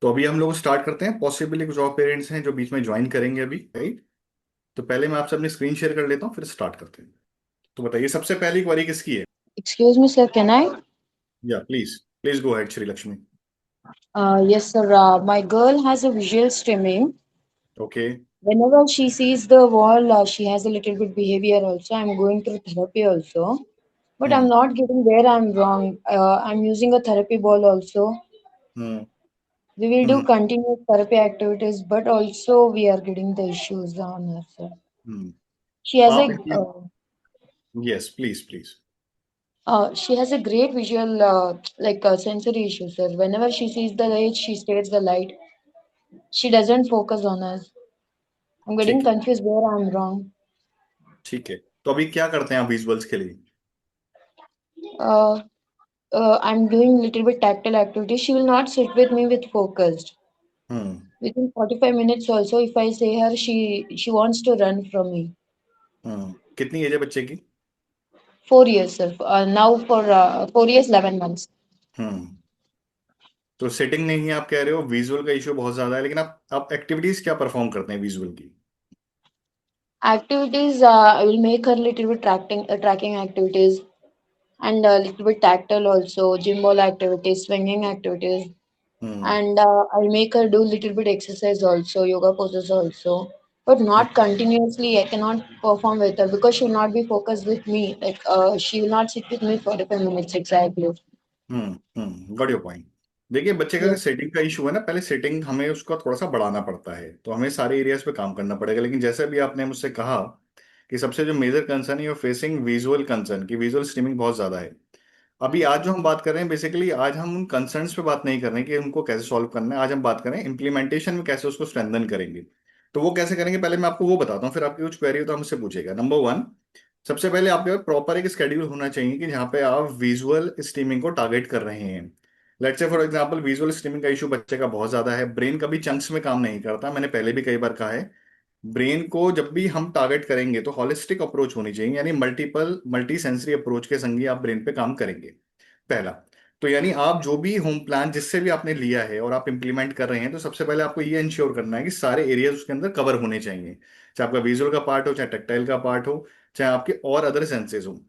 तो अभी हम लोग स्टार्ट करते हैं। पॉसिबली कुछ और पेरेंट्स हैं जो बीच में ज्वाइन करेंगे अभी, राइट? तो पहले मैं आपसे अपनी स्क्रीन शेयर कर लेता हूँ, फिर स्टार्ट करते हैं। तो बताइए, सबसे पहली क्वेरी किसकी है? Excuse me, sir. Can I? या please, please go head Shri Lakshmi. Yes, sir. My girl has a visual streaming. Okay. Whenever she sees the wall, she has a little bit behavior also. I'm going through therapy also, but I'm hmm. not getting where I'm wrong. I'm using a therapy ball also. Hmm. We will do hmm. continuous therapy activities, but also we are getting the issues on her, sir. Hmm. She has आप a yes, please please. she has a great visual sensory issue, sir. Whenever she sees the light, she stares the light. She doesn't focus on us. I'm getting ठीक है, confused where I'm wrong. ठीक है। तो अभी क्या करते हैं आप विजुअल्स के लिए? Uh, I'm doing little bit tactile activity. She will not sit with me with focused. Hmm. Within 45 minutes also, if I say her, she wants to run from me. कितनी एज है बच्चे की? 4 years, sir. Now for 4 years, 11 months. हम्म। तो setting नहीं है आप कह रहे हो, विजुअल का इशू बहुत ज्यादा है, लेकिन आप एक्टिविटीज क्या परफॉर्म करते हैं विजुअल की? Activities, I will make her little bit tracking activities and a little bit tactile also, gym ball activities, swinging activities, hmm. and I'll make her do little bit exercise also, yoga poses also, but not continuously. I cannot perform with her because she will not be focused with me. She will not sit with me 45 minutes exactly. Got your point. देखिए, बच्चे का Yes. Setting का issue है ना, पहले setting हमें उसका थोड़ा सा बढ़ाना पड़ता है, तो हमें सारे एरियाज पे काम करना पड़ेगा। लेकिन जैसे भी आपने मुझसे कहा कि सबसे जो मेजर कंसर्न है ये फेसिंग विजुअल कंसर्न, की विजुअल स्ट्रीमिंग बहुत ज्यादा है। अभी आज जो हम बात कर रहे हैं, बेसिकली आज हम उन कंसर्न्स पे बात नहीं कर रहे हैं कि उनको कैसे सॉल्व करना है। आज हम बात करें इम्प्लीमेंटेशन में कैसे उसको स्ट्रेंथन करेंगे। तो वो कैसे करेंगे, पहले मैं आपको वो बताता हूँ, फिर आपकी कुछ क्वेरी हो तो हमसे पूछेगा। नंबर वन, सबसे पहले आपके पास प्रॉपर एक स्केड्यूल होना चाहिए कि जहाँ पे आप विजुअल स्ट्रीमिंग को टारगेट कर रहे हैं। Let's say for example visual streaming का इशू बच्चे का बहुत ज्यादा है, ब्रेन कभी चंक्स में काम नहीं करता, मैंने पहले भी कई बार कहा है। ब्रेन को जब भी हम टारगेट करेंगे तो हॉलिस्टिक अप्रोच होनी चाहिए, यानी मल्टीपल मल्टी सेंसरी अप्रोच के संग ही आप ब्रेन पे काम करेंगे। पहला, तो यानी आप जो भी होम प्लान जिससे भी आपने लिया है और आप इंप्लीमेंट कर रहे हैं, तो सबसे पहले आपको ये इंश्योर करना है कि सारे एरियाज उसके अंदर कवर होने चाहिए। चाहे आपका विजुअल का पार्ट हो, चाहे टेक्टाइल का पार्ट हो, चाहे आपके और अदर सेंसेस हो।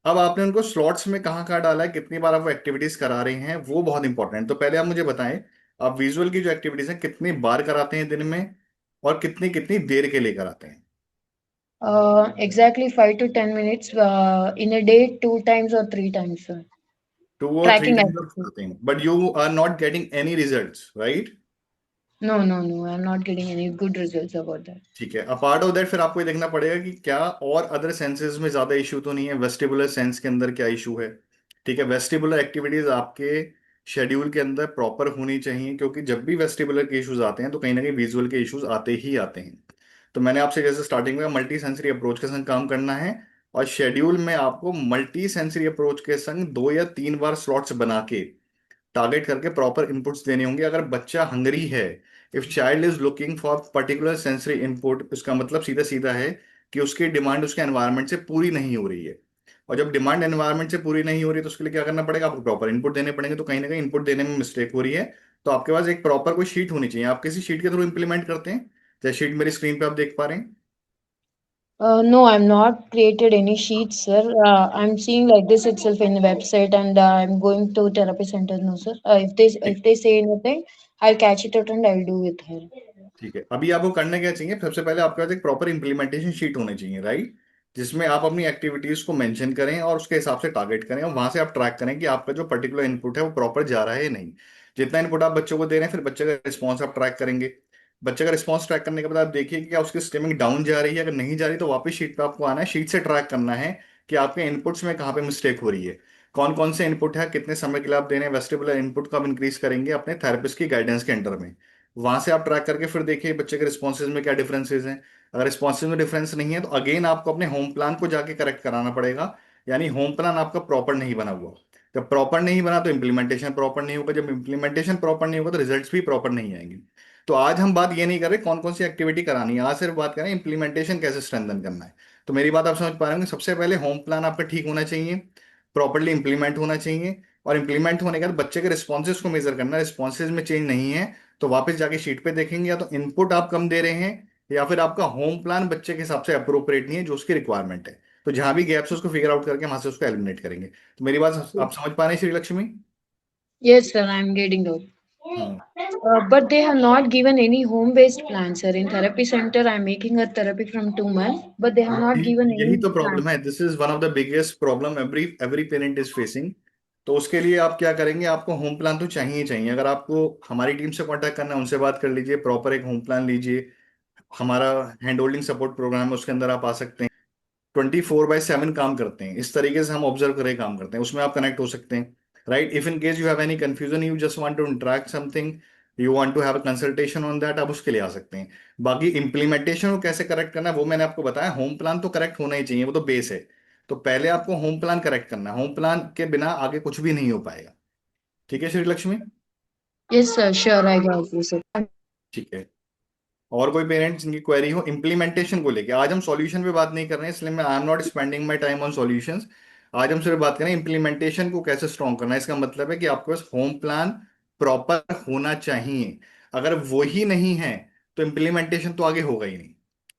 अब आपने उनको स्लॉट्स में कहाँ कहाँ डाला है, कितनी बार आप वो एक्टिविटीज करा रहे हैं, वो बहुत इंपॉर्टेंट। तो पहले आप मुझे बताएं, आप विजुअल की जो एक्टिविटीज हैं कितनी बार कराते हैं दिन में, और कितनी कितनी देर के लिए कराते हैं? Exactly 5 to 10 minutes in a day, 2 times or 3 times, sir. 2 और 3 Tracking टाइम्स आप activity. कराते हैं, but you are not getting any results, right? No, no, no. I'm not getting any good results about that. ठीक है, apart of that फिर आपको ये देखना पड़ेगा कि क्या और अदर सेंसेस में ज्यादा इशू तो नहीं है, वेस्टिबुलर सेंस के अंदर क्या इशू है। ठीक है, वेस्टिबुलर एक्टिविटीज आपके शेड्यूल के अंदर प्रॉपर होनी चाहिए, क्योंकि जब भी वेस्टिबुलर के इश्यूज आते हैं तो कहीं ना कहीं विजुअल के इश्यूज आते ही आते हैं। तो मैंने आपसे जैसे स्टार्टिंग में मल्टी सेंसरी अप्रोच के संग काम करना है, और शेड्यूल में आपको मल्टी सेंसरी अप्रोच के संग 2 या 3 बार स्लॉट्स बना के टारगेट करके प्रॉपर इनपुट्स देने होंगे। अगर बच्चा हंगरी है, if child is looking for particular sensory input, इसका मतलब सीधा सीधा है कि उसकी डिमांड उसके एनवायरनमेंट से पूरी नहीं हो रही है। और जब डिमांड एनवायरनमेंट से पूरी नहीं हो रही तो उसके लिए क्या करना पड़ेगा, आपको प्रॉपर इनपुट देने पड़ेंगे। तो कहीं ना कहीं इनपुट देने में मिस्टेक हो रही है। तो आपके पास एक प्रॉपर कोई शीट होनी चाहिए। आप किसी शीट के थ्रू इंप्लीमेंट करते हैं? जैसे शीट मेरी स्क्रीन पे आप देख पा रहे हैं। No, I'm not created any sheets, sir. I'm seeing like this itself in the website, and I'm going to therapy center. No, sir. ठीक, If they say anything, I'll catch it out and I'll do with her. ठीक है। अभी आपको करना क्या चाहिए, सबसे पहले आपके पास एक प्रॉपर इंप्लीमेंटेशन शीट होनी चाहिए, राइट? जिसमें आप अपनी एक्टिविटीज को मेंशन करें और उसके हिसाब से टारगेट करें, और वहां से आप ट्रैक करें कि आपका जो पर्टिकुलर इनपुट है वो प्रॉपर जा रहा है या नहीं। जितना इनपुट आप बच्चों को दे रहे हैं, फिर बच्चे का रिस्पॉन्स आप ट्रैक करेंगे। बच्चे का रिस्पॉन्स ट्रैक करने के बाद आप देखिए कि क्या उसकी स्ट्रीमिंग डाउन जा रही है। अगर नहीं जा रही तो वापस शीट पे आपको आना है, शीट से ट्रैक करना है कि आपके इनपुट्स में कहाँ पे मिस्टेक हो रही है। कौन कौन से इनपुट है, कितने समय के लिए आप दे रहे हैं, वेस्टिबुलर इनपुट को आप इंक्रीज करेंगे अपने थेरेपिस्ट की गाइडेंस के अंडर में। वहां से आप ट्रैक करके फिर देखिए बच्चे के रिस्पॉन्सेज में क्या डिफरेंसेस हैं। अगर रिस्पॉन्सेज में डिफरेंस नहीं है तो अगेन आपको अपने होम प्लान को जाके करेक्ट कराना पड़ेगा। यानी होम प्लान आपका प्रॉपर नहीं बना हुआ। जब प्रॉपर नहीं बना तो इम्प्लीमेंटेशन प्रॉपर नहीं होगा, जब इम्प्लीमेंटेशन प्रॉपर नहीं होगा तो रिजल्ट्स भी प्रॉपर नहीं आएंगे। तो आज हम बात ये नहीं कर रहे कौन कौन सी एक्टिविटी करानी है, आज सिर्फ बात करें इंप्लीमेंटेशन कैसे स्ट्रेंथन करना है। तो मेरी बात आप समझ पा रहे होंगे, सबसे पहले होम प्लान आपका ठीक होना चाहिए, प्रॉपरली इंप्लीमेंट होना चाहिए। और इम्प्लीमेंट होने के बाद बच्चे के रिस्पॉन्सेज को मेजर करना, रिस्पॉन्सेज में चेंज नहीं है तो वापस जाके शीट पे देखेंगे, या तो इनपुट आप कम दे रहे हैं या फिर आपका होम प्लान बच्चे के हिसाब से अप्रोप्रिएट नहीं है जो उसकी रिक्वायरमेंट है। तो जहां भी गैप्स है उसको फिगर आउट करके वहां से उसको एलिमिनेट करेंगे। तो मेरी बात आप समझ पा रहे हैं Shri Lakshmi? Yes, sir, I'm getting that. Hmm. But they have not given any home-based plan, sir. In therapy center, I'm making a therapy from 2 months, but they have not given यही any तो plan. प्रॉब्लम है, this is one of the biggest problem every every parent is facing. तो उसके लिए आप क्या करेंगे, आपको होम प्लान तो चाहिए ही चाहिए। अगर आपको हमारी टीम से कांटेक्ट करना है उनसे बात कर लीजिए, प्रॉपर एक होम प्लान लीजिए। हमारा हैंड होल्डिंग सपोर्ट प्रोग्राम है, उसके अंदर आप आ सकते हैं। 24/7 काम करते हैं, इस तरीके से हम ऑब्जर्व करके काम करते हैं, उसमें आप कनेक्ट हो सकते हैं। Right, if in case you have any confusion, you just want to interact something, you want to have a consultation on that, आप उसके लिए आ सकते हैं। बाकी इंप्लीमेंटेशन को कैसे करेक्ट करना है वो मैंने आपको बताया। होम प्लान तो करेक्ट होना ही चाहिए, वो तो बेस है। तो पहले आपको होम प्लान करेक्ट करना है, होम प्लान के बिना आगे कुछ भी नहीं हो पाएगा। ठीक है Shri Lakshmi? Yes, sir, sure, I got you, sir. ठीक है। और कोई पेरेंट्स इनकी क्वेरी हो इम्प्लीमेंटेशन को लेके, आज हम सॉल्यूशन पे बात नहीं कर रहे हैं, इसलिए मैं I am not spending my time on solutions. आज हम सिर्फ बात करें इम्प्लीमेंटेशन को कैसे स्ट्रॉन्ग करना है। इसका मतलब है कि आपके पास होम प्लान प्रॉपर होना चाहिए। अगर वो ही नहीं है तो इम्प्लीमेंटेशन तो आगे होगा ही नहीं।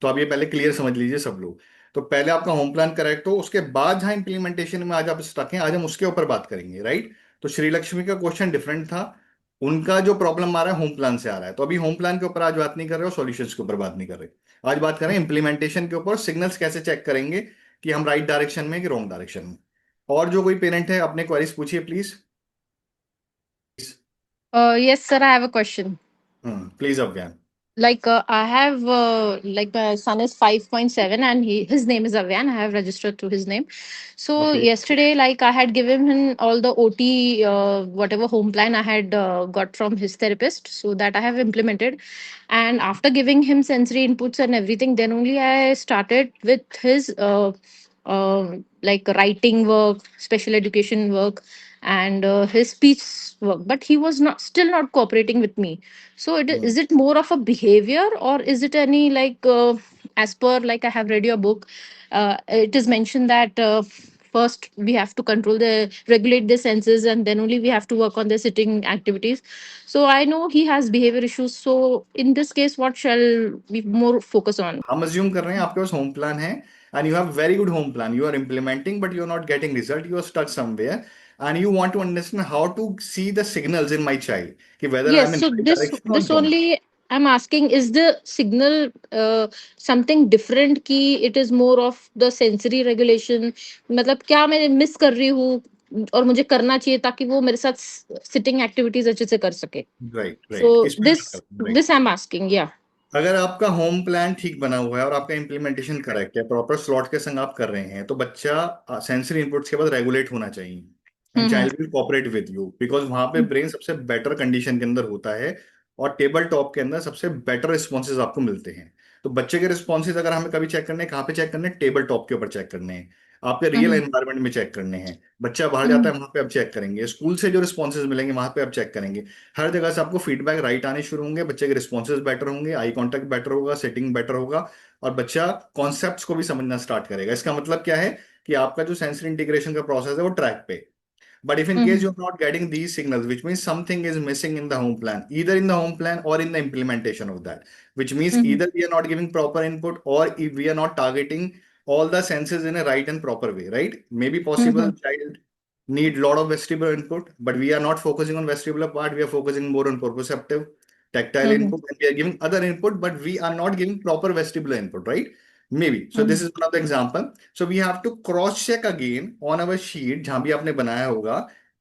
तो आप ये पहले क्लियर समझ लीजिए सब लोग। तो पहले आपका होम प्लान करेक्ट हो, उसके बाद जहां इम्प्लीमेंटेशन में आज आप स्टक हैं, आज हम उसके ऊपर बात करेंगे। राइट। तो श्री लक्ष्मी का क्वेश्चन डिफरेंट था, उनका जो प्रॉब्लम आ रहा है होम प्लान से आ रहा है। तो अभी होम प्लान के ऊपर आज बात नहीं कर रहे और सॉल्यूशंस के ऊपर बात नहीं कर रहे। आज बात करें इम्प्लीमेंटेशन के ऊपर, सिग्नल्स कैसे चेक करेंगे कि हम राइट डायरेक्शन में कि रॉन्ग डायरेक्शन में। और जो कोई पेरेंट है अपने क्वेरीज पूछिए please. Yes, sir, I have a question. Please अज्ञान। Like I have like my son is 5.7 and his name is Avyan. I have registered to his name. So okay. yesterday, like I had given him all the OT whatever home plan I had got from his therapist, so that I have implemented. And after giving him sensory inputs and everything, then only I started with his like writing work, special education work, and his speech work. But he was not still not cooperating with me. So is it more of a behavior, or is it any like as per like I have read your book, it is mentioned that first we have to control the regulate the senses and then only we have to work on the sitting activities. So I know he has behavior issues. So in this case, what shall we more focus on? हम assume कर रहे हैं आपके पास home plan है and you have very good home plan, you are implementing but you are not getting result, you are stuck somewhere and you want to understand how to see the signals in my child कि whether I am Yes. In So right this direction और this wrong. only I'm asking, is the signal something different key? It is more of the sensory regulation. मतलब क्या मैं miss कर रही हूँ और मुझे करना चाहिए ताकि वो मेरे साथ सिटिंग एक्टिविटीज अच्छे से कर सके. राइट So राइट, इस पे बात this करते हैं। Right, this I'm asking. Yeah. अगर आपका होम प्लान ठीक बना हुआ है और आपका इम्प्लीमेंटेशन करेक्ट है, प्रॉपर स्लॉट के संग आप कर रहे हैं, तो बच्चा सेंसरी इनपुट्स के बाद रेगुलेट होना चाहिए and Mm-hmm. Child will cooperate with you, because वहां पे ब्रेन सबसे बेटर कंडीशन के अंदर होता है और टेबल टॉप के अंदर सबसे बेटर रिस्पॉन्सेज आपको मिलते हैं। तो बच्चे के रिस्पॉन्सेज अगर हमें कभी चेक करने हैं, कहाँ पे चेक करने हैं, टेबल टॉप के ऊपर चेक करने हैं, आपके रियल Mm-hmm. एनवायरनमेंट में चेक करने हैं। बच्चा बाहर जाता Mm-hmm. है वहां पे आप चेक करेंगे, स्कूल से जो रिस्पॉन्सेज मिलेंगे वहां पे आप चेक करेंगे। हर जगह से आपको फीडबैक राइट आने शुरू होंगे, बच्चे के रिस्पॉन्सेज बेटर होंगे, आई कांटेक्ट बेटर होगा, सेटिंग बेटर होगा, और बच्चा कॉन्सेप्ट्स को भी समझना स्टार्ट करेगा। इसका मतलब क्या है कि आपका जो सेंसरी इंटीग्रेशन का प्रोसेस है वो ट्रैक पे। But if in case Mm-hmm. you're not getting these signals, which means something is missing in the home plan, either in the home plan or in the implementation of that, which means Mm-hmm. either we are not giving proper input or if we are not targeting all the senses in a right and proper way, right? Maybe possible Mm-hmm. child need lot of vestibular input, but we are not focusing on vestibular part. We are focusing more on proprioceptive, tactile Mm-hmm. input, and we are giving other input, but we are not giving proper vestibular input, right? Maybe. So this is one of the example. So we have to cross check again on our sheet जहां भी आपने बनाया होगा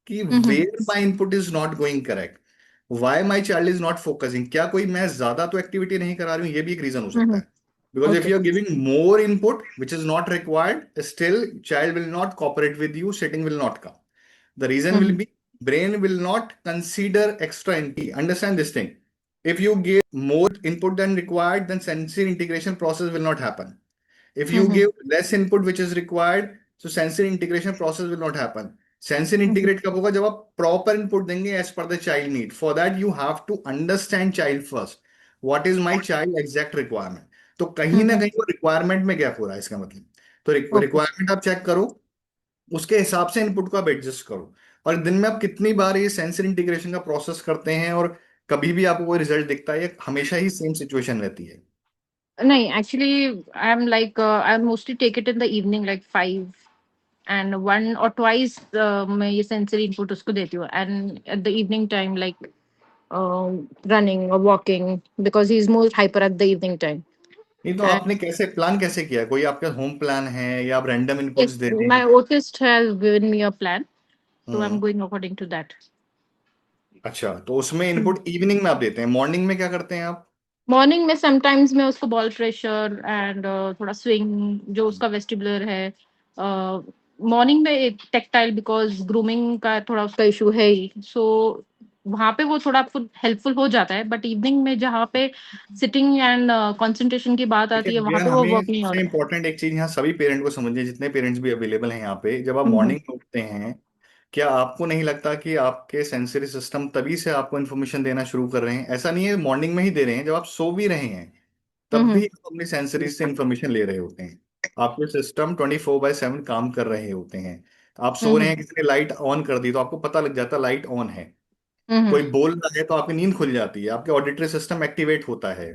कि Mm-hmm. where my input is not going correct, why my child is not focusing, क्या कोई मैं ज्यादा तो एक्टिविटी नहीं करा रही हूँ, ये भी एक रीजन हो सकता Mm-hmm. है। Because if Okay. you are giving more input which is not required, still child will not cooperate with you, sitting will not come. The reason will Mm-hmm. be brain will not consider extra input. Understand this thing. If you give more input than required, then sensory integration process will not happen. If you Mm-hmm. give less input which is required, so sensory integration process will not happen. Sensory Mm-hmm. integrate कब होगा, जब आप proper input देंगे as per the child need. For that you have to understand child first. What is my child exact requirement? तो कहीं ना Mm-hmm. कहीं वो requirement में गैप हो रहा है इसका मतलब। तो Okay. रिक्वायरमेंट आप चेक करो, उसके हिसाब से इनपुट को आप एडजस्ट करो। और दिन में आप कितनी बार ये सेंसर इंटीग्रेशन का प्रोसेस करते हैं, और कभी भी आपको कोई रिजल्ट दिखता है या हमेशा ही सेम सिचुएशन रहती है? नहीं, actually I am like I mostly take it in the evening like 5 and one और ट्वाइस मैं ये सेंसरी इनपुट उसको देती हूँ, and at the evening time like running or walking because he's more hyper at the evening time. नहीं तो And आपने कैसे प्लान कैसे किया? कोई आपका होम प्लान है या आप रैंडम इनपुट्स yes, दे रहे my हैं? autist has given me a plan, so I'm hmm. going according to that. अच्छा, तो उसमें इनपुट इवनिंग में आप देते हैं, मॉर्निंग में क्या करते हैं आप? मॉर्निंग में समटाइम्स मैं उसको बॉल प्रेशर एंड थोड़ा स्विंग जो उसका वेस्टिबुलर है, मॉर्निंग में एक टेक्टाइल बिकॉज ग्रूमिंग का थोड़ा उसका इशू है ही, सो वहाँ पे वो थोड़ा हेल्पफुल हो जाता है, बट इवनिंग में जहाँ पे सिटिंग एंड कंसंट्रेशन की बात ठीक है आती है वहाँ भैया, पे वो हमें वर्क नहीं हो सबसे रहा है। इंपॉर्टेंट एक चीज यहाँ सभी पेरेंट को समझिए, जितने पेरेंट्स भी अवेलेबल हैं यहाँ पे, जब आप हम्म मॉर्निंग में उठते हैं, क्या आपको नहीं लगता कि आपके सेंसरी सिस्टम तभी से आपको इन्फॉर्मेशन देना शुरू कर रहे हैं? ऐसा नहीं है मॉर्निंग में ही दे रहे हैं, जब आप सो भी रहे हैं तब हम्म भी आप अपनी सेंसरी से इन्फॉर्मेशन ले रहे होते हैं। आपके सिस्टम 24/7 काम कर रहे होते हैं। आप सो रहे हम्म हैं, किसी ने लाइट ऑन कर दी तो आपको पता लग जाता लाइट ऑन है। हम्म कोई बोल रहा है तो आपकी नींद खुल जाती है, आपके ऑडिटरी सिस्टम एक्टिवेट होता है।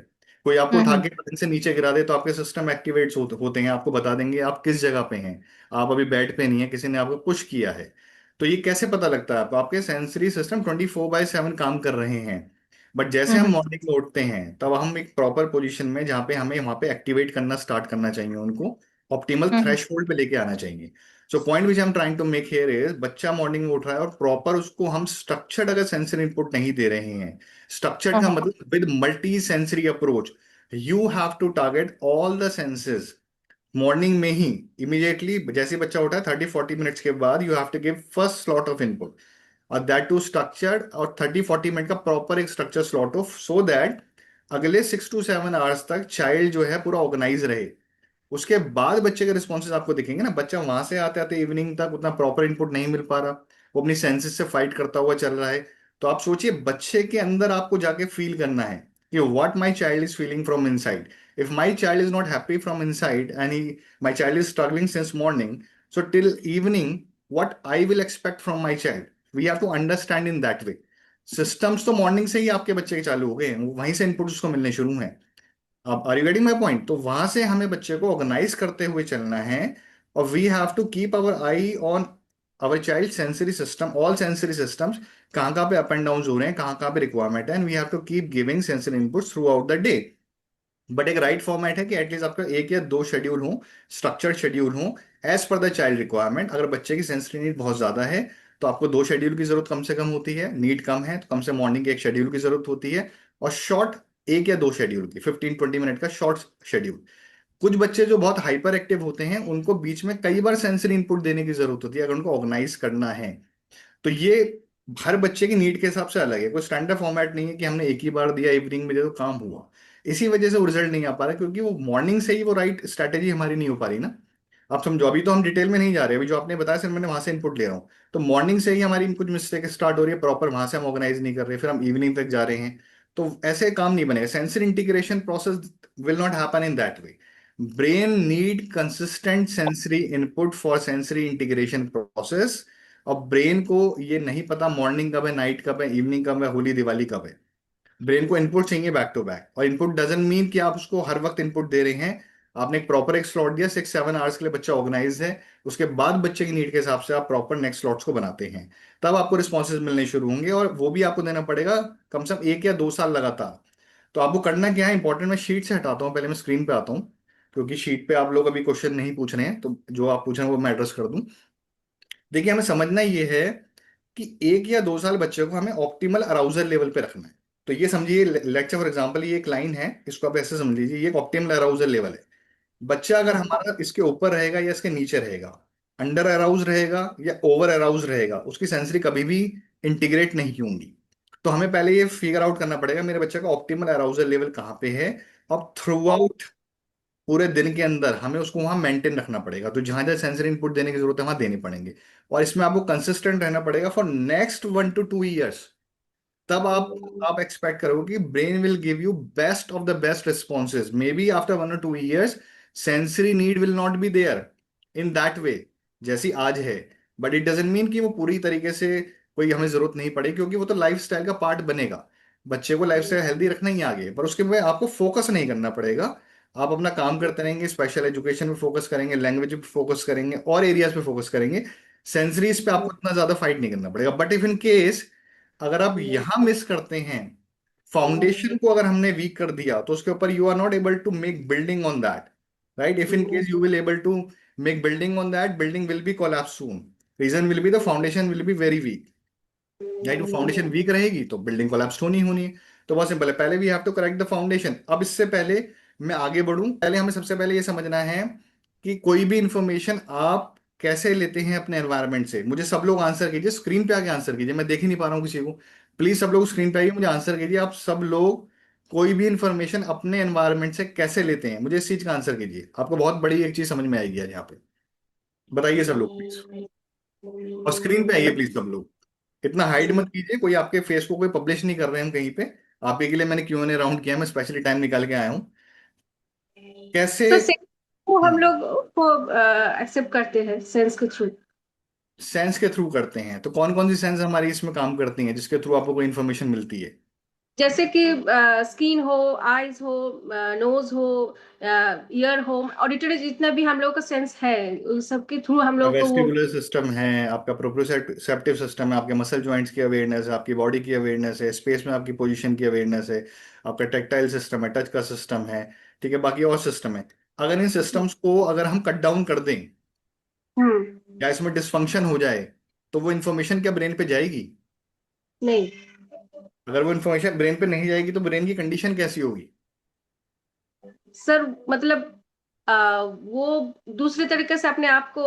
कोई आपको उठा हम्म के पलंग से नीचे गिरा दे तो आपके सिस्टम एक्टिवेट होते हैं, आपको बता देंगे आप किस जगह पे हैं। आप अभी बेड पे नहीं है, किसी ने आपको पुश किया है। तो ये कैसे पता लगता है आपको? आपके सेंसरी सिस्टम 24/7 काम कर रहे हैं। बट जैसे हम हम्म मॉर्निंग में उठते हैं तब हम एक प्रॉपर पोजीशन में, जहाँ पे हमें वहाँ पे एक्टिवेट करना स्टार्ट करना चाहिए, उनको ऑप्टिमल हम्म थ्रेशोल्ड पे लेके आना चाहिए। So point which I am trying to make here is, बच्चा मॉर्निंग में उठ रहा है और प्रॉपर उसको हम स्ट्रक्चर्ड अगर सेंसरी इनपुट नहीं दे रहे हैं, स्ट्रक्चर्ड का हम्म मतलब with multi sensory approach, you have to target all the senses morning में ही। इमीडिएटली जैसे ही बच्चा उठा है 30-40 मिनट्स के बाद you have to give first slot of input, और दैट टू स्ट्रक्चर्ड, और 30-40 मिनट का प्रॉपर एक structure slot of, so that अगले 6 to 7 आवर्स तक चाइल्ड जो है पूरा ऑर्गेनाइज रहे। उसके बाद बच्चे के रिस्पॉन्सेज आपको दिखेंगे ना। बच्चा वहां से आते आते इवनिंग तक उतना प्रॉपर इनपुट नहीं मिल पा रहा, वो अपनी सेंसेस से फाइट करता हुआ चल रहा है। तो आप सोचिए, बच्चे के अंदर आपको जाके फील करना है कि what my child is feeling from inside. If my child is not happy from inside and he my child is struggling since morning, so till evening what I will expect from my child. We have to understand in that way. Systems तो morning से ही आपके बच्चे के चालू हो गए हैं, वहीं से इनपुट उसको मिलने शुरू हैं। अब are you getting my point? तो वहां से हमें बच्चे को ऑर्गेनाइज करते हुए चलना है, और we have to keep our eye on our child sensory system, all sensory systems, कहाँ कहाँ पे अप एंड डाउन हो रहे हैं, कहाँ कहाँ पे रिक्वायरमेंट है, and we have to keep giving sensory input throughout the day. But एक राइट फॉर्मेट है कि एटलीस्ट आपका एक या दो शेड्यूल हो, स्ट्रक्चर्ड शेड्यूल हो, as per the child requirement. अगर बच्चे की सेंसरी नीड बहुत ज्यादा है तो आपको दो शेड्यूल की जरूरत कम से कम होती है, नीड कम है तो कम से मॉर्निंग के एक शेड्यूल की जरूरत होती है, और शॉर्ट एक या दो शेड्यूल की 15-20 मिनट का शॉर्ट शेड्यूल। कुछ बच्चे जो बहुत हाइपर एक्टिव होते हैं उनको बीच में कई बार सेंसरी इनपुट देने की जरूरत होती है अगर उनको ऑर्गेनाइज करना है। तो ये हर बच्चे की नीड के हिसाब से अलग है, कोई स्टैंडर्ड फॉर्मेट नहीं है कि हमने एक ही बार दिया इवनिंग में दे तो काम हुआ। इसी वजह से वो रिजल्ट नहीं आ पा रहा, क्योंकि वो मॉर्निंग से ही वो राइट स्ट्रैटेजी हमारी नहीं हो पा रही ना। आप समझो, अभी तो हम डिटेल में नहीं जा रहे, अभी जो आपने बताया सिर्फ मैंने वहां से इनपुट ले रहा हूँ। तो मॉर्निंग से ही हमारी कुछ मिस्टेक स्टार्ट हो रही है, प्रॉपर वहां से हम ऑर्गेनाइज नहीं कर रहे, फिर हम इवनिंग तक जा रहे हैं। तो ऐसे काम नहीं बनेगा, sensory integration process will not happen in that way. Brain need consistent sensory input for sensory integration process. और ब्रेन को ये नहीं पता मॉर्निंग कब है, नाइट कब है, इवनिंग कब है, होली दिवाली कब है। ब्रेन को इनपुट चाहिए बैक टू बैक, और इनपुट डजंट मीन कि आप उसको हर वक्त इनपुट दे रहे हैं। आपने एक प्रॉपर एक स्लॉट दिया 6-7 आवर्स के लिए, बच्चा ऑर्गेनाइज है, उसके बाद बच्चे की नीड के हिसाब से आप प्रॉपर नेक्स्ट स्लॉट्स को बनाते हैं, तब आपको रिस्पॉन्सेज मिलने शुरू होंगे, और वो भी आपको देना पड़ेगा कम से कम 1 या 2 साल लगातार। तो आपको करना क्या है इंपॉर्टेंट, मैं शीट से हटाता हूँ, पहले मैं स्क्रीन पे आता हूँ, क्योंकि शीट पे आप लोग अभी क्वेश्चन नहीं पूछ रहे हैं, तो जो आप पूछ रहे हैं वो मैं एड्रेस कर दूं। देखिए, हमें समझना ये है कि 1 या 2 साल बच्चे को हमें ऑप्टिमल अराउजल लेवल पे रखना है। तो ये समझिए, लेक्चर फॉर एग्जांपल ये एक लाइन है, इसको आप ऐसे समझ लीजिए, ये एक ऑप्टिमल अराउजल लेवल है। बच्चा अगर हमारा इसके ऊपर रहेगा या इसके नीचे रहेगा, अंडर अराउज रहेगा या ओवर अराउज रहेगा, उसकी सेंसरी कभी भी इंटीग्रेट नहीं होंगी। तो हमें पहले ये फिगर आउट करना पड़ेगा मेरे बच्चे का ऑप्टिमल अराउजल लेवल कहाँ पे है। अब थ्रू आउट पूरे दिन के अंदर हमें उसको वहां मेंटेन रखना पड़ेगा, तो जहां जहां सेंसरी इनपुट देने की जरूरत है वहां देने पड़ेंगे। और इसमें आपको कंसिस्टेंट रहना पड़ेगा फॉर नेक्स्ट 1 to 2 years। तब आप एक्सपेक्ट करोगे कि brain will give you best of the best responses. May be after 1 or 2 years sensory need will not be there in that way जैसी आज है, बट इट डजेंट मीन कि वो पूरी तरीके से कोई हमें जरूरत नहीं पड़ेगी, क्योंकि वो तो लाइफ स्टाइल का पार्ट बनेगा। बच्चे को लाइफ स्टाइल हेल्दी रखना ही आगे, पर उसके में आपको फोकस नहीं करना पड़ेगा। आप अपना काम करते रहेंगे, स्पेशल एजुकेशन पे फोकस करेंगे, लैंग्वेज पे फोकस करेंगे, और एरियाज पे फोकस करेंगे। सेंसरीज पे आपको इतना ज्यादा फाइट नहीं करना पड़ेगा। बट इफ इन केस अगर आप यहाँ मिस करते हैं, फाउंडेशन को अगर हमने वीक कर दिया, तो उसके ऊपर you are not able to make building on that, right? If in case you will able to make building on that, building will be collapse soon. Reason will be the foundation will be very weak, right? Foundation weak रहेगी तो building collapse होनी होनी है। तो बहुत simple है, पहले we have to correct the foundation. अब इससे पहले मैं आगे बढ़ूं, पहले हमें सबसे पहले ये समझना है कि कोई भी इंफॉर्मेशन आप कैसे लेते हैं अपने एनवायरनमेंट से। मुझे सब लोग आंसर कीजिए, स्क्रीन पे आके आंसर कीजिए, मैं देख ही नहीं पा रहा हूँ किसी को। प्लीज सब लोग स्क्रीन पे आइए, मुझे आंसर कीजिए। आप सब लोग कोई भी इंफॉर्मेशन अपने एनवायरनमेंट से कैसे लेते हैं, मुझे इस चीज का आंसर कीजिए। आपको बहुत बड़ी एक चीज समझ में आएगी आज यहाँ पे। बताइए सब लोग प्लीज, और स्क्रीन पे आइए प्लीज सब लोग। इतना हाइड मत कीजिए, कोई आपके फेस को कोई पब्लिश नहीं कर रहे हैं हम कहीं पे। आपके के लिए मैंने Q&A राउंड किया, मैं स्पेशली टाइम निकाल के आया हूँ। कैसे? तो सेंस को हम हम्म, लोग को एक्सेप्ट करते हैं सेंस के थ्रू। सेंस के थ्रू करते हैं, तो कौन कौन सी सेंस हमारी इसमें काम करती हैं जिसके थ्रू आपको कोई इन्फॉर्मेशन मिलती है? जैसे कि स्किन हो, आईज हो, नोज हो, ईयर हो, ऑडिटरी, जितना भी हम लोग का सेंस है उन सबके थ्रू हम लोग को वो। वेस्टिबुलर सिस्टम है, आपका प्रोप्रोसेप्टिव सिस्टम है, आपके मसल जॉइंट्स की अवेयरनेस है, आपकी बॉडी की अवेयरनेस है, स्पेस में आपकी पोजीशन की अवेयरनेस है, आपका टेक्टाइल सिस्टम है, टच का सिस्टम है, ठीक है, बाकी और सिस्टम है। अगर इन सिस्टम्स को अगर हम कट डाउन कर दें हम्म। या इसमें डिसफंक्शन हो जाए, तो वो इन्फॉर्मेशन क्या ब्रेन पे जाएगी? नहीं अगर वो इन्फॉर्मेशन ब्रेन पे नहीं जाएगी तो ब्रेन की कंडीशन कैसी होगी? सर, मतलब वो दूसरे तरीके से अपने आप को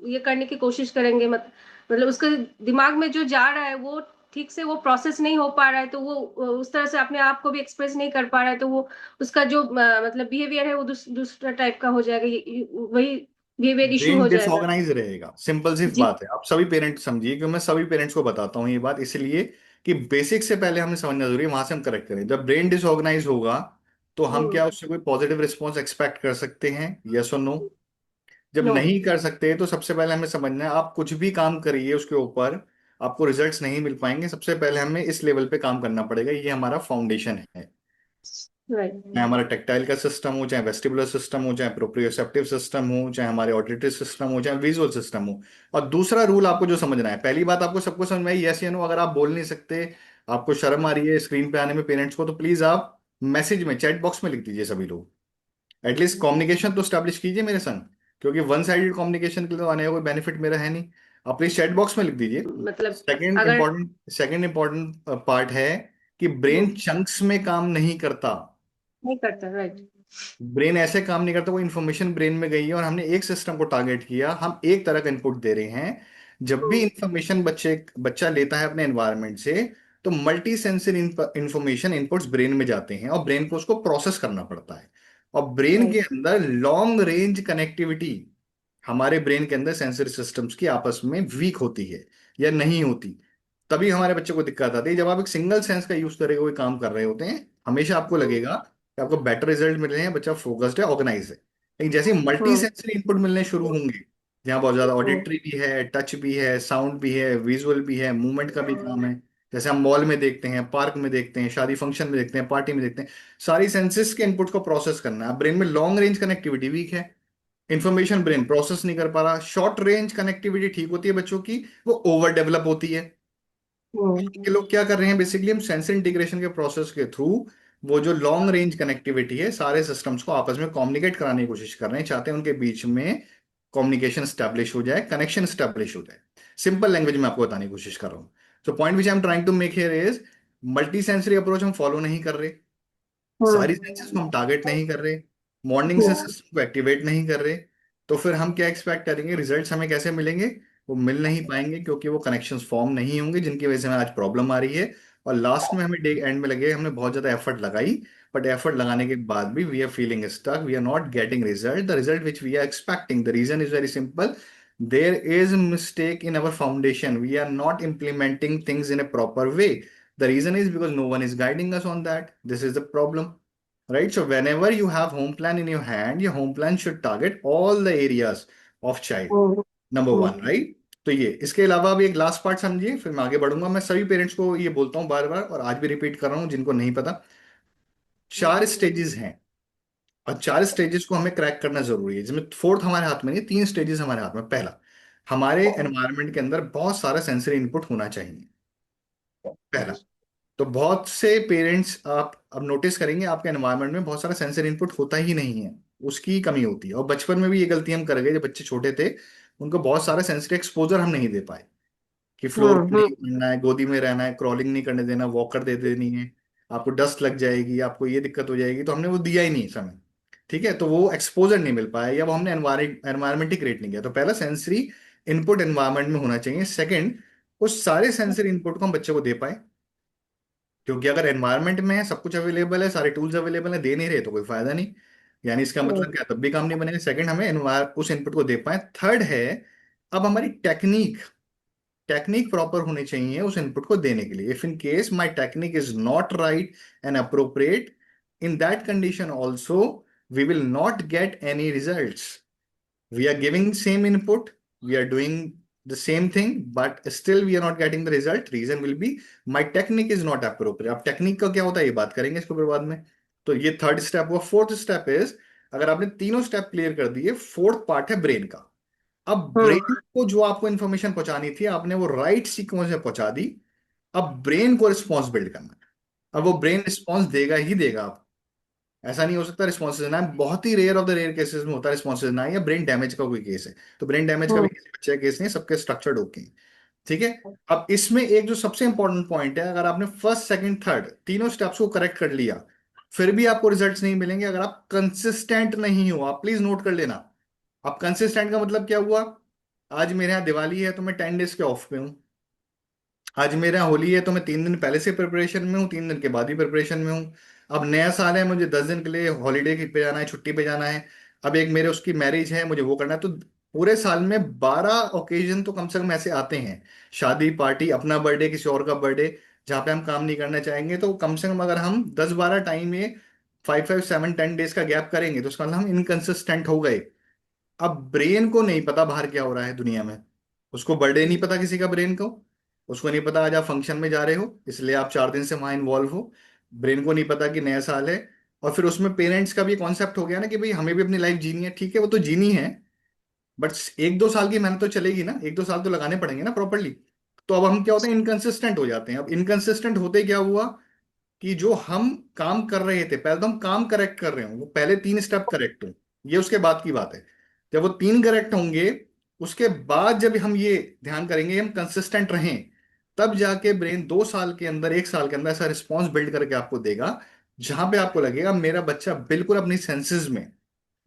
ये करने की कोशिश करेंगे, मतलब उसके दिमाग में जो जा रहा है वो ठीक से वो प्रोसेस नहीं हो पा रहा है, तो वो उस तरह से अपने आप को भी एक्सप्रेस नहीं कर पा रहा है, तो वो उसका जो मतलब बिहेवियर है वो दूसरा टाइप का हो जाएगा, वही बिहेवियर इशू ब्रेन हो जाएगा। डिसऑर्गेनाइज रहेगा, सिंपल सी जी। बात है। आप सभी पेरेंट्स समझिए, कि मैं सभी पेरेंट्स को बताता हूँ ये बात इसलिए कि बेसिक से पहले हमें समझना जरूरी है, वहां से हम करेक्ट करें। जब ब्रेन डिसऑर्गेनाइज होगा तो हम क्या उससे कोई पॉजिटिव रिस्पॉन्स एक्सपेक्ट कर सकते हैं? यस और नो? जब नो। नहीं कर सकते तो सबसे पहले हमें समझना है, आप कुछ भी काम करिए उसके ऊपर आपको रिजल्ट्स नहीं मिल पाएंगे। सबसे पहले हमें इस लेवल पे काम करना पड़ेगा, ये हमारा फाउंडेशन है। चाहे राइट। हमारा टेक्टाइल का सिस्टम हो, चाहे वेस्टिबुलर सिस्टम हो, चाहे प्रोप्रियोसेप्टिव सिस्टम हो, चाहे हमारे ऑडिटरी सिस्टम हो, चाहे विजुअल सिस्टम हो। और दूसरा रूल आपको जो समझना है, पहली बात आपको सबको समझ में आई, यस या नो? अगर आप बोल नहीं सकते, आपको शर्म आ रही है स्क्रीन पे आने में पेरेंट्स को, तो प्लीज आप मैसेज में, चैट बॉक्स में लिख दीजिए सभी लोग। एटलीस्ट कम्युनिकेशन तो स्टैब्लिश कीजिए मेरे संग, क्योंकि वन साइडेड कम्युनिकेशन के लिए तो आने का कोई बेनिफिट मेरा है नहीं। आप प्लीज चैट बॉक्स में लिख दीजिए। मतलब अगर सेकंड इंपॉर्टेंट पार्ट है कि ब्रेन चंक्स में काम नहीं करता। नहीं करता, राइट। ब्रेन ऐसे काम नहीं करता, कोई इंफॉर्मेशन ब्रेन में गई है और हमने एक सिस्टम को टारगेट किया, हम एक तरह का इनपुट दे रहे हैं। जब भी इंफॉर्मेशन बच्चा लेता है अपने एनवायरनमेंट से, तो multi sensory information inputs brain में जाते हैं और ब्रेन को उसको प्रोसेस करना पड़ता है। और ब्रेन के राइट। अंदर लॉन्ग रेंज कनेक्टिविटी, हमारे ब्रेन के अंदर सेंसरी सिस्टम्स की आपस में वीक होती है या नहीं होती। तभी हमारे बच्चे को दिक्कत आती है। जब आप एक सिंगल सेंस का यूज करके कोई काम कर रहे होते हैं, हमेशा आपको लगेगा कि आपको बेटर रिजल्ट मिल रहे हैं, बच्चा फोकस्ड है, ऑर्गेनाइज है। लेकिन जैसे मल्टी हम्म। सेंसरी इनपुट मिलने शुरू होंगे, जहाँ बहुत ज्यादा ऑडिटरी भी है, टच भी है, साउंड भी है, विजुअल भी है, मूवमेंट का भी काम है, जैसे हम मॉल में देखते हैं, पार्क में देखते हैं, शादी फंक्शन में देखते हैं, पार्टी में देखते हैं, सारी सेंसेस के इनपुट को प्रोसेस करना है। ब्रेन में लॉन्ग रेंज कनेक्टिविटी वीक है, इंफॉर्मेशन ब्रेन प्रोसेस नहीं कर पा रहा। शॉर्ट रेंज कनेक्टिविटी ठीक होती है बच्चों की, वो ओवर डेवलप होती है। हम्म। ये लोग क्या कर रहे हैं, बेसिकली हम सेंसर इंटीग्रेशन के प्रोसेस के थ्रू वो जो लॉन्ग रेंज कनेक्टिविटी है, सारे सिस्टम्स को आपस में कम्युनिकेट कराने की कोशिश कर रहे हैं, चाहते हैं उनके बीच में कम्युनिकेशन स्टैब्लिश हो जाए, कनेक्शन स्टैब्लिश हो जाए। सिंपल लैंग्वेज में आपको बताने की कोशिश कर रहा हूँ। So point which I am trying to make here is, multi sensory approach हम फॉलो नहीं कर रहे, सारी सेंसेस को हम टारगेट नहीं कर रहे, मॉर्निंग से सिस्टम को एक्टिवेट नहीं कर रहे। तो फिर हम क्या एक्सपेक्ट करेंगे, रिजल्ट्स हमें कैसे मिलेंगे? वो मिल नहीं पाएंगे, क्योंकि वो कनेक्शंस फॉर्म नहीं होंगे, जिनकी वजह से हमें आज प्रॉब्लम आ रही है। और लास्ट में हमें डे एंड में लगे हमने बहुत ज्यादा एफर्ट लगाई, बट एफर्ट लगाने के बाद भी we are feeling stuck, we are not getting result, the result which we are expecting. The reason is very simple, there is mistake in our foundation, we are not implementing things in a proper way. The reason is because no one is guiding us on that. This is the problem. Right? So whenever you have home plan in your hand, your home plan should target all the areas of child. Number one, right? तो ये, इसके अलावा भी एक last part समझिए, फिर मैं आगे बढ़ूंगा। मैं सभी पेरेंट्स को ये बोलता हूँ बार बार, और आज भी रिपीट कर रहा हूँ जिनको नहीं पता, 4 स्टेजेस हैं, और 4 स्टेजेस को हमें क्रैक करना जरूरी है, जिसमें फोर्थ हमारे हाथ में नहीं, 3 स्टेजेस हमारे हाथ में। पहला, हमारे एनवायरनमेंट के अंदर बहुत सारा सेंसरी इनपुट होना चाहिए, पहला। तो बहुत से पेरेंट्स, आप अब नोटिस करेंगे आपके एनवायरनमेंट में बहुत सारा सेंसरी इनपुट होता ही नहीं है, उसकी कमी होती है। और बचपन में भी ये गलती हम कर गए, जब बच्चे छोटे थे उनको बहुत सारा सेंसरी एक्सपोजर हम नहीं दे पाए, कि फ्लोर पे हम्म। नहीं पड़ना है, गोदी में रहना है, क्रॉलिंग नहीं करने देना, वॉकर दे देनी है, आपको डस्ट लग जाएगी, आपको ये दिक्कत हो जाएगी, तो हमने वो दिया ही नहीं समय। ठीक है, तो वो एक्सपोजर नहीं मिल पाया, या वो हमने एनवायरमेंट ही क्रिएट नहीं किया। तो पहला, सेंसरी इनपुट एनवायरमेंट में होना चाहिए। सेकंड, उस सारे सेंसरी इनपुट को हम बच्चे को दे पाए, क्योंकि अगर एनवायरनमेंट में है, सब कुछ अवेलेबल है, सारे टूल्स अवेलेबल है, दे नहीं रहे तो कोई फायदा नहीं, यानी इसका मतलब क्या, तब भी काम नहीं बनेगा। सेकंड, हमें उस इनपुट को दे पाए। थर्ड है, अब हमारी टेक्निक टेक्निक प्रॉपर होनी चाहिए उस इनपुट को देने के लिए। If in case my technique is not right and appropriate, in that condition also we will not get any results. We are giving same input, we are doing the same thing, but still we are not getting the result. Reason will be my technique is not appropriate. अब technique का क्या होता है ये बात करेंगे इसके ऊपर बाद में। तो ये थर्ड स्टेप हुआ। फोर्थ स्टेप इज, अगर आपने तीनों स्टेप क्लियर कर दिए, फोर्थ पार्ट है ब्रेन का। अब ब्रेन को जो आपको इंफॉर्मेशन पहुंचानी थी, आपने वो राइट सीक्वेंस में पहुंचा दी। अब ब्रेन को रिस्पॉन्स बिल्ड करना है। अब वो ब्रेन रिस्पॉन्स देगा ही देगा। ऐसा नहीं हो सकता रिस्पॉन्सेज ना, बहुत ही rare of the rare cases में होता है रिस्पॉन्सेज ना, या ब्रेन डैमेज का कोई केस है। तो ब्रेन डैमेज का भी किसी बच्चे का केस नहीं है, सबके स्ट्रक्चर्ड होके हैं। ठीक है। अब इसमें एक जो सबसे इंपॉर्टेंट पॉइंट है, अगर आपने फर्स्ट सेकंड थर्ड तीनों स्टेप्स को करेक्ट कर लिया, फिर भी आपको रिजल्ट्स नहीं मिलेंगे अगर आप कंसिस्टेंट नहीं हो। आप प्लीज नोट कर लेना, आप कंसिस्टेंट का मतलब क्या हुआ। आज मेरे यहाँ दिवाली है तो मैं 10 डेज के ऑफ पे हूँ। आज मेरे यहाँ होली है तो मैं 3 दिन पहले से प्रिपरेशन में हूँ, 3 दिन के बाद भी प्रिपरेशन में हूँ। अब नया साल है, मुझे 10 दिन के लिए हॉलीडे पे जाना है, छुट्टी पे जाना है। अब एक मेरे उसकी मैरिज है, मुझे वो करना है। तो पूरे साल में 12 ओकेजन तो कम से कम ऐसे आते हैं, शादी, पार्टी, अपना बर्थडे, किसी और का बर्थडे, जहाँ पे हम काम नहीं करना चाहेंगे। तो कम से कम अगर हम 10-12 टाइम ये 5-5-7-10 डेज का गैप करेंगे, तो उसका मतलब हम इनकंसिस्टेंट हो गए। अब ब्रेन को नहीं पता बाहर क्या हो रहा है दुनिया में, उसको बर्थडे नहीं पता किसी का ब्रेन को, उसको नहीं पता आज आप फंक्शन में जा रहे हो इसलिए आप 4 दिन से वहां इन्वॉल्व हो। ब्रेन को नहीं पता कि नया साल है। और फिर उसमें पेरेंट्स का भी कॉन्सेप्ट हो गया ना कि भाई हमें भी अपनी लाइफ जीनी है, ठीक है वो तो जीनी है, बट 1-2 साल की मेहनत तो चलेगी ना, 1-2 साल तो लगाने पड़ेंगे ना प्रॉपरली। तो अब हम क्या होते हैं, इनकंसिस्टेंट हो जाते हैं। अब इनकंसिस्टेंट होते क्या हुआ, कि जो हम काम कर रहे थे, पहले तो हम काम करेक्ट कर रहे हो, वो पहले 3 स्टेप करेक्ट हो, ये उसके बाद की बात है। जब वो 3 करेक्ट होंगे, उसके बाद जब हम ये ध्यान करेंगे हम कंसिस्टेंट रहें, तब जाके ब्रेन 2 साल के अंदर, 1 साल के अंदर ऐसा रिस्पॉन्स बिल्ड करके आपको देगा, जहां पे आपको लगेगा मेरा बच्चा बिल्कुल अपनी सेंसेस में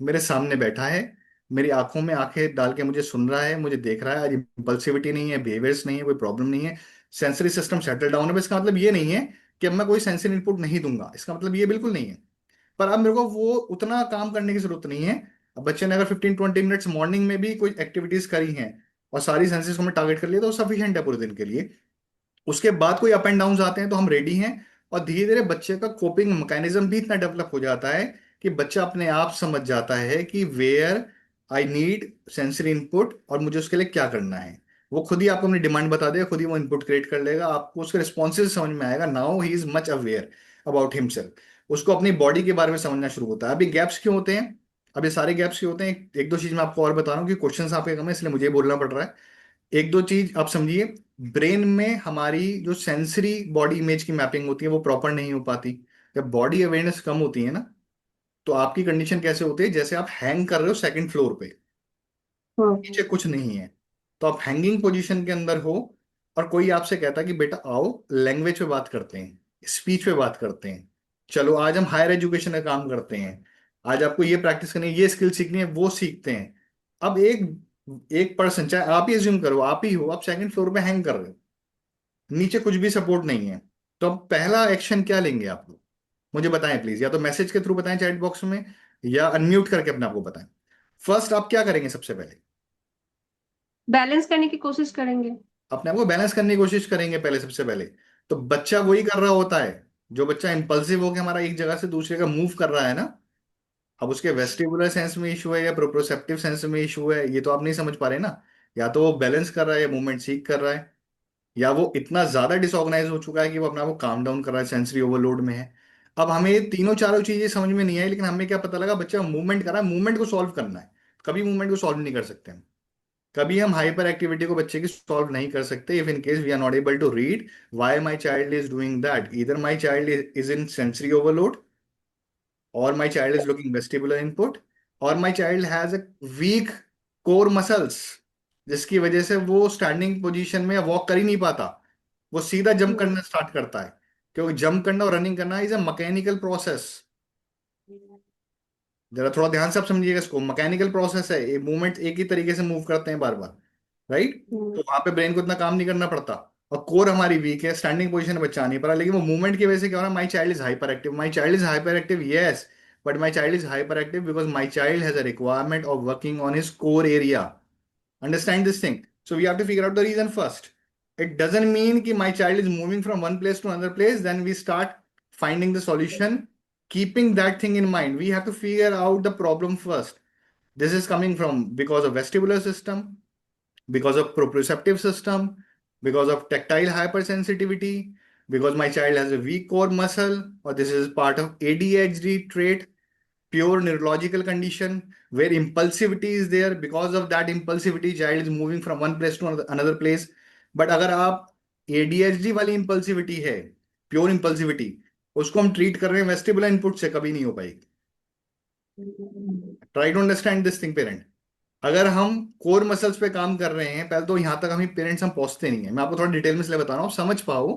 मेरे सामने बैठा है, मेरी आंखों में आंखें डाल के मुझे सुन रहा है, मुझे देख रहा है। आज इम्पल्सिविटी नहीं है, बिहेवियर्स नहीं है, कोई प्रॉब्लम नहीं है, सेंसरी सिस्टम सेटल डाउन है। इसका मतलब ये नहीं है कि अब मैं कोई सेंसरी इनपुट नहीं दूंगा, इसका मतलब ये बिल्कुल नहीं है। पर अब मेरे को वो उतना काम करने की जरूरत नहीं है। अब बच्चे ने अगर 15-20 मिनट्स मॉर्निंग में भी कोई एक्टिविटीज करी हैं, और सारी सेंसेस को मैं टारगेट कर लिया, तो सफिशिएंट है पूरे दिन के लिए। उसके बाद कोई अप एंड डाउन आते हैं तो हम रेडी हैं। और धीरे धीरे बच्चे का कोपिंग मैकेनिज्म भी इतना डेवलप हो जाता है कि बच्चा अपने आप समझ जाता है कि where I need sensory input, और मुझे उसके लिए क्या करना है। वो खुद ही आपको अपनी डिमांड बता देगा, खुद ही वो इनपुट क्रिएट कर लेगा, आपको उसके रिस्पॉन्सेज समझ में आएगा। Now he is much aware about himself. उसको अपनी बॉडी के बारे में समझना शुरू होता है। अभी गैप्स क्यों होते हैं, अब ये सारे गैप्स क्यों होते हैं, एक दो चीज मैं आपको और बता रहा हूँ, कि क्वेश्चंस आपके कम है इसलिए मुझे ये बोलना पड़ रहा है। एक दो चीज आप समझिए, ब्रेन में हमारी जो सेंसरी बॉडी इमेज की मैपिंग होती है वो प्रॉपर नहीं हो पाती। जब बॉडी अवेयरनेस कम होती है ना, तो आपकी कंडीशन कैसे होती है, जैसे आप हैंग कर रहे हो 2nd फ्लोर पे, नीचे कुछ नहीं है, तो आप हैंगिंग पोजीशन के अंदर हो, और कोई आपसे कहता है कि बेटा आओ लैंग्वेज पे बात करते हैं, स्पीच पे बात करते हैं, चलो आज हम हायर एजुकेशन का काम करते हैं, आज आपको ये प्रैक्टिस करनी है, ये स्किल सीखनी है, वो सीखते हैं। अब एक एक पर्सन, चाहे आप ही एज्यूम करो आप ही हो, आप 2nd फ्लोर पे हैंग कर रहे हो, नीचे कुछ भी सपोर्ट नहीं है। तो अब पहला एक्शन क्या लेंगे आप लोग, मुझे बताएं प्लीज, या तो मैसेज के थ्रू बताएं चैट बॉक्स में, या अनम्यूट करके अपने आप को बताएं। फर्स्ट आप क्या करेंगे सबसे पहले, बैलेंस करने की कोशिश करेंगे। अपने आप को बैलेंस करने की कोशिश करेंगे पहले, सबसे पहले। तो बच्चा वही कर रहा होता है, जो बच्चा इंपल्सिव होकर हमारा एक जगह से दूसरे का मूव कर रहा है ना। अब उसके वेस्टिबुलर सेंस में इशू है या प्रोप्रोसेप्टिव सेंस में इशू है, ये तो आप नहीं समझ पा रहे ना। या तो वो बैलेंस कर रहा है या मूवमेंट सीख कर रहा है, या वो इतना ज्यादा डिसऑर्गेनाइज हो चुका है कि वो अपने आप को काम डाउन कर रहा है, सेंसरी ओवरलोड में है। अब हमें ये तीनों चारों चीजें समझ में नहीं आई, लेकिन हमें क्या पता लगा बच्चा मूवमेंट कर रहा है, मूवमेंट को सॉल्व करना है। कभी मूवमेंट को सॉल्व नहीं कर सकते हम। कभी हम हाइपर एक्टिविटी को बच्चे की सॉल्व नहीं कर सकते if in case we are not able to read why my child is doing that. Either my child is in sensory overload, or my child is looking vestibular input, or my child has a weak core muscles, जिसकी वजह से वो standing position में walk कर ही नहीं पाता, वो सीधा जंप करना स्टार्ट करता है। क्योंकि जंप करना और रनिंग करना इज अ मैकेनिकल प्रोसेस। जरा थोड़ा ध्यान से आप समझिएगा इसको, मैकेनिकल प्रोसेस है, ये मूवमेंट एक ही तरीके से मूव करते हैं बार बार, राइट। तो वहां पे ब्रेन को इतना काम नहीं करना पड़ता। और कोर हमारी वीक है, स्टैंडिंग पोजीशन में बच्चा आ नहीं पा रहा, लेकिन वो मूवमेंट की वजह से क्या हो रहा है, माई child is hyper active, my child is hyper active, yes, but my child is hyper active because my child has a requirement of working on his core area. Understand this thing. So we have to figure out the reason first. It doesn't mean कि my child is moving from one place to another place. Then we start finding the solution, keeping that thing in mind. We have to figure out the problem first. This is coming from because of vestibular system, because of proprioceptive system, because of tactile hypersensitivity, because my child has a weak core muscle, or this is part of ADHD trait, pure neurological condition where impulsivity is there. Because of that impulsivity child is moving from one place to another place. But अगर आप ADHD वाली impulsivity है, pure impulsivity, उसको हम treat कर रहे हैं vestibular input से, कभी नहीं हो पाएगी। Try to understand this thing parent. अगर हम कोर मसल्स पे काम कर रहे हैं, पहले तो यहां तक हम पेरेंट्स हम पहुंचते नहीं है। मैं आपको थोड़ा डिटेल में इसलिए बता रहा हूँ, समझ पाओ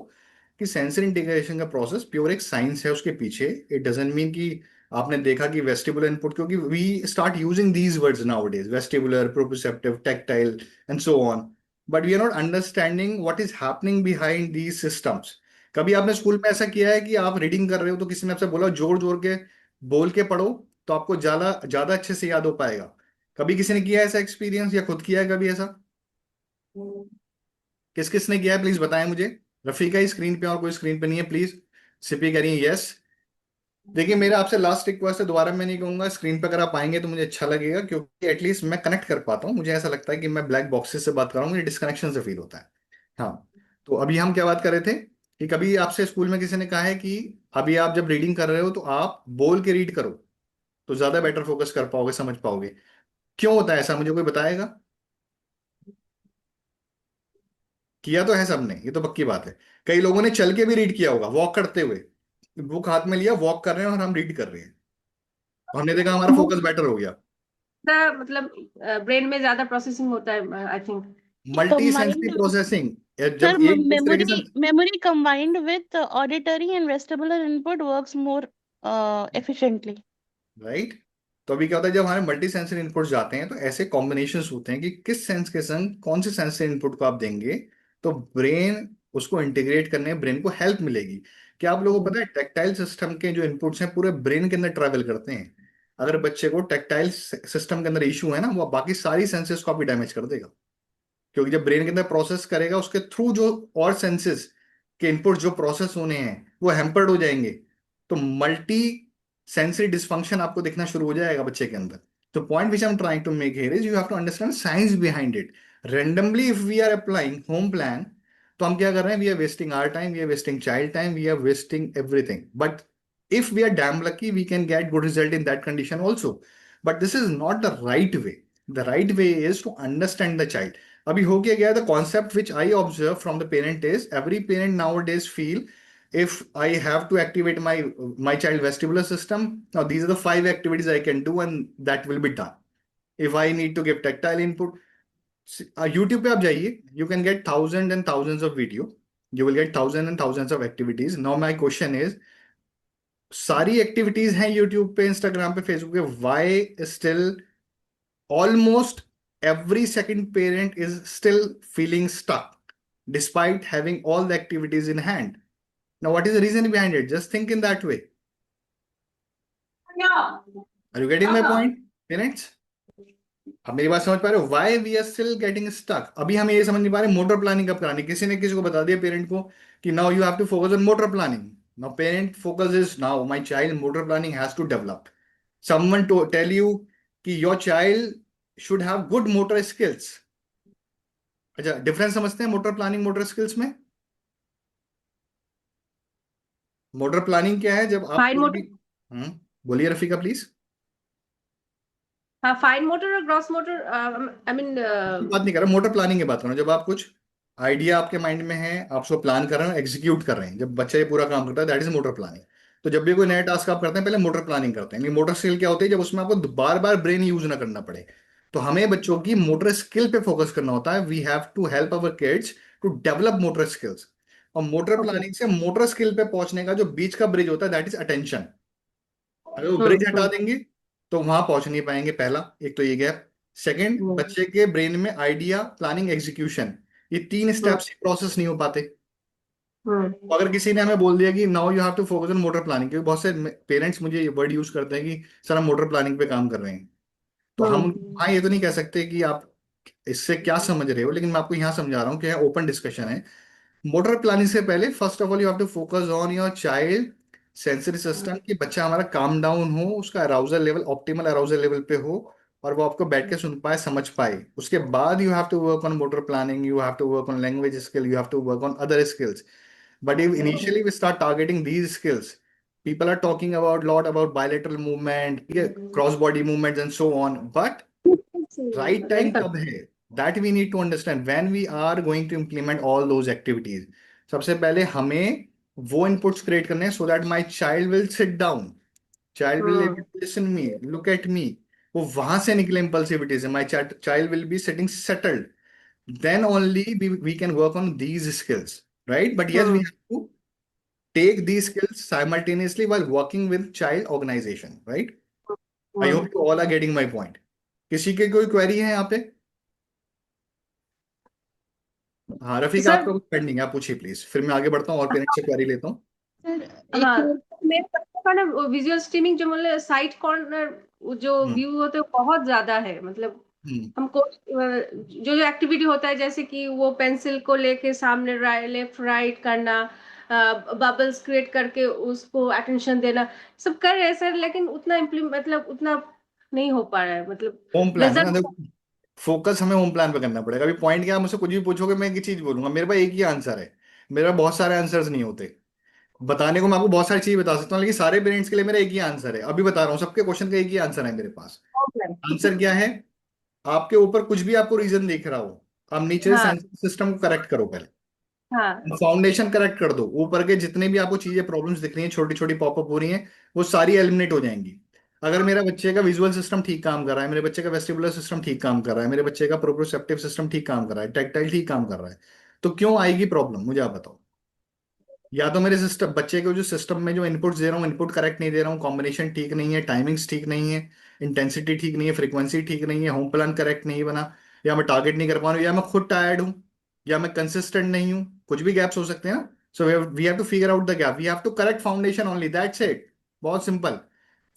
कि सेंसरी इंटीग्रेशन का प्रोसेस प्योर एक साइंस है उसके पीछे। इट डजंट मीन कि आपने देखा कि वेस्टिबुलर इनपुट, क्योंकि we start using these words nowadays, vestibular, proprioceptive, tactile and so on, but we are not understanding what is happening behind these systems. कभी आपने स्कूल में ऐसा किया है कि आप रीडिंग कर रहे हो तो किसी ने आपसे बोला जोर जोर के बोल के पढ़ो, तो आपको ज्यादा ज्यादा अच्छे से याद हो पाएगा? कभी किसी ने किया है ऐसा एक्सपीरियंस, या खुद किया है कभी ऐसा? किस किस ने किया है प्लीज बताएं मुझे। रफीका ही स्क्रीन पे, और कोई स्क्रीन पे नहीं है प्लीज। सिपी करिए यस। देखिए मेरा आपसे लास्ट रिक्वेस्ट है, दोबारा मैं नहीं कहूंगा, स्क्रीन पे अगर आप आएंगे तो मुझे अच्छा लगेगा, क्योंकि एटलीस्ट मैं कनेक्ट कर पाता हूँ। मुझे ऐसा लगता है कि मैं ब्लैक बॉक्सेस से बात कर रहा हूँ, मुझे डिस्कनेक्शन से फील होता है। हाँ, तो अभी हम क्या बात कर रहे थे कि कभी आपसे स्कूल में किसी ने कहा है कि अभी आप जब रीडिंग कर रहे हो तो आप बोल के रीड करो, तो ज्यादा बेटर फोकस कर पाओगे, समझ पाओगे। क्यों होता है ऐसा, मुझे कोई बताएगा? किया तो है सबने, ये तो पक्की बात है। कई लोगों ने चल के भी रीड किया होगा, वॉक करते हुए, बुक हाथ में लिया, वॉक कर रहे हैं और हम रीड कर रहे हैं, तो हमने देखा हमारा फोकस बेटर हो गया। मतलब ब्रेन में ज्यादा प्रोसेसिंग होता है I think. Multi sensory Combined, processing, sir, जब एक जिस तरीके से, memory combined with auditory and vestibular input works more efficiently. Right. तो अभी क्या होता है, जब हमारे मल्टी सेंसरी इनपुट जाते हैं तो ऐसे कॉम्बिनेशन होते हैं कि किस सेंस के संग कौन से सेंसरी इनपुट को आप देंगे तो ब्रेन उसको इंटीग्रेट करने में ब्रेन को हेल्प मिलेगी। क्या आप लोगों को पता है टैक्टाइल सिस्टम के जो इनपुट्स हैं पूरे ब्रेन के अंदर ट्रैवल करते हैं। अगर बच्चे को टैक्टाइल सिस्टम के अंदर इशू है ना, वो बाकी सारी सेंसेस को भी डैमेज कर देगा। क्योंकि जब ब्रेन के अंदर प्रोसेस करेगा उसके थ्रू जो और सेंसेस के इनपुट जो प्रोसेस होने हैं वो हैम्पर्ड हो जाएंगे, तो मल्टी सेंसरी डिसफंक्शन आपको दिखना शुरू हो जाएगा बच्चे के अंदर। तो point which I am trying to make here is you have to understand science behind it. Randomly if we are applying home plan, तो हम क्या कर रहे हैं, we are wasting our time, we are wasting child time, we are wasting everything. But if we are damn lucky we can get good result in that condition also, but this is not the right way. The right way is to understand the child. अभी हो क्या गया, the concept which I observe from the parent is every parent nowadays feel if I have to activate my child vestibular system, now these are the 5 activities I can do and that will be done. If I need to give tactile input, YouTube पे आप जाइए, you can get thousands and thousands of video, you will get thousands and thousands of activities. Now my question is, सारी activities हैं YouTube पे, Instagram पे, Facebook पे, Y still almost every second parent is still feeling stuck despite having all the activities in hand? Now what is the reason behind it? Just think in that way. Are you getting my point, parents? अब मेरी बात समझ पा रहे हो? Why we are still getting stuck? अभी हम ये समझ नहीं पा रहे मोटर प्लानिंग कब करानी। किसी ने किसी को बता दिया पेरेंट को कि now you have to focus on motor planning. Now parent focus is now my child motor planning has to develop. Someone to tell you कि your child should have good motor skills, अच्छा, difference समझते हैं motor planning motor skills में। Motor planning क्या है, जब आप fine कोई भी। मोटर। बोलिए रफीका प्लीज। हाँ, फाइन मोटर और ग्रॉस मोटर, आई मीन। की बात नहीं कर रहा, मोटर प्लानिंग की बात कर रहा हूँ। जब आप कुछ आइडिया आपके माइंड में है, आप उसको प्लान कर रहे हो, एग्जीक्यूट कर रहे हैं, जब बच्चा ये पूरा काम करता है, दैट इज मोटर प्लानिंग। तो जब भी कोई नया टास्क आप करते हैं, पहले मोटर प्लानिंग करते हैं। मोटर स्किल क्या होती है, जब उसमें आपको बार बार ब्रेन यूज ना करना पड़े। तो हमें बच्चों की मोटर स्किल पे फोकस करना होता है। We have to help our kids to develop motor skills. और मोटर ओके। प्लानिंग से मोटर स्किल पे पहुंचने का जो बीच का ब्रिज होता है, दैट इज अटेंशन। अगर वो ब्रिज हटा हम्म। देंगे तो वहां पहुंच नहीं पाएंगे। पहला एक तो ये गैप। सेकंड, हम्म। बच्चे के ब्रेन में आइडिया, प्लानिंग, एग्जीक्यूशन, ये तीन हम्म। स्टेप्स प्रोसेस नहीं हो पाते। हम्म। तो अगर किसी ने हमें बोल दिया कि now you have to focus on motor planning, क्योंकि बहुत से पेरेंट्स मुझे ये वर्ड यूज करते हैं कि सर हम मोटर प्लानिंग पे काम कर रहे हैं, तो हम हम्म। हाँ ये तो नहीं कह सकते कि आप इससे क्या समझ रहे हो, लेकिन मैं आपको यहाँ समझा रहा हूँ कि ओपन डिस्कशन है। मोटर प्लानिंग से पहले first of all you have to focus on your child sensory system, कि बच्चा हमारा काम डाउन हो, उसका arousal level optimal arousal level पे हो, और वो आपको बैठ के सुन पाए, समझ पाए। उसके बाद you have to work on motor planning, you have to work on language skill, you have to work on other skills. But if initially we start targeting these skills, people are talking about lot about bilateral movement, cross body movements and so on, but right time rental. कब है, that we need to understand when we are going to implement all those activities. सबसे पहले हमें वो inputs create करने हैं so that my child will sit down, child will able hmm. to listen me, look at me. वो वहां से निकले impulsivities से, my child will be sitting settled, then only we can work on these skills, right? But yes, we hmm. have to take these skills simultaneously while working with child organization, right? I hope hmm. you all are getting my point. किसी के कोई query है यहाँ पे? हाँ Rafiq, sir. आपका कोई pending है, आप पूछिए प्लीज, फिर मैं आगे बढ़ता हूँ और पेरेंट्स से क्वेरी लेता हूँ। सर हाँ, एक मेरे बच्चे का ना विजुअल स्ट्रीमिंग जो मतलब साइड कॉर्नर जो हम्म। व्यू होते हैं वो बहुत ज्यादा है। मतलब हम्म। हमको जो जो एक्टिविटी होता है, जैसे कि वो पेंसिल को लेके सामने लेफ्ट राइट करना, बबल्स क्रिएट करके उसको अटेंशन देना, सब कर रहे हैं सर, लेकिन उतना इम्प्लीमेंट मतलब उतना नहीं हो पा रहा है, मतलब होम प्लान है ना, रिजल्ट। देखो फोकस हमें होम प्लान पे करना पड़ेगा। अभी पॉइंट क्या है, मुझसे कुछ भी पूछोगे मैं एक ही चीज बोलूंगा, मेरे पास एक ही आंसर है। मेरे पास बहुत सारे आंसर्स नहीं होते बताने को। मैं आपको बहुत सारी चीज बता सकता हूँ, लेकिन सारे पेरेंट्स के लिए मेरा एक ही आंसर है। अभी बता रहा हूँ, सबके क्वेश्चन का एक ही आंसर है मेरे पास। आंसर क्या है? आपके ऊपर कुछ भी आपको रीजन दिख रहा हो, आप नीचे हाँ। सेंस सिस्टम को करेक्ट करो पहले। हाँ। फाउंडेशन करेक्ट कर दो, ऊपर के जितने भी आपको चीजें प्रॉब्लम्स दिख रही हैं, छोटी छोटी पॉपअप हो रही हैं, वो सारी एलिमिनेट हो जाएंगी। अगर मेरा बच्चे का विजुअल सिस्टम ठीक काम कर रहा है, मेरे बच्चे का वेस्टिबुलर सिस्टम ठीक काम कर रहा है, मेरे बच्चे का प्रोप्रोसेप्टिव सिस्टम ठीक काम कर रहा है, टैक्टाइल ठीक काम कर रहा है, तो क्यों आएगी प्रॉब्लम, मुझे आप बताओ। या तो मेरे सिस्टम बच्चे को जो सिस्टम में जो इनपुट्स दे रहा हूँ, इनपुट करेक्ट नहीं दे रहा हूँ, कॉम्बिनेशन ठीक नहीं है, टाइमिंग्स ठीक नहीं है, इंटेंसिटी ठीक नहीं है, फ्रीक्वेंसी ठीक नहीं है, होम प्लान करेक्ट नहीं बना, या मैं टारगेट नहीं कर पा रहा हूँ, या मैं खुद टायर्ड हूँ, या मैं कंसिस्टेंट नहीं हूँ, कुछ भी गैप्स हो सकते हैं ना। So we have to figure out the gap, we have to correct foundation only, that's it. बहुत सिंपल।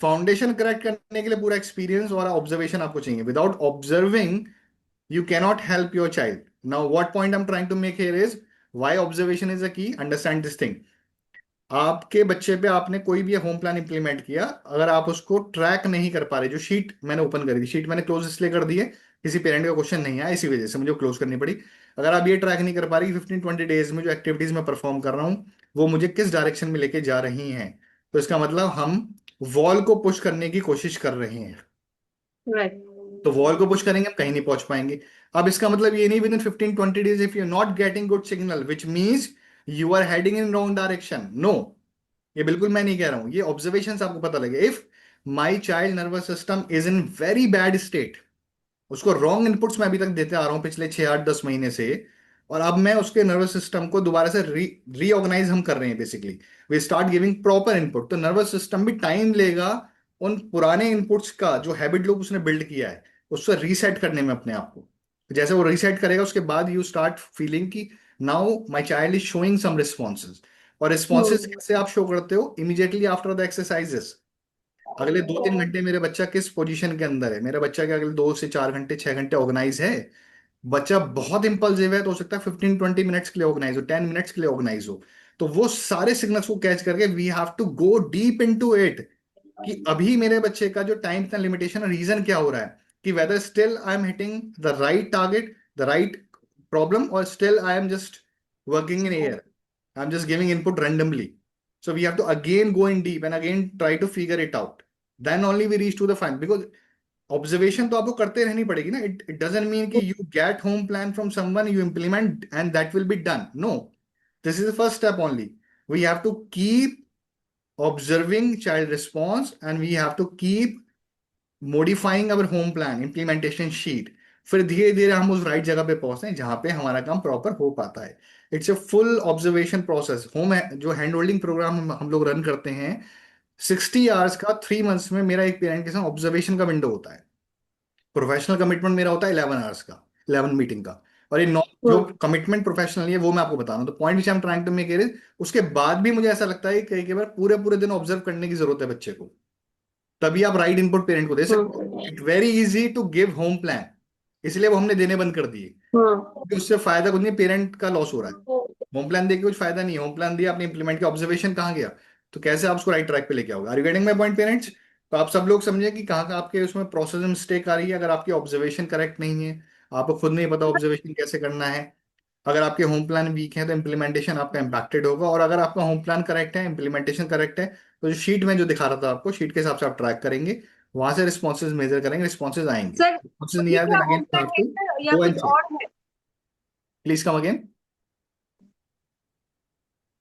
फाउंडेशन करेक्ट करने के लिए पूरा एक्सपीरियंस और ऑब्जर्वेशन आपको चाहिए। Without observing you cannot help your child. Now what point I'm trying to make here is why observation is a key. Understand this thing. आपके बच्चे पे आपने कोई भी होम प्लान इंप्लीमेंट किया, अगर आप उसको ट्रैक नहीं कर पा रहे, जो शीट मैंने ओपन करी थी, शीट मैंने क्लोज इसलिए कर दी है, किसी पेरेंट का क्वेश्चन नहीं आया इसी वजह से मुझे क्लोज करनी पड़ी। अगर आप ये ट्रैक नहीं कर पा रही 15-20 डेज में जो एक्टिविटीज मैं परफॉर्म कर रहा हूँ, वो मुझे किस डायरेक्शन में लेके जा रही हैं, तो इसका मतलब हम वॉल को पुश करने की कोशिश कर रहे हैं। राइट। तो वॉल को पुश करेंगे हम कहीं नहीं पहुंच पाएंगे। अब इसका मतलब ये नहीं within 15-20 days if you not getting good signal which means you are heading in wrong direction, no. ये बिल्कुल मैं नहीं कह रहा हूं, ये ऑब्जर्वेशन से आपको पता लगे। If my child nervous system is in very bad state, उसको रॉन्ग इनपुट्स मैं अभी तक देते आ रहा हूं पिछले 6-8-10 महीने से, और अब मैं उसके नर्वस सिस्टम को दोबारा से रीऑर्गेनाइज हम कर रहे हैं, basically we start giving proper input, तो नर्वस सिस्टम भी टाइम लेगा उन पुराने इनपुट्स का जो हैबिट लूप उसने बिल्ड किया है उससे रीसेट करने में अपने आप को। जैसे वो रीसेट करेगा, उसके बाद यू स्टार्ट फीलिंग कि now my child is showing some responses. और रिस्पॉन्सेज हम्म। कैसे आप शो करते हो? Immediately after the exercises. अगले 2-3 घंटे मेरे बच्चा किस पोजीशन के अंदर है, मेरा बच्चा के अगले 2 से 4 घंटे 6 घंटे ऑर्गेनाइज है। बच्चा बहुत इंपल्सिव है तो हो सकता है 15-20 मिनट्स के लिए ऑर्गेनाइज हो, 10 मिनट्स के लिए ऑर्गेनाइज हो। तो वो सारे सिग्नल्स को कैच करके we have to go deep into it, कि अभी मेरे बच्चे का जो टाइम का लिमिटेशन रीजन क्या हो रहा है, कि whether still I am hitting the right target, the right problem, or still I am just working in air? I'm just giving input randomly. So we have to again go in deep and again try to figure it out. Then only we reach to the final. Because observation तो आपको करते रहनी पड़ेगी ना. It doesn't mean कि you get home plan from someone, you implement and that will be done. No, this is the first step only. We have to keep observing child response and we have to keep modifying our home plan implementation sheet. फिर धीरे धीरे हम उस right जगह पे पहुंचते हैं जहां पे हमारा काम प्रॉपर हो पाता है. It's a full observation process. Home जो हैंड होल्डिंग प्रोग्राम हम लोग रन करते हैं, 60 आवर्स का 3 मंथ्स में मेरा एक पेरेंट के साथ ऑब्जर्वेशन का विंडो होता है. प्रोफेशनल कमिटमेंट मेरा होता है 11 आवर्स का, 11 मीटिंग का. और ये जो कमिटमेंट प्रोफेशनल है वो मैं आपको बता रहा हूँ. तो point which I am trying to make is, उसके बाद भी मुझे ऐसा लगता है कि कई कई बार पूरे पूरे दिन ऑब्जर्व करने की जरूरत है बच्चे को, तभी आप राइट इनपुट पेरेंट को दे सकते हो. It very easy to give home plan, इसलिए वो हमने देने बंद कर दिए, क्योंकि उससे फायदा कुछ नहीं, पेरेंट का लॉस हो रहा है. होम प्लान देके कुछ फायदा नहीं है. होम प्लान दिया, आपने इंप्लीमेंट किया, ऑब्जर्वेशन कहाँ गया? तो कैसे आप उसको राइट ट्रैक पे लेके आओगे? Are you getting my point parents? तो आप सब लोग समझे कि कहाँ कहाँ आपके उसमें प्रोसेस में मिस्टेक आ रही है. अगर आपकी ऑब्जर्वेशन करेक्ट नहीं है, आपको खुद नहीं पता ऑब्जर्वेशन कैसे करना है, अगर आपके होम प्लान वीक है, तो इम्प्लीमेंटेशन आपका इम्पैक्टेड होगा. और अगर आपका होम प्लान करेक्ट है, इम्प्लीमेंटेशन करेक्ट है, तो जो शीट में जो दिखा रहा था आपको, शीट के हिसाब से आप ट्रैक करेंगे, वहां से रिस्पॉन्सेज मेजर करेंगे, रिस्पॉन्सेज आएंगे. सर रिस्पॉन्सेज नहीं वही आए, क्या then home again plan have है टू सर या गो एंड कुछ चेक. और है? Please come again.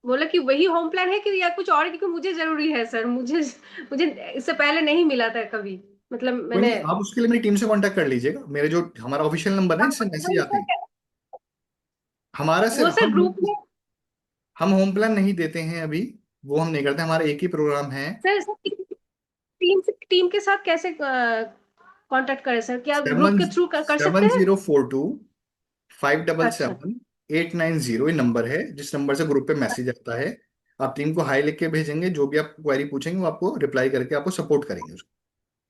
बोला कि वही होम प्लान है कि या कुछ और है? क्योंकि मुझे जरूरी है सर, मुझे मुझे इससे पहले नहीं मिला था कभी, मतलब कोई मैंने। नहीं, आप उसके लिए मेरी टीम से कांटेक्ट कर लीजिएगा. मेरे जो हमारा ऑफिशियल नंबर है जिससे मैसेज आते हैं, हमारा वो सिर्फ सर ग्रुप में। हम होम प्लान नहीं देते हैं अभी. वो हम नहीं करते. हमारा एक ही प्रोग्राम है. सर टीम के साथ कैसे कांटेक्ट करें सर? क्या ग्रुप सेवन के थ्रू कर सकते सेवन हैं? Zero four two five double अच्छा। सेवन 890 ये नंबर है, जिस नंबर से ग्रुप पे मैसेज आता है. आप टीम को हाई लिख के भेजेंगे, जो भी आप क्वेरी पूछेंगे वो आपको रिप्लाई करके आपको सपोर्ट करेंगे उसको.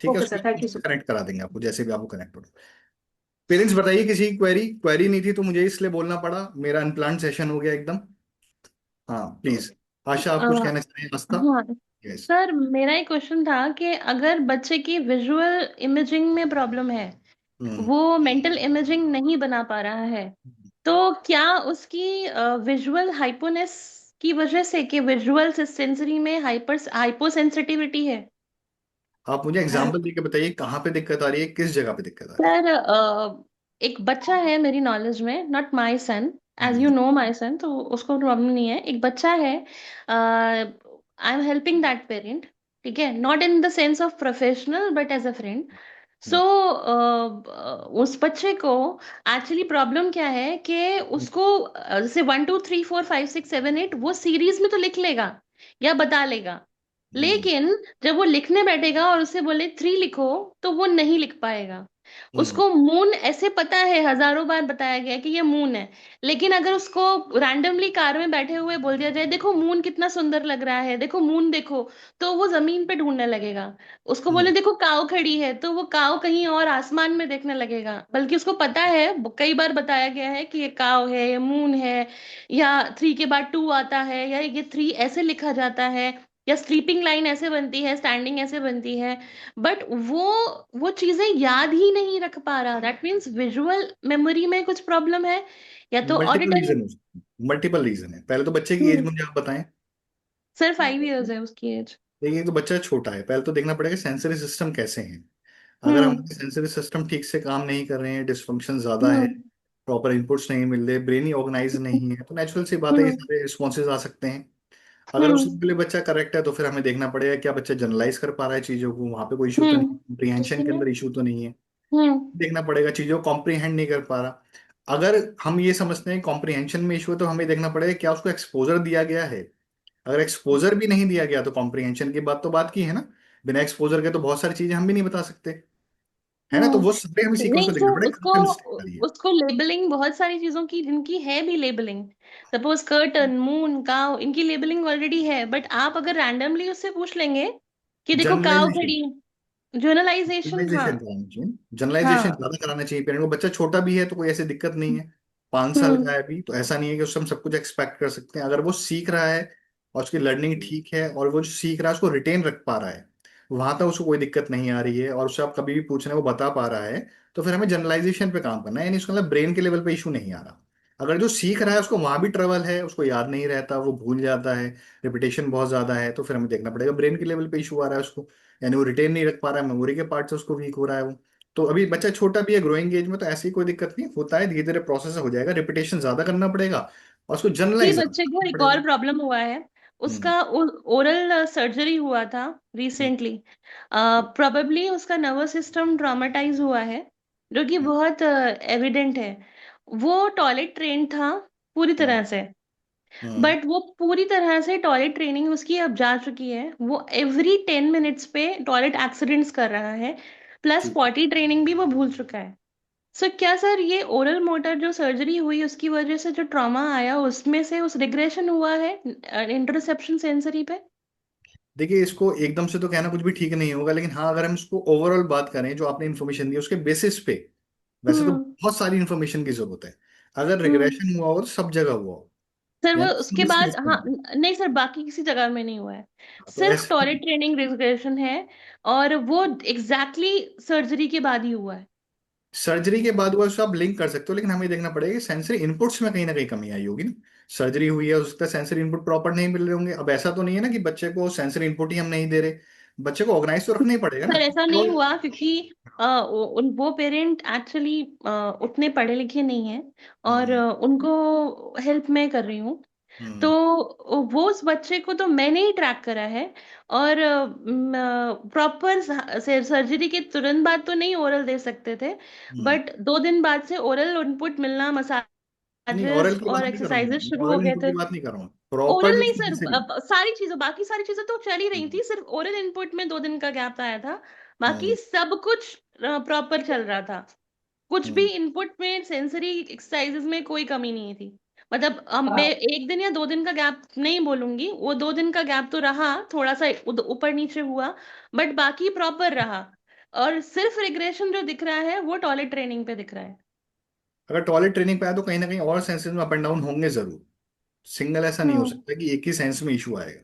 ठीक है, ओके उसको sir, thank you sir. Connect करा देंगे आपको जैसे भी आपको कनेक्ट हो. पेरेंट्स बताइए, किसी की क्वेरी क्वेरी नहीं थी तो मुझे इसलिए बोलना पड़ा, मेरा अनप्लान सेशन हो गया एकदम. हाँ प्लीज. आशा, आप कुछ कहना चाह रहे हैं? आस्था. हाँ यस. सर, मेरा एक क्वेश्चन था कि अगर बच्चे की विजुअल इमेजिंग में प्रॉब्लम है, हम्म. वो मेंटल इमेजिंग नहीं बना पा रहा है, तो क्या उसकी विजुअल हाइपोनेस की वजह से, कि विजुअल सेंसरी में हाइपो सेंसिटिविटी है? आप मुझे एग्जांपल देके बताइए, कहाँ पे दिक्कत आ रही है, किस जगह पे दिक्कत आ रही सर एक बच्चा है मेरी नॉलेज में, नॉट माय सन, एज है? यू नो माय सन, तो उसको प्रॉब्लम नहीं है। एक बच्चा है, I am helping that parent, ठीक है, not in the sense of professional but as a friend. So उस बच्चे को एक्चुअली प्रॉब्लम क्या है कि उसको जैसे 1 2 3 4 5 6 7 8 वो सीरीज में तो लिख लेगा या बता लेगा, हम्म. लेकिन जब वो लिखने बैठेगा और उसे बोले 3 लिखो, तो वो नहीं लिख पाएगा. हम्म. उसको मून ऐसे पता है, हजारों बार बताया गया है कि ये मून है, लेकिन अगर उसको रैंडमली कार में बैठे हुए बोल दिया जाए देखो मून कितना सुंदर लग रहा है, देखो मून देखो, तो वो जमीन पे ढूंढने लगेगा. उसको बोले हम्म. देखो काव खड़ी है, तो वो काव कहीं और आसमान में देखने लगेगा, बल्कि उसको पता है, कई बार बताया गया है कि ये काव है, ये मून है, या 3 के बाद 2 आता है, या ये 3 ऐसे लिखा जाता है, या स्लीपिंग लाइन ऐसे बनती है, स्टैंडिंग ऐसे बनती है. बट वो चीजें याद ही नहीं रख पा रहा. दैट मीन्स विजुअल मेमोरी में कुछ प्रॉब्लम है, या तो मल्टीपल ऑडिटरी. रीजन है. मल्टीपल रीजन है. पहले तो बच्चे की एज मुझे आप बताएं. सर 5 इयर्स है उसकी एज. देखिए, तो बच्चा छोटा है, पहले तो देखना पड़ेगा सेंसरी सिस्टम कैसे हैं. अगर हम्म. हमारे सेंसरी सिस्टम ठीक से काम नहीं कर रहे हैं, डिस्फंक्शन ज्यादा है, हम्म. प्रॉपर इनपुट्स नहीं मिल रहे, ब्रेन ही ऑर्गेनाइज नहीं है, तो नेचुरल सी बात है कि हम्म. सारे रिस्पॉन्सेज आ सकते हैं. अगर उसके हम्म. लिए बच्चा करेक्ट है, तो फिर हमें देखना पड़ेगा क्या बच्चा जनरलाइज कर पा रहा है चीजों को, वहां पे कोई इशू तो नहीं, हम्म. कॉम्प्रिहेंशन के अंदर इशू तो नहीं है. हम्म. देखना पड़ेगा चीजों को कॉम्प्रिहेंड नहीं कर पा रहा. अगर हम ये समझते हैं कॉम्प्रिहेंशन में इशू है, तो हमें देखना पड़ेगा क्या उसको एक्सपोजर दिया गया है. अगर एक्सपोजर भी नहीं दिया गया, तो कॉम्प्रिहेंशन की बात तो बात की है ना. बिना एक्सपोजर के तो बहुत सारी चीजें हम भी नहीं बता सकते, है ना. तो वो सारे हमें सीक्वेंस नहीं को देखना तो पड़ेगा, कहाँ उसको पे मिस्टेक आ रही है. उसको लेबलिंग बहुत सारी चीजों की, जिनकी है भी लेबलिंग, सपोज कर्टन, मून, काव, इनकी लेबलिंग ऑलरेडी है, बट आप अगर रैंडमली उससे पूछ लेंगे कि देखो काव जनरलाइजेशन. खड़ी, जनरलाइजेशन. हाँ. जनरलाइजेशन कराना चाहिए. जनरलाइजेशन हाँ. ज्यादा कराना चाहिए पेरेंट को. बच्चा छोटा भी है तो कोई ऐसी दिक्कत नहीं है. 5 साल का हम्म. है अभी, तो ऐसा नहीं है कि उससे हम सब कुछ एक्सपेक्ट कर सकते हैं. अगर वो सीख रहा है और उसकी लर्निंग ठीक है, और वो जो सीख रहा है उसको रिटेन रख पा रहा है, वहां तक उसको कोई दिक्कत नहीं आ रही है, और उससे आप कभी भी पूछ रहे हैं वो बता पा रहा है, तो फिर हमें जनरलाइजेशन पे काम करना है. यानी उसका मतलब ब्रेन के लेवल पे इशू नहीं आ रहा. अगर जो सीख रहा है उसको वहां भी ट्रबल है, उसको याद नहीं रहता, वो भूल जाता है, रिपीटेशन बहुत ज्यादा है, तो फिर हमें देखना पड़ेगा ब्रेन के लेवल पे इशू आ रहा है उसको, यानी वो रिटेन नहीं रख पा रहा है, मेमोरी के पार्ट से उसको वीक हो रहा है वो। तो अभी बच्चा छोटा भी है, ग्रोइंग एज में, तो ऐसी कोई दिक्कत नहीं होता है, धीरे धीरे प्रोसेस हो जाएगा, रिपीटेशन ज्यादा करना पड़ेगा और उसको जी, जनरलाइज बच्चे को करना एक और पड़ेगा। प्रॉब्लम हुआ है। हम्म। उसका ओरल सर्जरी हुआ था हम्म। रिसेंटली। प्रोबेबली उसका नर्वस सिस्टम ट्रॉमेटाइज हुआ है, जो कि हम्म। बहुत एविडेंट है। वो टॉयलेट ट्रेन था पूरी हम्म। तरह से, हम्म। बट वो पूरी तरह से टॉयलेट ट्रेनिंग उसकी अब जा चुकी है। वो एवरी 10 मिनट्स पे टॉयलेट एक्सीडेंट्स कर रहा है, प्लस ठीक। पॉटी ट्रेनिंग भी वो भूल चुका है। सर, क्या सर ये ओरल मोटर जो सर्जरी हुई उसकी वजह से जो ट्रॉमा आया उसमें से उस रिग्रेशन हुआ है इंटरसेप्शन सेंसरी पे? देखिए, इसको एकदम से तो कहना कुछ भी ठीक नहीं होगा, लेकिन हाँ, अगर हम इसको ओवरऑल बात करें, जो आपने इन्फॉर्मेशन दी उसके बेसिस पे, वैसे तो हम्म। बहुत सारी इन्फॉर्मेशन की जरूरत है। अगर हम्म। रिग्रेशन हुआ हो तो सब जगह हुआ हो, सर वो यानी उसके सब बाद, स्टेज पे हाँ, हुआ नहीं सर, बाकी किसी जगह में नहीं हुआ है। हो। तो सिर्फ ऐसे टॉयलेट ट्रेनिंग रिग्रेशन है, और वो एग्जैक्टली सर्जरी के बाद ही हुआ है। सर्जरी के बाद हुआ उसको आप लिंक कर सकते हो, लेकिन हमें देखना पड़ेगा कि सेंसरी इनपुट्स में कहीं ना कहीं कमी आई होगी ना। सर्जरी हुई है, हो सकता है सेंसरी इनपुट प्रॉपर नहीं मिल रहे होंगे। अब ऐसा तो नहीं है ना कि बच्चे को सेंसरी इनपुट ही हम नहीं दे रहे, बच्चे को ऑर्गेनाइज तो रखना ही पड़ेगा ना। सर ऐसा नहीं तो हुआ, क्योंकि वो पेरेंट एक्चुअली उतने पढ़े लिखे नहीं है, और हम्म। उनको हेल्प मैं कर रही हूँ। तो हम्म। वो उस बच्चे को तो मैंने ही ट्रैक करा है, और प्रॉपर सर्जरी के तुरंत बाद तो नहीं ओरल दे सकते थे, हम्म। बट 2 दिन बाद से ओरल इनपुट मिलना, नहीं, ऑरल मसाजेस की बात और नहीं कर रहा हूँ एक्सरसाइजेस मैं, शुरू हो ऑरल गए इनपुट की थे। बात नहीं कर रहा हूँ, ओरल प्रॉपरली नहीं सर, सेंसरी। सारी चीजों, बाकी सारी चीजें तो चल ही रही थी, सिर्फ ओरल इनपुट में 2 दिन का गैप आया था। बाकी हम्म। सब कुछ प्रॉपर चल रहा था। कुछ भी हम्म। इनपुट में, सेंसरी एक्सरसाइजेस में कोई कमी नहीं थी। मतलब मैं 1 दिन या 2 दिन का गैप नहीं बोलूंगी, वो 2 दिन का गैप तो रहा, थोड़ा सा ऊपर नीचे हुआ, बट बाकी प्रॉपर रहा। और सिर्फ रिग्रेशन जो दिख रहा है वो टॉयलेट ट्रेनिंग पे दिख रहा है। अगर टॉयलेट ट्रेनिंग पे आया तो कहीं ना कहीं और सेंसेस में अप एंड डाउन होंगे जरूर, सिंगल ऐसा नहीं हो हम्म। सकता कि एक ही सेंस में इशू आएगा।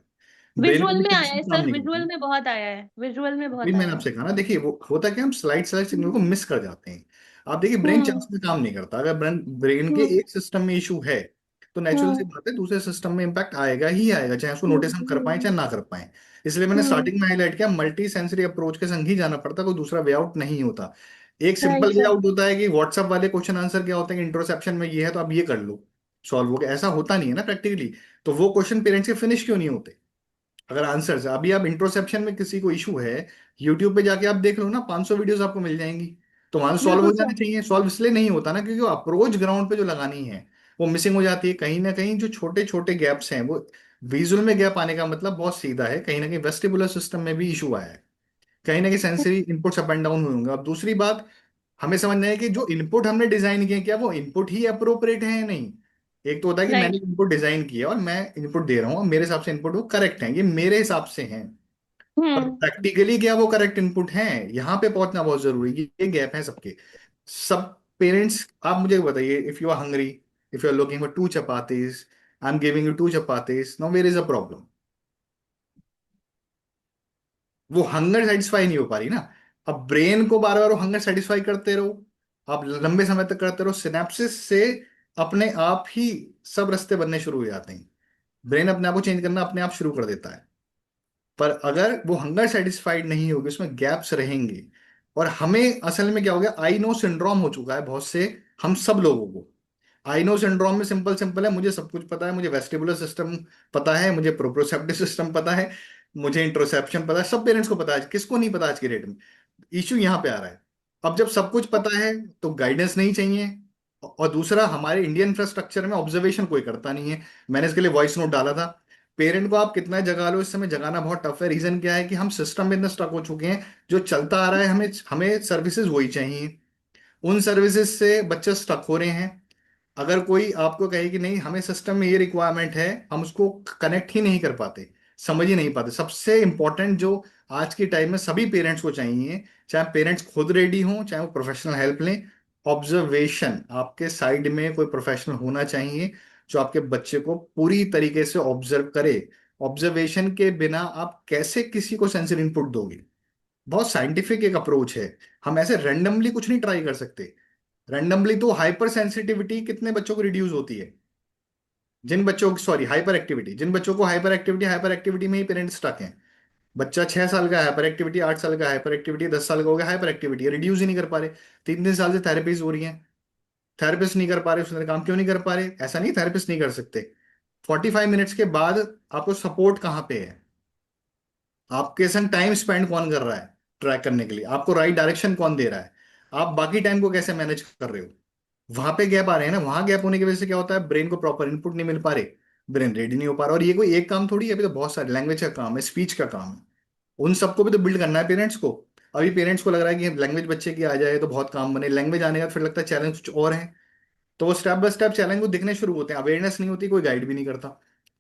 ब्रेन विजुअल कभी में ठीक आया से है काम सर, नहीं विजुअल करती। में बहुत आया है, विजुअल में भी बहुत मैंने आया है। आपसे कहा ना, देखिए वो होता है कि हम स्लाइड स्लाइड सिग्नल को हम्म। मिस कर जाते हैं। आप देखिए, ब्रेन हम्म। चांस में काम नहीं करता, अगर ब्रेन ब्रेन के हम्म। एक सिस्टम में इशू है तो नेचुरल सी हम्म। बात है दूसरे सिस्टम में इम्पैक्ट आएगा ही आएगा, चाहे उसको नोटिस हम कर पाए हम्म। चाहे ना कर पाए। इसलिए मैंने हम्म। स्टार्टिंग में हाईलाइट किया, मल्टी सेंसरी अप्रोच के संग ही जाना पड़ता, कोई दूसरा वे आउट नहीं होता। एक simple right way sir. Out होता है कि व्हाट्सएप वाले क्वेश्चन आंसर क्या होते हैं कि इंट्रोसेप्शन में ये है तो आप ये कर लो, सॉल्व हो गया, ऐसा होता नहीं है ना प्रैक्टिकली। तो वो क्वेश्चन पेरेंट्स के फिनिश क्यों नहीं होते? अगर आंसर है, अभी आप इंट्रोसेप्शन में किसी को इशू है, यूट्यूब पे जाके आप देख लो ना, 500 वीडियोस आपको मिल जाएंगी, तो वहां सॉल्व हो बिल्कुल जाने सर। चाहिए। सॉल्व इसलिए नहीं होता ना क्योंकि वो अप्रोच ग्राउंड पे जो लगानी है वो मिसिंग हो जाती है कहीं ना कहीं। जो छोटे छोटे गैप्स हैं वो, विजुअल में गैप आने का मतलब बहुत सीधा है, कहीं ना कहीं वेस्टिबुलर सिस्टम में भी इशू आया है, कहीं ना कहीं sensory inputs up and down हुए होंगे। अब दूसरी बात, हमें समझना है कि जो इनपुट हमने डिजाइन किए क्या वो इनपुट ही अप्रोप्रिएट है या नहीं। एक तो होता है कि मैंने राइट। इनपुट डिजाइन किया और मैं इनपुट दे रहा हूँ और मेरे हिसाब से इनपुट वो करेक्ट है, ये मेरे हिसाब से है, पर हम्म। प्रैक्टिकली क्या वो करेक्ट इनपुट है, यहाँ पे पहुंचना बहुत जरूरी है। ये गैप है सबके, सब पेरेंट्स। आप मुझे बताइए, if you are hungry, if you are looking for 2 chapatis, I am giving you 2 chapatis, now where is a problem? वो हंगर सेटिस्फाई नहीं हो पा रही ना। अब ब्रेन को बार बार वो हंगर सेटिस्फाई करते रहो, आप लंबे समय तक करते रहो, सिनेप्सिस से अपने आप ही सब रास्ते बनने शुरू हो जाते हैं, ब्रेन अपने आप को चेंज करना अपने आप शुरू कर देता है। पर अगर वो हंगर सेटिस्फाइड नहीं होगी, उसमें गैप्स रहेंगे। और हमें असल में क्या हो गया, आई नो सिंड्रोम हो चुका है बहुत से, हम सब लोगों को। आई नो सिंड्रोम में सिंपल सिंपल है, मुझे सब कुछ पता है, मुझे वेस्टिबुलर सिस्टम पता है, मुझे प्रोप्रोसेप्टिव सिस्टम पता है, मुझे इंट्रोसेप्शन पता है, सब पेरेंट्स को पता है, किसको नहीं पता आज की डेट में? इश्यू यहाँ पे आ रहा है। अब जब सब कुछ पता है तो गाइडेंस नहीं चाहिए। और दूसरा, हमारे इंडियन इंफ्रास्ट्रक्चर में ऑब्जर्वेशन कोई करता नहीं है। मैंने इसके लिए वॉइस नोट डाला था। पेरेंट को आप कितना जगा लो, इस समय जगाना बहुत टफ है। रीजन क्या है कि हम सिस्टम में इतना स्टक हो चुके हैं, जो चलता आ रहा है हमें हमें सर्विसेज वही चाहिए, उन सर्विसेज से बच्चे स्टक हो रहे हैं। अगर कोई आपको कहे कि नहीं हमें सिस्टम में ये रिक्वायरमेंट है, हम उसको कनेक्ट ही नहीं कर पाते, समझ ही नहीं पाते। सबसे इंपॉर्टेंट जो आज के टाइम में सभी पेरेंट्स को चाहिए, चाहे पेरेंट्स खुद रेडी हों चाहे वो प्रोफेशनल हेल्प लें, ऑब्जर्वेशन। आपके साइड में कोई प्रोफेशनल होना चाहिए जो आपके बच्चे को पूरी तरीके से ऑब्जर्व करे। ऑब्जर्वेशन के बिना आप कैसे किसी को सेंसरी इनपुट दोगे? बहुत साइंटिफिक एक अप्रोच है, हम ऐसे रैंडमली कुछ नहीं ट्राई कर सकते। रैंडमली तो हाइपर सेंसिटिविटी कितने बच्चों को रिड्यूस होती है? जिन बच्चों की, सॉरी, हाइपर एक्टिविटी, जिन बच्चों को हाइपर एक्टिविटी में ही पेरेंट्स स्टक हैं। बच्चा 6 साल का हाइपर एक्टिविटी, 8 साल का हाइपर एक्टिविटी, 10 साल का हो गया हाइपर एक्टिविटी, रिड्यूस ही नहीं कर पा रहे। 3 3 साल से थेरेपीज हो रही हैं, थेरेपिस्ट नहीं कर पा रहे, उसने काम क्यों नहीं कर पा रहे? ऐसा नहीं थेरेपिस्ट नहीं कर सकते। 45 मिनट्स के बाद आपको सपोर्ट कहाँ पे है? आपके संग टाइम स्पेंड कौन कर रहा है ट्रैक करने के लिए? आपको राइट डायरेक्शन कौन दे रहा है? आप बाकी टाइम को कैसे मैनेज कर रहे हो? वहां पे गैप आ रहे हैं ना। वहां गैप होने की वजह से क्या होता है? ब्रेन को प्रॉपर इनपुट नहीं मिल पा रहे, ब्रेन रेडी नहीं हो पा रहा। और ये कोई एक काम थोड़ी है, अभी तो बहुत सारे लैंग्वेज का काम है, स्पीच का काम है, उन सबको भी तो बिल्ड करना है पेरेंट्स को। अभी पेरेंट्स को लग रहा है कि लैंग्वेज बच्चे की आ जाए तो बहुत काम बने, लैंग्वेज आने का फिर लगता है चैलेंज कुछ और है। तो वो स्टेप बाय स्टेप चैलेंज को दिखने शुरू होते हैं, अवेयरनेस नहीं होती, कोई गाइड भी नहीं करता।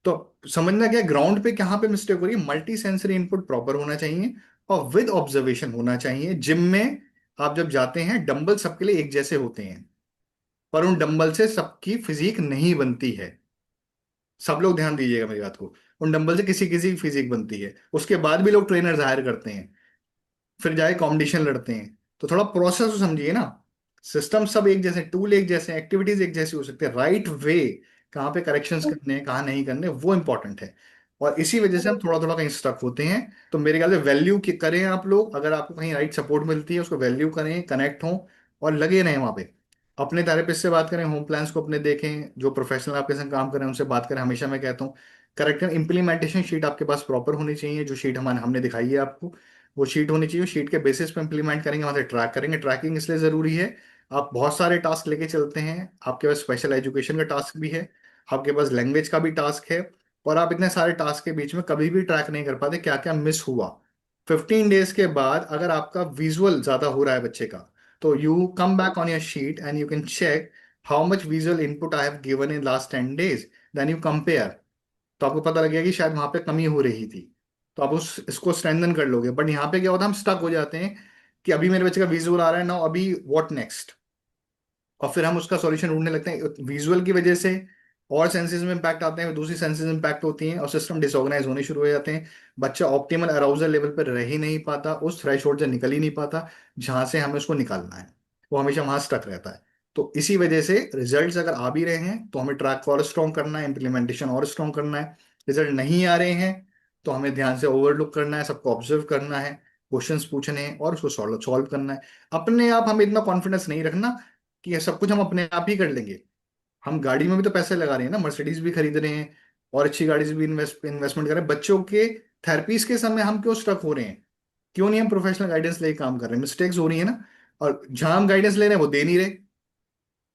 तो समझना क्या, ग्राउंड पे कहाँ पे मिस्टेक हो रही है? मल्टी सेंसरी इनपुट प्रॉपर होना चाहिए और विद ऑब्जर्वेशन होना चाहिए। जिम में आप जब जाते हैं, डंबल सबके लिए एक जैसे होते हैं, पर उन डंबल से सबकी फिजिक नहीं बनती है। सब लोग ध्यान दीजिएगा मेरी बात को। उन डंबल से किसी किसी की फिजिक बनती है, उसके बाद भी लोग ट्रेनर हायर करते हैं, फिर जाके कंपटीशन लड़ते हैं। तो थोड़ा प्रोसेस तो समझिए ना। सिस्टम सब एक जैसे, टूल एक जैसे, एक्टिविटीज एक जैसी हो सकती है, राइट वे कहाँ पे करेक्शंस करने हैं, कहाँ नहीं करने, वो इंपॉर्टेंट है। और इसी वजह से हम थोड़ा थोड़ा कहीं स्टक होते हैं। तो मेरे ख्याल से वैल्यू करें आप लोग, अगर आपको कहीं राइट सपोर्ट मिलती है उसको वैल्यू करें, कनेक्ट हों और लगे रहें वहाँ पे। अपने थेरेपिस्ट से बात करें, होम प्लान्स को अपने देखें, जो प्रोफेशनल आपके संग काम करें उनसे बात करें। हमेशा मैं कहता हूँ करेक्टर इम्प्लीमेंटेशन शीट आपके पास प्रॉपर होनी चाहिए, जो शीट हमारे हमने दिखाई है आपको, वो शीट होनी चाहिए। शीट के बेसिस पे इंप्लीमेंट करेंगे, वहां से ट्रैक करेंगे। ट्रैकिंग इसलिए जरूरी है, आप बहुत सारे टास्क लेके चलते हैं, आपके पास स्पेशल एजुकेशन का टास्क भी है, आपके पास लैंग्वेज का भी टास्क है, और आप इतने सारे टास्क के बीच में कभी भी ट्रैक नहीं कर पाते क्या क्या मिस हुआ। 15 डेज के बाद अगर आपका विजुअल ज्यादा हो रहा है बच्चे का, तो you come back on your sheet and you can check how much visual input I have given in last 10 days, then you compare. तो आपको पता लगेगा कि शायद वहां पे कमी हो रही थी, तो आप उस इसको स्ट्रेंथन कर लोगे। बट यहाँ पे क्या होता है, हम स्टक हो जाते हैं कि अभी मेरे बच्चे का विजुअल आ रहा है ना, अभी व्हाट नेक्स्ट, और फिर हम उसका सॉल्यूशन ढूंढने लगते हैं। विजुअल की वजह से और सेंसेस में इम्पैक्ट आते हैं, दूसरी सेंसेस में इम्पैक्ट होती हैं और सिस्टम डिसऑर्गेनाइज होने शुरू हो जाते हैं। बच्चा ऑप्टिमल अराउजल लेवल पर रह ही नहीं पाता, उस थ्रेशोल्ड से निकल ही नहीं पाता जहां से हमें उसको निकालना है। वो हमेशा वहां स्टक रहता है। तो इसी वजह से रिजल्ट्स अगर आ भी रहे हैं तो हमें ट्रैक को और स्ट्रॉन्ग करना है, इम्प्लीमेंटेशन और स्ट्रॉन्ग करना है। रिजल्ट नहीं आ रहे हैं तो हमें ध्यान से ओवरलुक करना है, सबको ऑब्जर्व करना है, क्वेश्चंस पूछने हैं और उसको सॉल्व सॉल्व करना है। अपने आप हमें इतना कॉन्फिडेंस नहीं रखना कि ये सब कुछ हम अपने आप ही कर लेंगे। हम गाड़ी में भी तो पैसे लगा रहे हैं ना, मर्सिडीज भी खरीद रहे हैं और अच्छी गाड़ी से भी इन्वेस्टमेंट कर रहे हैं। बच्चों के थेरेपीज के समय हम क्यों स्टक हो रहे हैं? क्यों नहीं हम प्रोफेशनल गाइडेंस लेके काम कर रहे हैं? मिस्टेक्स हो रही है ना, और जहां हम गाइडेंस ले रहे हैं वो दे नहीं रहे।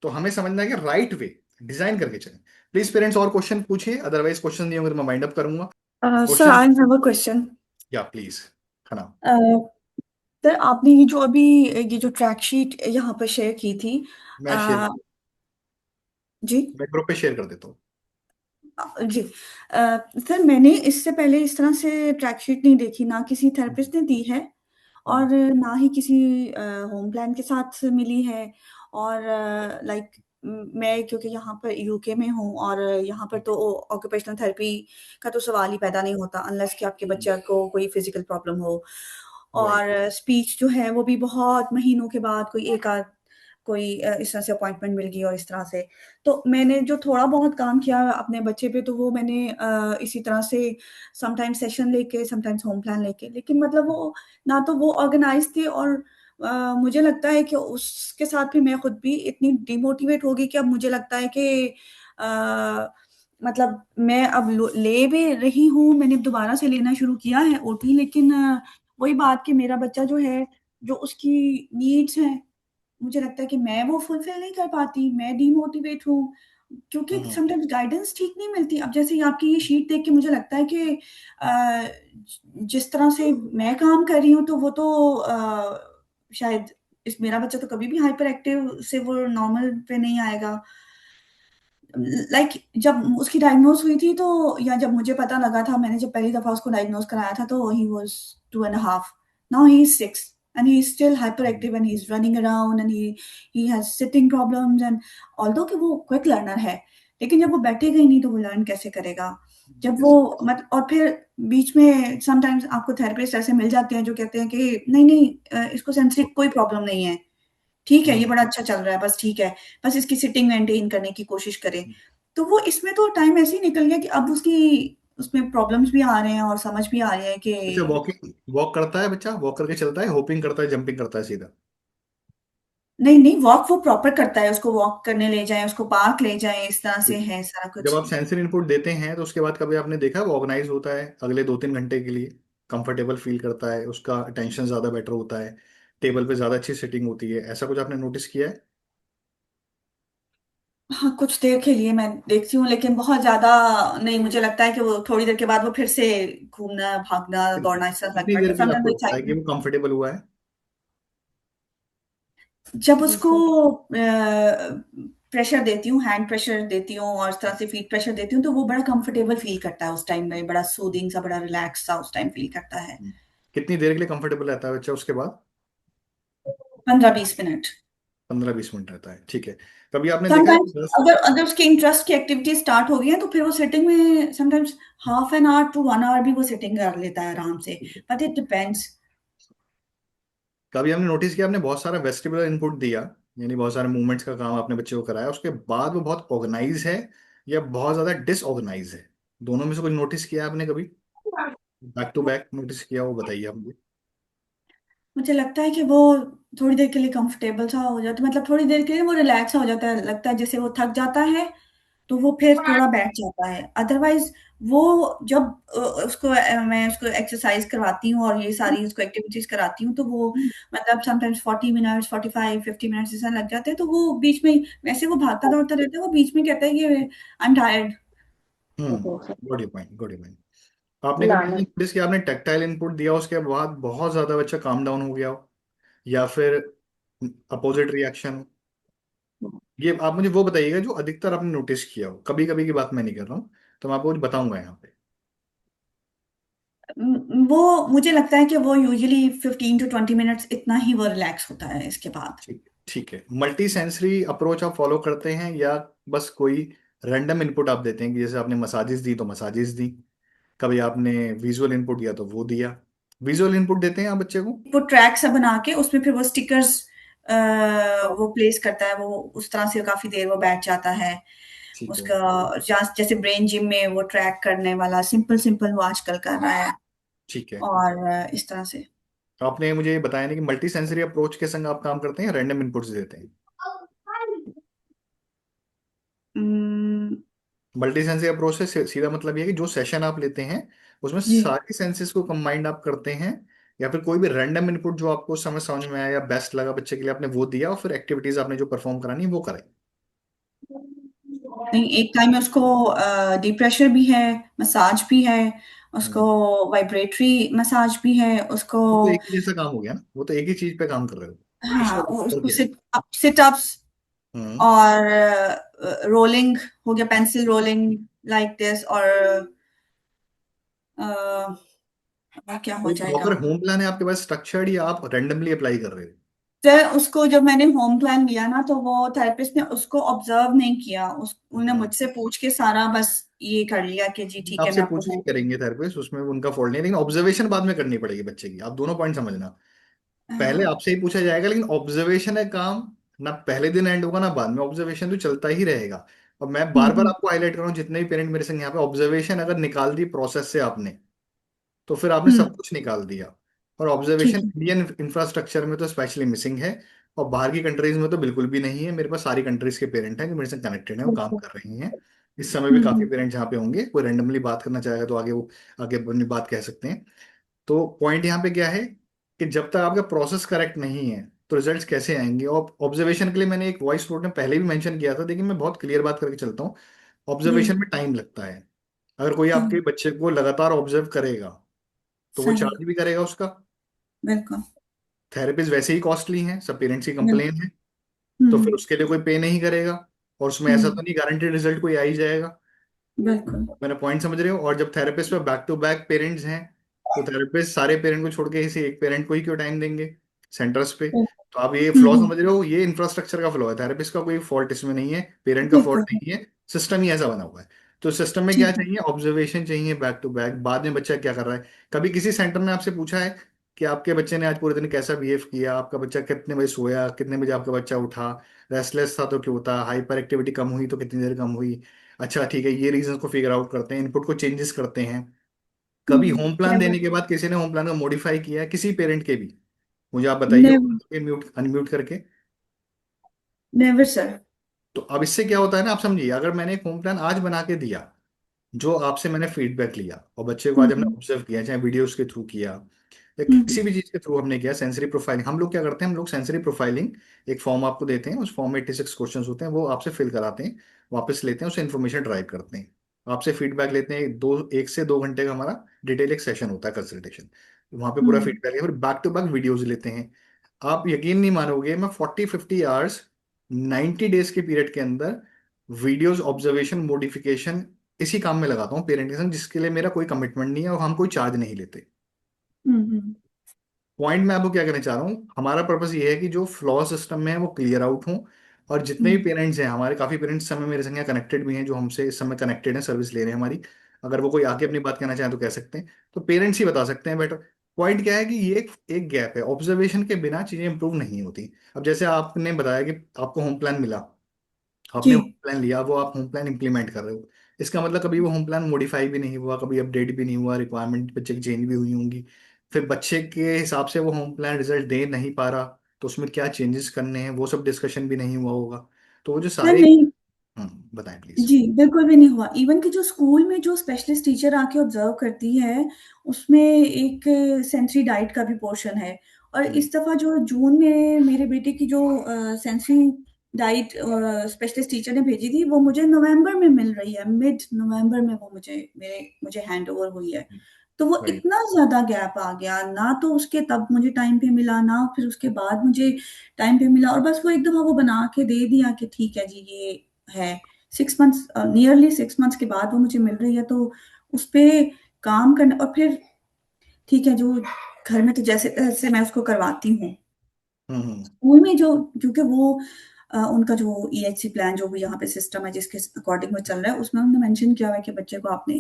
तो हमें समझना है कि राइट वे डिजाइन करके चलें। प्लीज पेरेंट्स और क्वेश्चन पूछिए, अदरवाइज क्वेश्चन नहीं होंगे तो मैं माइंड अप करूंगा। Sir, question, I have a question. या प्लीज खाना। Uh, सर आपने ये जो अभी ये जो ट्रैक शीट यहाँ पर शेयर की थी, मैं शेयर, uh, जी मैं ग्रुप पे शेयर कर देता हूँ। जी सर मैंने इससे पहले इस तरह से ट्रैक शीट नहीं देखी, ना किसी थेरेपिस्ट ने दी है हम्म, और ना ही किसी होम प्लान के साथ मिली है। और लाइक मैं क्योंकि यहाँ पर यूके में हूँ और यहाँ पर तो ऑक्यूपेशनल थेरेपी का तो सवाल ही पैदा नहीं होता अनलेस कि आपके बच्चे को कोई फिजिकल प्रॉब्लम हो। राइट। और स्पीच जो है वो भी बहुत महीनों के बाद कोई एक आध कोई इस तरह से अपॉइंटमेंट मिल गई और इस तरह से। तो मैंने जो थोड़ा बहुत काम किया अपने बच्चे पे तो वो मैंने इसी तरह से समटाइम्स सेशन लेके समटाइम्स होम प्लान लेके, लेकिन मतलब वो ना तो वो ऑर्गेनाइज थे और मुझे लगता है कि उसके साथ भी मैं खुद भी इतनी डिमोटिवेट हो गई कि अब मुझे लगता है कि मतलब मैं अब ले भी रही हूँ, मैंने दोबारा से लेना शुरू किया है ओटी, लेकिन वही बात कि मेरा बच्चा जो है जो उसकी नीड्स हैं मुझे लगता है कि मैं वो फुलफिल नहीं कर पाती, मैं डीमोटिवेट हूँ क्योंकि हम्म, समटाइम्स गाइडेंस ठीक नहीं मिलती। अब जैसे आपकी ये शीट देख के मुझे लगता है कि जिस तरह से मैं काम कर रही हूँ तो वो तो शायद इस मेरा बच्चा तो कभी भी हाइपर एक्टिव से वो नॉर्मल पे नहीं आएगा। लाइक जब उसकी डायग्नोज हुई थी तो या जब मुझे पता लगा था, मैंने जब पहली दफा उसको डायग्नोज कराया था तो he was 2.5, now he is 6 and he is still hmm, hyperactive and he's running around and he has sitting problems and although कि वो क्विक लर्नर है लेकिन जब वो बैठेगा ही नहीं तो वो लर्न कैसे करेगा? जब वो मत और फिर बीच में समटाइम्स आपको थेरेपिस्ट ऐसे मिल जाते हैं जो कहते हैं कि नहीं नहीं इसको सेंसरी कोई प्रॉब्लम नहीं है, ठीक है, ये हम्म बड़ा अच्छा चल रहा है, बस ठीक है, बस इसकी सिटिंग मेंटेन करने की कोशिश करें। तो वो इसमें तो टाइम ऐसे ही निकल गया कि अब उसकी उसमें प्रॉब्लम्स भी आ रहे हैं और समझ भी आ रही है कि बच्चा वॉकिंग वॉक करता है, बच्चा वॉक करके चलता है, होपिंग करता है, जंपिंग करता है सीधा? नहीं नहीं, वॉक वो प्रॉपर करता है, उसको वॉक करने ले जाएं, उसको पार्क ले जाएं, इस तरह से है सारा जब कुछ। आप सेंसरी इनपुट देते हैं तो उसके बाद कभी आपने देखा वो ऑर्गेनाइज होता है अगले 2-3 घंटे के लिए, कंफर्टेबल फील करता है, उसका अटेंशन ज़्यादा बेटर होता है, टेबल पे ज़्यादा अच्छी सेटिंग होती है, ऐसा कुछ आपने नोटिस किया है? हाँ, कुछ देर के लिए मैं देखती हूँ, लेकिन बहुत ज्यादा नहीं। मुझे लगता है कि वो थोड़ी देर के बाद वो फिर से घूमना, भागना, दौड़ना इस तरह कितनी लगता देर है के लिए आपको समटाइम्स। लगता है कि वो कंफर्टेबल हुआ है? जब उसको प्रेशर देती हूँ, हैंड प्रेशर देती हूँ और इस तरह से फीट प्रेशर देती हूँ, तो वो बड़ा कंफर्टेबल फील करता है उस टाइम में, बड़ा सूदिंग सा, बड़ा रिलैक्स सा उस टाइम फील करता है। कितनी देर के लिए कंफर्टेबल रहता है बच्चा उसके बाद? 15-20 मिनट। 15-20 मिनट रहता है, ठीक है। कभी आपने देखा है कि समटाइम्स दस अगर अगर उसके इंटरेस्ट की एक्टिविटी स्टार्ट हो गई है तो फिर वो सिटिंग में sometimes half an hour to 1 hour भी वो सिटिंग कर लेता है आराम से, बट इट डिपेंड्स। कभी हमने नोटिस किया आपने बहुत सारा वेस्टिबुलर इनपुट दिया, यानी बहुत सारे मूवमेंट्स का काम आपने बच्चे को कराया, उसके बाद वो बहुत ऑर्गेनाइज है या बहुत ज्यादा डिसऑर्गेनाइज है? दोनों में से कुछ नोटिस किया आपने कभी? बैक टू बैक नोटिस किया, वो बताइए आप मुझे। मुझे लगता है कि वो थोड़ी देर के लिए कंफर्टेबल सा हो जाता है, मतलब थोड़ी देर के लिए वो रिलैक्स हो जाता है, लगता है जैसे वो थक जाता है तो वो फिर थोड़ा बैठ जाता है। अदरवाइज वो जब मैं उसको एक्सरसाइज करवाती हूँ और ये सारी उसको एक्टिविटीज कराती हूँ, तो वो मतलब समटाइम्स 40 मिनट्स, 45-50 मिनट्स ऐसा लग जाते हैं, तो वो बीच में वैसे वो भागता दौड़ता रहता है, वो बीच में कहता है कि I am tired. Good you point, good you point. आपने कभी ऐसा नोटिस किया आपने टैक्टाइल इनपुट दिया उसके बाद बहुत ज्यादा बच्चा काम डाउन हो गया हो, या फिर अपोजिट रिएक्शन? ये आप मुझे वो बताइएगा जो अधिकतर आपने नोटिस किया हो, कभी कभी की बात मैं नहीं कर रहा हूँ, तो मैं आपको कुछ बताऊंगा यहाँ पे। वो मुझे लगता है कि वो यूजुअली 15 to 20 मिनट्स इतना ही वो रिलैक्स होता है इसके बाद। ठीक है। मल्टी सेंसरी अप्रोच आप फॉलो करते हैं या बस कोई रैंडम इनपुट आप देते हैं कि जैसे आपने मसाजेस दी तो मसाजेस दी, कभी आपने विजुअल इनपुट दिया तो वो दिया? विजुअल इनपुट देते हैं आप बच्चे को? वो ट्रैक सा बना के उसमें फिर वो स्टिकर्स वो प्लेस करता है, वो उस तरह से काफी देर वो बैठ जाता है। ठीक है, उसका जैसे ब्रेन जिम में वो ट्रैक करने वाला सिंपल सिंपल वो आजकल कर रहा है, ठीक है। और इस तरह से। तो आपने मुझे ये बताया नहीं कि मल्टी सेंसरी अप्रोच के संग आप काम करते हैं या रैंडम इनपुट्स देते हैं? हम्म, मल्टी सेंसरी अप्रोच से सीधा मतलब ये है कि जो सेशन आप लेते हैं उसमें जी। सारी सेंसेस को कंबाइंड आप करते हैं, या फिर कोई भी रैंडम इनपुट जो आपको समझ समझ में आया या बेस्ट लगा बच्चे के लिए आपने वो दिया और फिर एक्टिविटीज आपने जो परफॉर्म करानी है वो कराई? नहीं, एक टाइम में उसको डीप प्रेशर भी है, मसाज भी है, उसको हम्म। वाइब्रेटरी मसाज भी है उसको। वो तो एक ही जैसा काम हो गया ना, वो तो एक ही चीज पे काम कर रहे हो। हाँ, और उसको क्या है? सिट अप्स हम्म। और रोलिंग हो गया, पेंसिल रोलिंग लाइक दिस, और क्या हो कोई जाएगा। प्रॉपर होम प्लान है आपके पास स्ट्रक्चर्ड या आप रैंडमली अप्लाई कर रहे हो? फिर उसको जब मैंने होम प्लान लिया ना, तो वो थेरेपिस्ट ने उसको ऑब्जर्व नहीं किया, उस उन्होंने हम्म। मुझसे पूछ के सारा बस ये कर लिया कि जी ठीक है आपसे मैं आपको पूछ के ही होम। करेंगे थेरेपिस्ट, उसमें उनका फॉल्ट नहीं, लेकिन ऑब्जर्वेशन बाद में करनी पड़ेगी बच्चे की, आप दोनों पॉइंट समझना। पहले हाँ। आपसे ही पूछा जाएगा, लेकिन ऑब्जर्वेशन है काम, ना पहले दिन एंड होगा ना बाद में, ऑब्जर्वेशन तो चलता ही रहेगा। और मैं बार बार हम्म, आपको हाईलाइट कर रहा हूँ, जितने भी पेरेंट मेरे संग यहाँ पे, ऑब्जर्वेशन अगर निकाल दी प्रोसेस से आपने तो फिर आपने हम्म, सब कुछ निकाल दिया। और ऑब्जर्वेशन ठीक है। इंडियन इंफ्रास्ट्रक्चर में तो स्पेशली मिसिंग है, और बाहर की कंट्रीज में तो बिल्कुल भी नहीं है। मेरे पास सारी कंट्रीज के पेरेंट हैं जो मेरे से कनेक्टेड हैं, वो काम बिल्कुल। कर रहे हैं। इस समय भी काफी हम्म, पेरेंट्स यहाँ पे होंगे, कोई रेंडमली बात करना चाहेगा तो आगे वो आगे अपनी बात कह सकते हैं। तो पॉइंट यहाँ पे क्या है कि जब तक आपका प्रोसेस करेक्ट नहीं है तो रिजल्ट्स कैसे आएंगे? और ऑब्जर्वेशन के लिए मैंने एक वॉइस नोट में पहले भी मेंशन किया था, लेकिन मैं बहुत क्लियर बात करके चलता हूँ। जी। ऑब्जर्वेशन में टाइम लगता है। अगर कोई हाँ, आपके बच्चे को लगातार ऑब्जर्व करेगा तो वो सही। चार्ज भी करेगा उसका। बिल्कुल। थेरेपीज वैसे ही कॉस्टली हैं, सब पेरेंट्स की बिल्कुल। कंप्लेन है, तो फिर हम्म, उसके लिए कोई पे नहीं करेगा। और उसमें ऐसा हम्म, तो नहीं गारंटेड रिजल्ट कोई आ ही जाएगा। बिल्कुल। मैंने पॉइंट समझ रहे हो? और जब थेरेपिस्ट पे बैक टू बैक पेरेंट्स हैं तो थेरेपिस्ट सारे पेरेंट को छोड़ के इसी एक पेरेंट को ही क्यों टाइम देंगे सेंटर्स पे? तो आप ये फ्लॉ हम्म, समझ रहे हो, ये इंफ्रास्ट्रक्चर का फ्लॉ है, थेरेपिस्ट का कोई फॉल्ट इसमें नहीं है, पेरेंट का फॉल्ट बिल्कुल। नहीं है, सिस्टम ही ऐसा बना हुआ है। तो सिस्टम में क्या ठीक है। चाहिए? ऑब्जर्वेशन चाहिए बैक टू बैक, बाद में बच्चा क्या कर रहा है। कभी किसी सेंटर ने आपसे पूछा है कि आपके बच्चे ने आज पूरे दिन कैसा बिहेव किया, आपका बच्चा कितने बजे सोया, कितने बजे आपका बच्चा उठा, रेस्टलेस था तो क्यों था, हाइपर एक्टिविटी कम हुई तो कितनी देर कम हुई। अच्छा ठीक है, ये रीजन को फिगर आउट करते हैं, इनपुट को चेंजेस करते हैं। कभी होम प्लान नेवर देने के बाद किसी ने होम प्लान को मॉडिफाई किया है, किसी पेरेंट के भी? मुझे आप नेवर बताइए म्यूट अनम्यूट करके। Never sir. तो अब इससे क्या होता है ना, आप समझिए, अगर मैंने एक होम प्लान आज बना के दिया, जो आपसे मैंने फीडबैक लिया और बच्चे को आज हमने हम्म ऑब्जर्व किया, चाहे वीडियोस के थ्रू किया या हम्म किसी भी चीज के थ्रू हमने किया, सेंसरी प्रोफाइलिंग हम लोग क्या करते हैं, हम लोग सेंसरी प्रोफाइलिंग एक फॉर्म आपको देते हैं, उस फॉर्म में 86 क्वेश्चंस होते हैं, वो आपसे फिल कराते हैं, वापस लेते हैं, उसे इन्फॉर्मेशन ड्राइव करते हैं, आपसे फीडबैक लेते हैं। 1 से 2 घंटे का हमारा डिटेल एक सेशन होता है कंसल्टेशन, वहाँ पे पूरा हम्म फीडबैक है, फिर बैक टू बैक वीडियोज लेते हैं। आप यकीन नहीं मानोगे, मैं 40-50 आवर्स 90 डेज के पीरियड के अंदर वीडियोस ऑब्जर्वेशन मॉडिफिकेशन इसी काम में लगाता हूँ पेरेंट के संग, जिसके लिए मेरा कोई कमिटमेंट नहीं है और हम कोई चार्ज नहीं लेते। हम्म पॉइंट मैं आपको क्या कहना चाह रहा हूँ, हमारा पर्पस ये है कि जो फ्लॉ सिस्टम में है वो क्लियर आउट हो, और जितने भी हम्म पेरेंट्स हैं हमारे, काफी पेरेंट्स समय मेरे संग कनेक्टेड भी हैं, जो हमसे इस समय कनेक्टेड हैं, सर्विस ले रहे हैं हमारी। अगर वो कोई आके अपनी बात कहना चाहें तो कह सकते हैं, तो पेरेंट्स ही बता सकते हैं बेटर। पॉइंट क्या है कि ये एक गैप है, ऑब्जर्वेशन के बिना चीजें इंप्रूव नहीं होती। अब जैसे आपने बताया कि आपको होम प्लान मिला, आपने होम जी प्लान लिया, वो आप होम प्लान इंप्लीमेंट कर रहे हो, इसका मतलब कभी वो होम प्लान मॉडिफाई भी नहीं हुआ, कभी अपडेट भी नहीं हुआ, रिक्वायरमेंट बच्चे की चेंज भी हुई होंगी, फिर बच्चे के हिसाब से वो होम प्लान रिजल्ट दे नहीं पा रहा, तो उसमें क्या चेंजेस करने हैं वो सब डिस्कशन भी नहीं हुआ होगा। तो वो जो सर सारे, नहीं। बताएं प्लीज। जी बिल्कुल भी नहीं हुआ। इवन कि जो स्कूल में जो स्पेशलिस्ट टीचर आके ऑब्जर्व करती है, उसमें एक सेंसरी डाइट का भी पोर्शन है। और हम्म इस दफा जो जून में मेरे बेटे की जो सेंसरी डाइट स्पेशलिस्ट टीचर ने भेजी थी, वो मुझे नवंबर में मिल रही है, मिड नवंबर में वो मुझे हैंड ओवर हुई है। तो वो राइट। इतना ज्यादा गैप आ गया ना, तो उसके तब मुझे टाइम पे मिला ना, फिर उसके बाद मुझे टाइम पे मिला, और बस वो एक दफा वो बना के दे दिया कि ठीक है जी ये है। 6 मंथ्स, नियरली 6 मंथ्स के बाद वो मुझे मिल रही है, तो उस पे काम करना। और फिर ठीक है, जो घर में तो जैसे तैसे मैं उसको करवाती हूँ। हम्म स्कूल में जो, क्योंकि वो उनका जो ईएचसी प्लान जो भी यहाँ पे सिस्टम है जिसके अकॉर्डिंग वो चल रहा है, उसमें उन्होंने मेंशन किया हुआ है कि बच्चे को आपने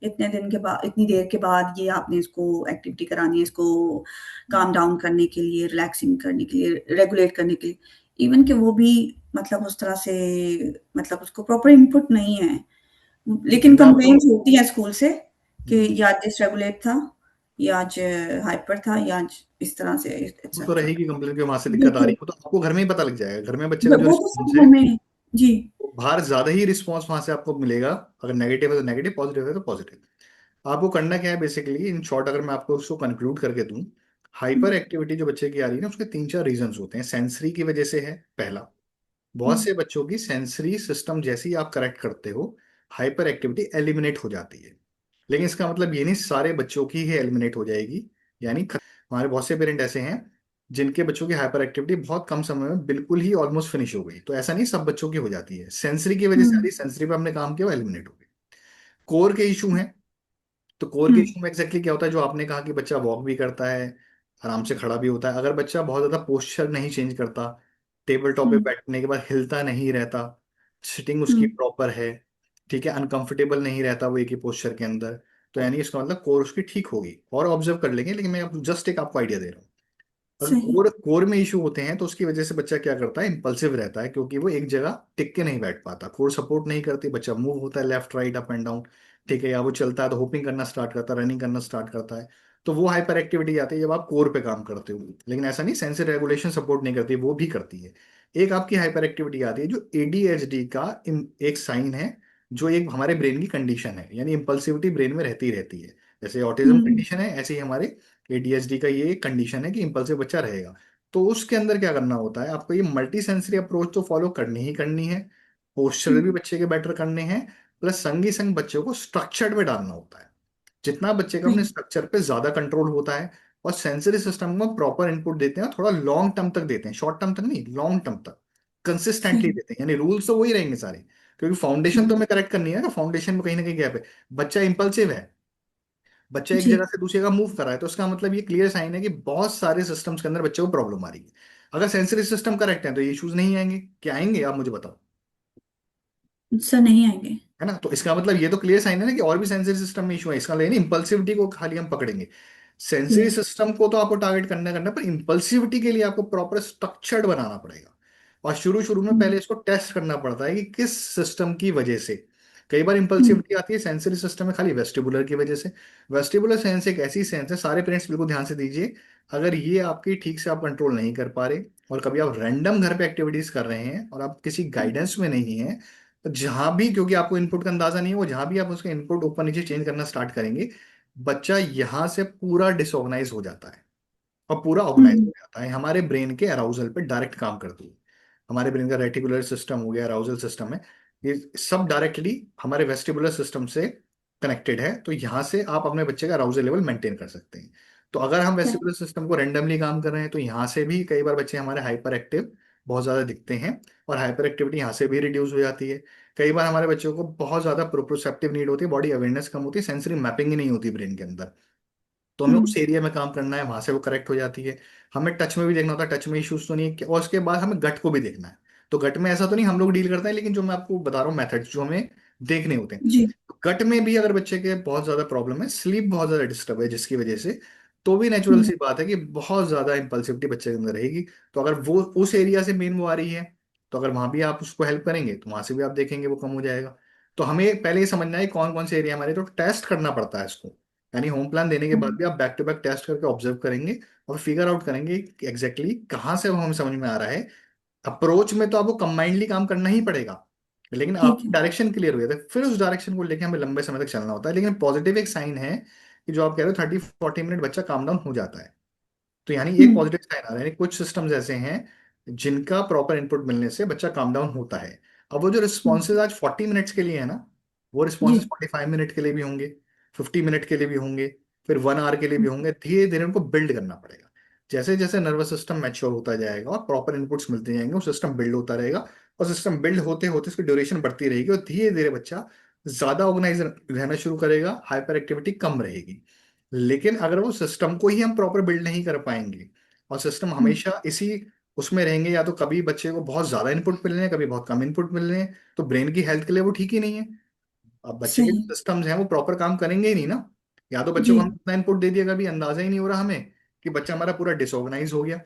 इतने दिन के बाद, इतनी देर के बाद ये आपने इसको एक्टिविटी करानी है, इसको काम डाउन करने के लिए, रिलैक्सिंग करने के लिए, रेगुलेट करने के लिए। इवन कि वो भी मतलब उस तरह से, मतलब उसको प्रॉपर इनपुट नहीं है। लेकिन मैं आपको, कंप्लेंट्स होती है स्कूल से कि हम्म, या डिसरेगुलेट था, या आज हाइपर था, या आज इस तरह से, वो तो एक्सेट्रा। रहेगी कंप्लेन की वहां से दिक्कत आ रही बिल्कुल। है, वो तो आपको घर में ही पता लग जाएगा, घर में बच्चे का जो वो तो रिस्पॉन्स सब है, घर में। जी। वो बाहर ज्यादा ही रिस्पॉन्स वहां से आपको मिलेगा। अगर नेगेटिव है तो नेगेटिव, पॉजिटिव है तो पॉजिटिव। आपको करना क्या है बेसिकली, इन शॉर्ट अगर मैं आपको उसको कंक्लूड करके दूं, हाइपर हम्म एक्टिविटी जो बच्चे की आ रही है ना, उसके 3-4 रीजंस होते हैं। सेंसरी की वजह से है पहला, बहुत हम्म से बच्चों की सेंसरी सिस्टम जैसे ही आप करेक्ट करते हो, हाइपर एक्टिविटी एलिमिनेट हो जाती है। लेकिन इसका मतलब ये नहीं सारे बच्चों की ही एलिमिनेट हो जाएगी, यानी हमारे बहुत से पेरेंट ऐसे हैं जिनके बच्चों की हाइपर एक्टिविटी बहुत कम समय में बिल्कुल ही ऑलमोस्ट फिनिश हो गई, तो ऐसा नहीं सब बच्चों की हो जाती है, सेंसरी की वजह से आ हम्म रही, सेंसरी पे हमने काम किया वो एलिमिनेट हो गई। कोर के इशू हैं, तो कोर के हम्म इशू में एग्जैक्टली क्या होता है, जो आपने कहा कि बच्चा वॉक भी करता है, आराम से खड़ा भी होता है, अगर बच्चा बहुत ज्यादा पोस्चर नहीं चेंज करता, टेबल टॉप पे हम्म बैठने के बाद हिलता नहीं रहता, सिटिंग उसकी हम्म प्रॉपर है, ठीक है, अनकंफर्टेबल नहीं रहता वो एक ही पोस्चर के अंदर, तो यानी इसका मतलब कोर उसकी ठीक होगी, और ऑब्जर्व कर लेंगे, लेकिन मैं जस्ट एक आपको आइडिया दे रहा हूँ। अगर सही। कोर कोर में इशू होते हैं तो उसकी वजह से बच्चा क्या करता है, इंपल्सिव रहता है, क्योंकि वो एक जगह टिक के नहीं बैठ पाता, कोर सपोर्ट नहीं करती, बच्चा मूव होता है left right up and down, ठीक है, या वो चलता है तो होपिंग करना स्टार्ट करता है, रनिंग करना स्टार्ट करता है। तो वो हाइपर एक्टिविटी आती है जब आप कोर पे काम करते हो, लेकिन ऐसा नहीं सेंसरी रेगुलेशन सपोर्ट नहीं करती, वो भी करती है। एक आपकी हाइपर एक्टिविटी आती है जो एडीएचडी का एक साइन है, जो एक हमारे ब्रेन की कंडीशन है, यानी इंपल्सिविटी ब्रेन में रहती रहती है। जैसे ऑटिज्म हम्म कंडीशन है, ऐसे ही हमारे एडीएचडी का ये कंडीशन है कि इंपल्सिव बच्चा रहेगा। तो उसके अंदर क्या करना होता है, आपको ये मल्टी सेंसरी अप्रोच तो फॉलो करनी ही करनी है, पोस्चर भी हम्म बच्चे के बेटर करने हैं, प्लस संग ही संग बच्चे को स्ट्रक्चर्ड में डालना होता है। जितना बच्चे का अपने सही। स्ट्रक्चर पे ज्यादा कंट्रोल होता है, और सेंसरी सिस्टम में प्रॉपर इनपुट देते हैं, थोड़ा लॉन्ग टर्म तक देते हैं, शॉर्ट टर्म तक नहीं, लॉन्ग टर्म तक कंसिस्टेंटली सही। देते हैं, यानी रूल्स तो वही रहेंगे सारे, क्योंकि फाउंडेशन तो हम्म हमें करेक्ट करनी है ना, फाउंडेशन में कहीं ना कहीं गैप है। बच्चा इंपल्सिव है, बच्चा एक जगह जी। से दूसरी जगह मूव कर रहा है, तो इसका मतलब ये क्लियर साइन है कि बहुत सारे सिस्टम्स के अंदर बच्चे को प्रॉब्लम आ रही है। अगर सेंसरी सिस्टम करेक्ट है तो ये इश्यूज नहीं आएंगे, क्या आएंगे आप मुझे बताओ। सर नहीं आएंगे। है ना, तो इसका मतलब ये तो क्लियर साइन है ना कि और भी सेंसरी सिस्टम में इशू है, इसका मतलब इंपल्सिविटी को खाली हम पकड़ेंगे, सेंसरी सिस्टम को तो आपको टारगेट करना करना है, पर इंपल्सिविटी के लिए आपको प्रॉपर स्ट्रक्चर्ड बनाना पड़ेगा। और शुरू शुरू में पहले इसको टेस्ट करना पड़ता है कि किस सिस्टम की वजह से। कई बार इंपल्सिविटी आती है सेंसरी सिस्टम में खाली वेस्टिबुलर की वजह से। वेस्टिबुलर सेंस एक ऐसी सेंस है, सारे पेरेंट्स बिल्कुल ध्यान से दीजिए, अगर ये आपकी ठीक से आप कंट्रोल नहीं कर पा रहे और कभी आप रैंडम घर पे एक्टिविटीज कर रहे हैं और आप किसी गाइडेंस में नहीं है, तो जहां भी, क्योंकि आपको इनपुट का अंदाजा नहीं है, वो जहां भी आप उसका इनपुट ऊपर नीचे चेंज करना स्टार्ट करेंगे, बच्चा यहाँ से पूरा डिसऑर्गेनाइज हो जाता है और पूरा ऑर्गेनाइज हो जाता है। हमारे ब्रेन के अराउजल पे डायरेक्ट काम करती है। हमारे ब्रेन का रेटिकुलर सिस्टम हो गया, अराउजल सिस्टम है, ये सब डायरेक्टली हमारे वेस्टिबुलर सिस्टम से कनेक्टेड है। तो यहाँ से आप अपने बच्चे का अराउजल लेवल मेंटेन कर सकते हैं। तो अगर हम वेस्टिबुलर सिस्टम को रेंडमली काम कर रहे हैं तो यहाँ से भी कई बार बच्चे हमारे हाइपर एक्टिव बहुत ज्यादा दिखते हैं, और हाइपर एक्टिविटी यहाँ से भी रिड्यूस हो जाती है। कई बार हमारे बच्चों को बहुत ज्यादा प्रोप्रोसेप्टिव नीड होती है, बॉडी अवेयरनेस कम होती है, सेंसरी मैपिंग ही नहीं होती ब्रेन के अंदर। तो हमें उस एरिया में काम करना है, वहां से वो करेक्ट हो जाती है। हमें टच में भी देखना होता है, टच में इश्यूज तो नहीं है, और उसके बाद हमें गट को भी देखना है। तो गट में ऐसा तो नहीं हम लोग डील करते हैं, लेकिन जो मैं आपको बता रहा हूँ मेथड्स जो हमें देखने होते हैं। जी। गट में भी अगर बच्चे के बहुत ज्यादा प्रॉब्लम है, स्लीप बहुत ज्यादा डिस्टर्ब है जिसकी वजह से, तो भी नेचुरल सी बात है कि बहुत ज्यादा इंपल्सिविटी बच्चे के अंदर रहेगी। तो अगर वो उस एरिया से मेन वो आ रही है, तो अगर वहां भी आप उसको हेल्प करेंगे तो वहां से भी आप देखेंगे वो कम हो जाएगा। तो हमें पहले ये समझना है कौन कौन से एरिया हमारे, तो टेस्ट करना पड़ता है इसको। यानी होम प्लान देने के बाद भी आप बैक टू बैक टेस्ट करके ऑब्जर्व करेंगे और फिगर आउट करेंगे कि एग्जैक्टली कहाँ से वो हमें समझ में आ रहा है। अप्रोच में तो आपको कंबाइंडली काम करना ही पड़ेगा, लेकिन ठीक आपकी है। डायरेक्शन क्लियर हो जाता है, फिर उस डायरेक्शन को लेके हमें लंबे समय तक चलना होता है। लेकिन पॉजिटिव एक साइन है कि जो आप कह रहे हो 30-40 मिनट बच्चा काम डाउन हो जाता है, तो यानी एक हम्म। पॉजिटिव साइन आ रहा है। यानी कुछ सिस्टम्स ऐसे हैं जिनका प्रॉपर इनपुट मिलने से बच्चा काम डाउन होता है। अब वो जो रिस्पॉन्सेज आज 40 मिनट्स के लिए है ना, वो रिस्पॉन्सेज जी। 45 मिनट के लिए भी होंगे, 50 मिनट के लिए भी होंगे, फिर 1 आवर के लिए भी होंगे। धीरे धीरे उनको बिल्ड करना पड़ेगा। जैसे जैसे नर्वस सिस्टम मैच्योर होता जाएगा और प्रॉपर इनपुट्स मिलते जाएंगे, वो सिस्टम बिल्ड होता रहेगा। और सिस्टम बिल्ड होते होते उसकी ड्यूरेशन बढ़ती रहेगी और धीरे धीरे बच्चा ज्यादा ऑर्गेनाइज रहना शुरू करेगा, हाइपर एक्टिविटी कम रहेगी। लेकिन अगर वो सिस्टम को ही हम प्रॉपर बिल्ड नहीं कर पाएंगे और सिस्टम हमेशा इसी उसमें रहेंगे, या तो कभी बच्चे को बहुत ज्यादा इनपुट मिल रहे हैं, कभी बहुत कम इनपुट मिल रहे हैं, तो ब्रेन की हेल्थ के लिए वो ठीक ही नहीं है। अब बच्चे के सही। सिस्टम्स हैं वो प्रॉपर काम करेंगे ही नहीं ना। या तो बच्चों जी। को हम इतना इनपुट दे दिया, कभी अंदाजा ही नहीं हो रहा हमें कि बच्चा हमारा पूरा डिसऑर्गेनाइज हो गया।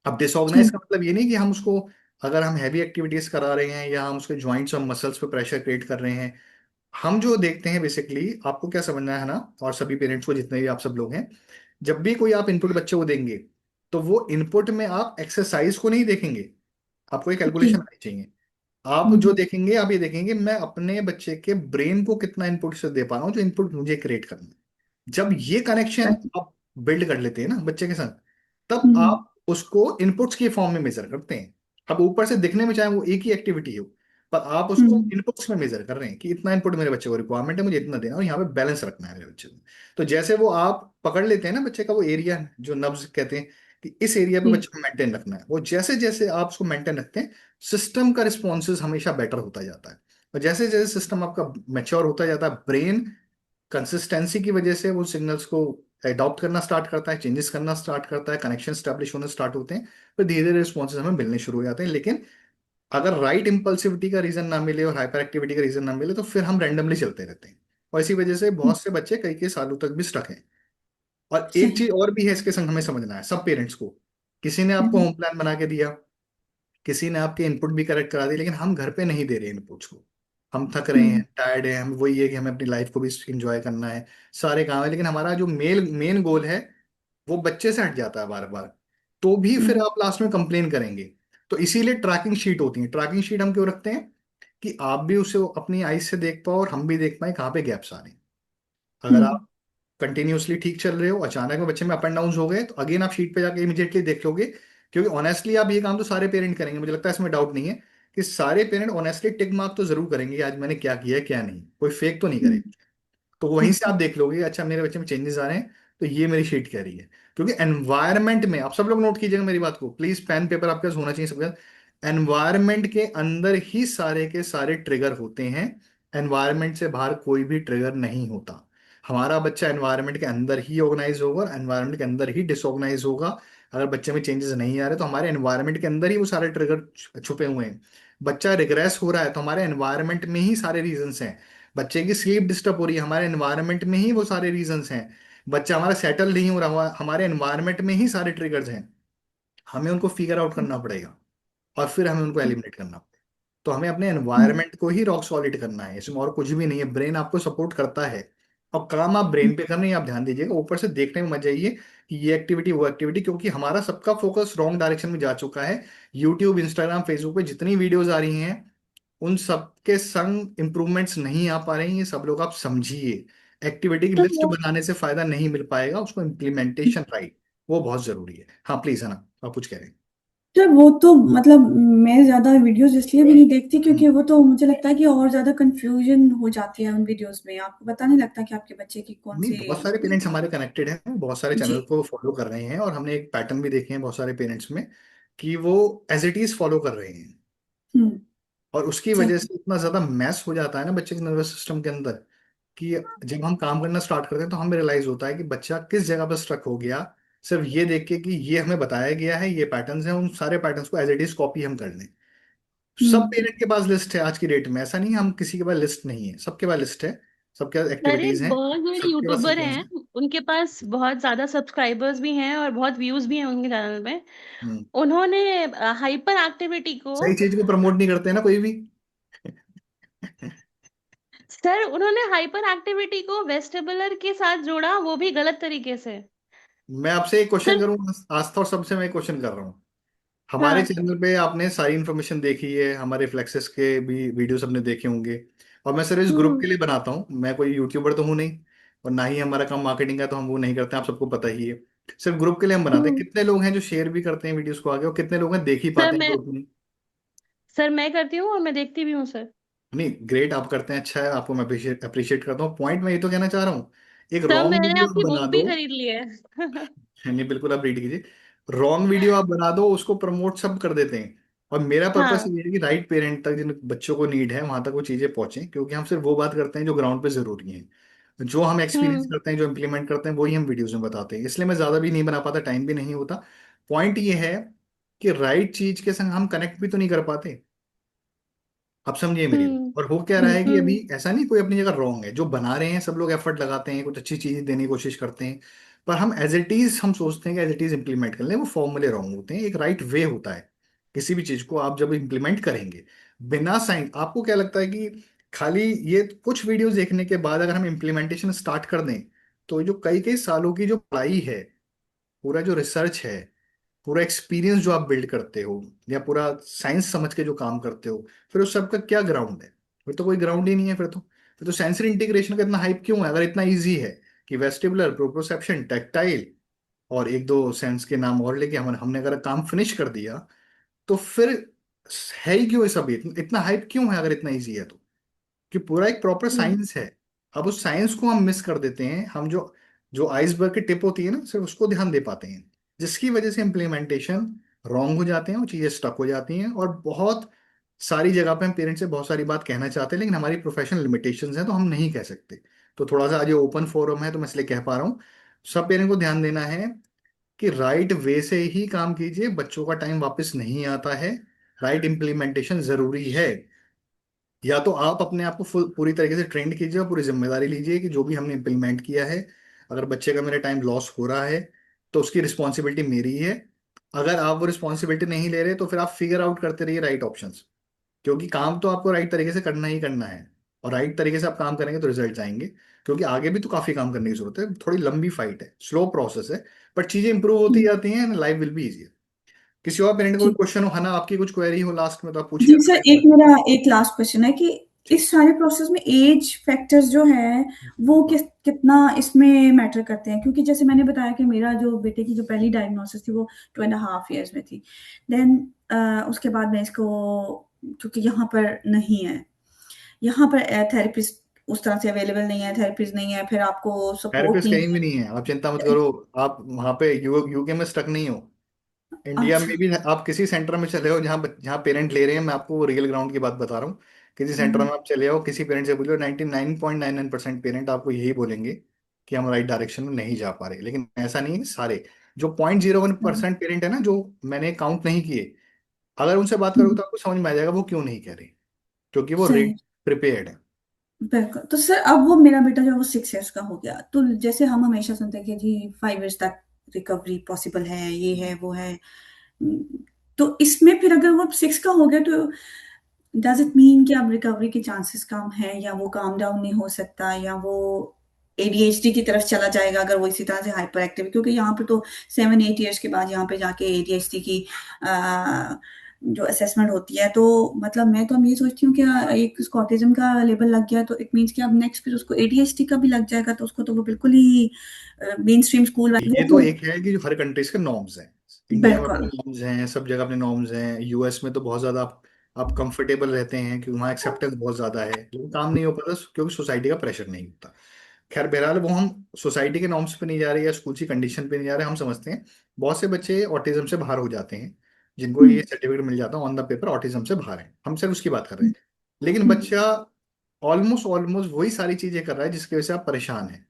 अब डिसऑर्गेनाइज ठीक। का मतलब ये नहीं कि हम उसको, अगर हम हैवी एक्टिविटीज करा रहे हैं या हम उसके जॉइंट्स और मसल्स पे प्रेशर क्रिएट कर रहे हैं। हम जो देखते हैं बेसिकली, आपको क्या समझना है ना, और सभी पेरेंट्स को, जितने भी आप सब लोग हैं, जब भी कोई आप इनपुट बच्चे को देंगे, तो वो इनपुट में आप एक्सरसाइज को नहीं देखेंगे। आपको एक जी। कैलकुलेशन आनी चाहिए। आप जो हम्म। देखेंगे, आप ये देखेंगे मैं अपने बच्चे के ब्रेन को कितना इनपुट से दे पा रहा हूँ, जो इनपुट मुझे क्रिएट करना है। जब ये कनेक्शन अच्छा। आप बिल्ड कर लेते हैं ना बच्चे के साथ, तब हम्म। आप उसको इनपुट्स के फॉर्म में मेजर करते हैं। अब ऊपर से दिखने में चाहे वो एक ही एक्टिविटी हो, पर आप उसको हम्म। इनपुट्स में मेजर कर रहे हैं कि इतना इनपुट मेरे बच्चे को रिक्वायरमेंट है, मुझे इतना देना है और यहाँ पे बैलेंस रखना है मेरे बच्चे को। तो जैसे वो आप पकड़ लेते हैं ना बच्चे का वो एरिया, जो नब्ज कहते हैं कि इस एरिया पे जी। बच्चे को मेंटेन रखना है, वो जैसे जैसे आप उसको मेंटेन रखते हैं, सिस्टम का रिस्पॉन्सेज हमेशा बेटर होता जाता है। और जैसे जैसे सिस्टम आपका मैच्योर होता जाता है, ब्रेन कंसिस्टेंसी की वजह से वो सिग्नल्स को अडॉप्ट करना स्टार्ट करता है, चेंजेस करना स्टार्ट करता है, कनेक्शन स्टैब्लिश होने स्टार्ट होते हैं, फिर धीरे धीरे रिस्पॉन्सेज हमें मिलने शुरू हो जाते हैं। लेकिन अगर राइट इम्पल्सिविटी का रीजन ना मिले और हाइपर एक्टिविटी का रीजन ना मिले, तो फिर हम रैंडमली चलते रहते हैं। और इसी वजह से बहुत से बच्चे कई कई सालों तक भी स्टक हैं। और एक सही। चीज और भी है इसके संग हमें समझना है सब पेरेंट्स को। किसी ने आपको हम्म। होम प्लान बना के दिया, किसी ने आपके इनपुट भी करेक्ट करा दिए, लेकिन हम घर पे नहीं दे रहे इनपुट्स को। हम थक रहे हैं, हम्म। टायर्ड है, हम वही है कि हमें अपनी लाइफ को भी इंजॉय करना है, सारे काम है, लेकिन हमारा जो मेन मेन गोल है वो बच्चे से हट जाता है बार बार। तो भी फिर हम्म। आप लास्ट में कंप्लेन करेंगे। तो इसीलिए ट्रैकिंग शीट होती है। ट्रैकिंग शीट हम क्यों रखते हैं? कि आप भी उसे अपनी आईज से देख पाओ और हम भी देख पाए कहाँ पे गैप्स आ रहे हैं। अगर हम्म। आप कंटिन्यूअसली ठीक चल रहे हो, अचानक में बच्चे में अप एंड डाउन हो गए, तो अगेन आप शीट पे जाके इमीडिएटली देख लोगे। क्योंकि ऑनेस्टली आप ये काम तो सारे पेरेंट करेंगे, मुझे लगता है इसमें डाउट नहीं है कि सारे पेरेंट ऑनेस्टली टिक मार्क तो जरूर करेंगे कि आज मैंने क्या किया है क्या नहीं, कोई फेक तो नहीं हम्म। करेगा। तो वहीं से आप देख लोगे अच्छा मेरे बच्चे में चेंजेस आ रहे हैं, तो ये मेरी शीट कह रही है। क्योंकि एनवायरनमेंट में, आप सब लोग नोट कीजिएगा मेरी बात को प्लीज, पेन पेपर आपके पास होना चाहिए सबके साथ। एनवायरनमेंट के अंदर ही सारे के सारे ट्रिगर होते हैं। एनवायरनमेंट से बाहर कोई भी ट्रिगर नहीं होता। हमारा बच्चा एनवायरनमेंट के अंदर ही ऑर्गेनाइज होगा और एनवायरनमेंट के अंदर ही डिसऑर्गेनाइज होगा। अगर बच्चे में चेंजेस नहीं आ रहे तो हमारे एनवायरनमेंट के अंदर ही वो सारे ट्रिगर छुपे हुए हैं। बच्चा रिग्रेस हो रहा है तो हमारे एनवायरनमेंट में ही सारे रीजंस हैं। बच्चे की स्लीप डिस्टर्ब हो रही है, हमारे एनवायरनमेंट में ही वो सारे रीजंस हैं। बच्चा हमारा सेटल नहीं हो रहा, हमारे एनवायरनमेंट में ही सारे ट्रिगर्स हैं, हमें उनको फिगर आउट करना पड़ेगा और फिर हमें उनको एलिमिनेट करना पड़ेगा। तो हमें अपने एनवायरनमेंट को ही रॉक सॉलिड करना है, इसमें और कुछ भी नहीं है। ब्रेन आपको सपोर्ट करता है, और काम आप ब्रेन पे करने आप ध्यान दीजिएगा, ऊपर से देखने में मत जाइए कि ये एक्टिविटी वो एक्टिविटी, क्योंकि हमारा सबका फोकस रॉन्ग डायरेक्शन में जा चुका है। यूट्यूब, इंस्टाग्राम, फेसबुक पे जितनी वीडियोस आ रही हैं, उन सब के संग इम्प्रूवमेंट्स नहीं आ पा रही हैं। ये सब लोग आप समझिए, एक्टिविटी की तो लिस्ट बनाने से फायदा नहीं मिल पाएगा, उसको इम्प्लीमेंटेशन राइट, वो बहुत जरूरी है। हाँ प्लीज, है ना, आप कुछ कह रहे सर वो तो मतलब मैं ज्यादा वीडियोस इसलिए भी नहीं देखती हैं। क्योंकि वो तो मुझे लगता है कि और ज्यादा कंफ्यूजन हो जाती है उन वीडियोस में। आपको पता नहीं लगता कि आपके बच्चे की कौन नहीं, सी। बहुत सारे पेरेंट्स हमारे कनेक्टेड हैं, बहुत सारे जी। चैनल को फॉलो कर रहे हैं, और हमने एक पैटर्न भी देखे हैं बहुत सारे पेरेंट्स में कि वो एज इट इज फॉलो कर रहे हैं। हम्म। और उसकी वजह सही। से इतना ज्यादा मैस हो जाता है ना बच्चे के नर्वस सिस्टम के अंदर, कि जब हम काम करना स्टार्ट करते हैं तो हमें रियलाइज होता है कि बच्चा किस जगह पर स्ट्रक हो गया, सिर्फ ये देख के कि ये हमें बताया गया है, ये पैटर्न्स हैं, उन सारे पैटर्न्स को एज इट इज कॉपी हम कर लें। सब हम्म। पेरेंट के पास लिस्ट है आज की डेट में, ऐसा नहीं है हम किसी के पास लिस्ट नहीं है, सबके पास लिस्ट है, सबके पास अरे एक्टिविटीज हैं, बहुत बड़े सबके पास यूट्यूबर सीक्वेंस हैं, है। उनके पास बहुत ज्यादा सब्सक्राइबर्स भी हैं और बहुत व्यूज भी हैं उनके चैनल में। हम्म। उन्होंने हाइपर एक्टिविटी को, सही चीज को प्रमोट नहीं करते हैं ना कोई भी। सर उन्होंने हाइपर एक्टिविटी को वेस्टिबुलर के साथ जोड़ा, वो भी गलत तरीके से। मैं आपसे एक क्वेश्चन सर। करूँ, आस्था, और सबसे मैं क्वेश्चन कर रहा हूँ। हमारे हाँ। चैनल पे आपने सारी इन्फॉर्मेशन देखी है, हमारे फ्लेक्सेस के भी वीडियोस आपने देखे होंगे, और मैं सिर्फ इस ग्रुप हम्म। के लिए बनाता हूँ, मैं कोई यूट्यूबर तो हूँ नहीं, और ना ही हमारा काम मार्केटिंग का, तो हम वो नहीं करते हैं, आप सबको पता ही है। सिर्फ ग्रुप के लिए हम बनाते हैं। हम्म। कितने लोग हैं जो शेयर भी करते हैं वीडियोस को आगे, और कितने लोग हैं देख ही सर पाते हैं मैं ग्रुप में। सर मैं करती हूँ और मैं देखती भी हूँ सर। नहीं, ग्रेट, आप करते हैं, अच्छा है, आपको मैं अप्रिशिएट अप्रिशिएट करता हूँ। पॉइंट मैं ये तो कहना चाह रहा हूँ, एक सर रॉन्ग मैंने वीडियो आप आपकी बना बुक दो। भी खरीद ली है। नहीं, बिल्कुल आप रीड कीजिए। रॉन्ग वीडियो आप बना दो, उसको प्रमोट सब कर देते हैं, और मेरा पर्पस हाँ। ये है कि राइट पेरेंट तक, जिन बच्चों को नीड है वहां तक वो चीजें पहुंचे, क्योंकि हम सिर्फ वो बात करते हैं जो ग्राउंड पे जरूरी है, जो हम एक्सपीरियंस हम्म। करते हैं, जो इम्प्लीमेंट करते हैं, वही हम वीडियोज में बताते हैं। इसलिए मैं ज्यादा भी नहीं बना पाता, टाइम भी नहीं होता। पॉइंट ये है कि राइट चीज के संग हम कनेक्ट भी तो नहीं कर पाते, आप समझिए मेरी बात। हम्म। और हो क्या रहा है कि अभी हम्म। ऐसा नहीं, कोई अपनी जगह रॉन्ग है, जो बना रहे हैं सब लोग एफर्ट लगाते हैं, कुछ अच्छी चीजें देने की कोशिश करते हैं, पर हम एज इट इज हम सोचते हैं कि एज इट इज इंप्लीमेंट कर लें, वो फॉर्मूले रॉन्ग होते हैं। एक राइट वे होता है किसी भी चीज को आप जब इंप्लीमेंट करेंगे, बिना साइन। आपको क्या लगता है कि खाली ये कुछ वीडियोस देखने के बाद अगर हम इम्प्लीमेंटेशन स्टार्ट कर दें, तो जो कई कई सालों की जो पढ़ाई है, पूरा जो रिसर्च है, पूरा एक्सपीरियंस जो आप बिल्ड करते हो, या पूरा साइंस समझ के जो काम करते हो, फिर उस सब का क्या ग्राउंड है? फिर तो कोई ग्राउंड ही नहीं है। फिर तो सेंसरी इंटीग्रेशन का इतना हाइप क्यों है, अगर इतना इजी है कि वेस्टिबुलर, प्रोप्रोसेप्शन, टैक्टाइल, और एक दो सेंस के नाम और लेके हमने अगर काम फिनिश कर दिया, तो फिर है ही क्यों ये सब, इतना हाइप क्यों है अगर इतना इजी है तो? कि पूरा एक प्रॉपर हम्म। साइंस है। अब उस साइंस को हम मिस कर देते हैं, हम जो जो आइसबर्ग की टिप होती है ना, सिर्फ उसको ध्यान दे पाते हैं, जिसकी वजह से इम्प्लीमेंटेशन रॉन्ग हो जाते हैं, वो चीजें स्टक हो जाती हैं, और बहुत सारी जगह पे हम पेरेंट्स से बहुत सारी बात कहना चाहते हैं, लेकिन हमारी प्रोफेशनल लिमिटेशंस हैं, तो हम नहीं कह सकते। तो थोड़ा सा आज ये ओपन फोरम है, तो मैं इसलिए कह पा रहा हूँ, सब पेरेंट को ध्यान देना है कि राइट वे से ही काम कीजिए, बच्चों का टाइम वापस नहीं आता है, राइट इम्प्लीमेंटेशन जरूरी है। या तो आप अपने आप को फुल पूरी तरीके से ट्रेंड कीजिए और पूरी जिम्मेदारी लीजिए कि जो भी हमने इम्प्लीमेंट किया है, अगर बच्चे का मेरा टाइम लॉस हो रहा है, तो उसकी रिस्पॉन्सिबिलिटी मेरी है। अगर आप वो रिस्पॉन्सिबिलिटी नहीं ले रहे, तो फिर आप फिगर आउट करते रहिए राइट ऑप्शंस, क्योंकि काम तो आपको राइट तरीके से करना ही करना है, और राइट तरीके से आप काम करेंगे तो रिजल्ट आएंगे। क्योंकि आगे भी तो काफी काम करने की जरूरत है, थोड़ी लंबी फाइट है, स्लो प्रोसेस है, बट चीजें इंप्रूव होती हम्म। जाती हैं, लाइफ विल बी इजियर। किसी और पेरेंट को कोई जी। क्वेश्चन हो, है ना, आपकी कुछ क्वेरी हो लास्ट में, तो आप पूछिए, जी सर, एक मेरा एक लास्ट क्वेश्चन है कि जी। इस सारे प्रोसेस में एज फैक्टर्स जो है वो कितना इसमें मैटर करते हैं? क्योंकि जैसे मैंने बताया कि मेरा जो बेटे की जो पहली डायग्नोसिस थी वो 2.5 years में थी। देन उसके बाद मैं इसको, क्योंकि यहाँ पर नहीं है, यहाँ पर थेरेपिस्ट उस तरह से अवेलेबल नहीं है, थेरेपिस्ट नहीं है, फिर आपको सपोर्ट थेरेपिस्ट नहीं कहीं भी नहीं है, आप चिंता मत है। करो। आप वहां पे यूके में स्टक नहीं हो, इंडिया में अच्छा। भी आप किसी सेंटर में चले हो जहाँ जहाँ पेरेंट ले रहे हैं, मैं आपको रियल ग्राउंड की बात बता रहा हूँ। किसी सेंटर में हम्म। आप चले हो, किसी पेरेंट से बोलो, 99.99% पेरेंट आपको यही बोलेंगे कि हम राइट डायरेक्शन में नहीं जा पा रहे। लेकिन ऐसा नहीं है कि सारे, जो 0.01% पेरेंट है ना, जो मैंने काउंट नहीं किए, अगर उनसे बात करोगे हम्म। तो आपको समझ में आ जाएगा वो क्यों नहीं कह रहे, क्योंकि वो सही। रेट प्रिपेयर्ड है। बिल्कुल। तो सर अब वो मेरा बेटा जो है वो 6 इयर्स का हो गया, तो जैसे हम हमेशा सुनते हैं कि जी 5 इयर्स तक रिकवरी पॉसिबल है, ये है वो है। तो इसमें फिर अगर वो 6 का हो गया तो डज इट मीन कि अब रिकवरी के चांसेस कम है, या वो काम डाउन नहीं हो सकता, या वो एडीएचडी की तरफ चला जाएगा अगर वो इसी तरह से हाइपर एक्टिव, क्योंकि यहाँ पे तो 7-8 इयर्स के बाद यहाँ पे जाके एडीएचडी की अ, जो असेसमेंट होती है, तो मतलब मैं तो अब ये सोचती हूँ कि एक उसको ऑटिज्म का लेबल लग गया तो इट मीन्स कि अब नेक्स्ट फिर उसको एडीएचडी का भी लग जाएगा, तो उसको तो वो बिल्कुल ही मेन स्ट्रीम स्कूल ये वो तो तो एक है कि जो हर कंट्रीज के नॉर्म्स हैं। इंडिया में अपने बिल्कुल। नॉर्म्स हैं, सब जगह अपने नॉर्म्स हैं। यूएस में तो बहुत ज्यादा आप कंफर्टेबल रहते हैं कि वहाँ एक्सेप्टेंस बहुत ज्यादा है, लेकिन काम नहीं हो पाता क्योंकि सोसाइटी का प्रेशर नहीं होता। खैर बहरहाल वो हम सोसाइटी के नॉर्म्स पे नहीं जा रहे या स्कूल की कंडीशन पे नहीं जा रहे, हम समझते हैं बहुत से बच्चे ऑटिज्म से बाहर हो जाते हैं, जिनको ये हम्म, सर्टिफिकेट मिल जाता है ऑन द पेपर ऑटिज्म से बाहर है, हम सिर्फ उसकी बात कर रहे हम्म, हैं। लेकिन हम्म, बच्चा ऑलमोस्ट ऑलमोस्ट वही सारी चीजें कर रहा है जिसकी वजह से आप परेशान हैं,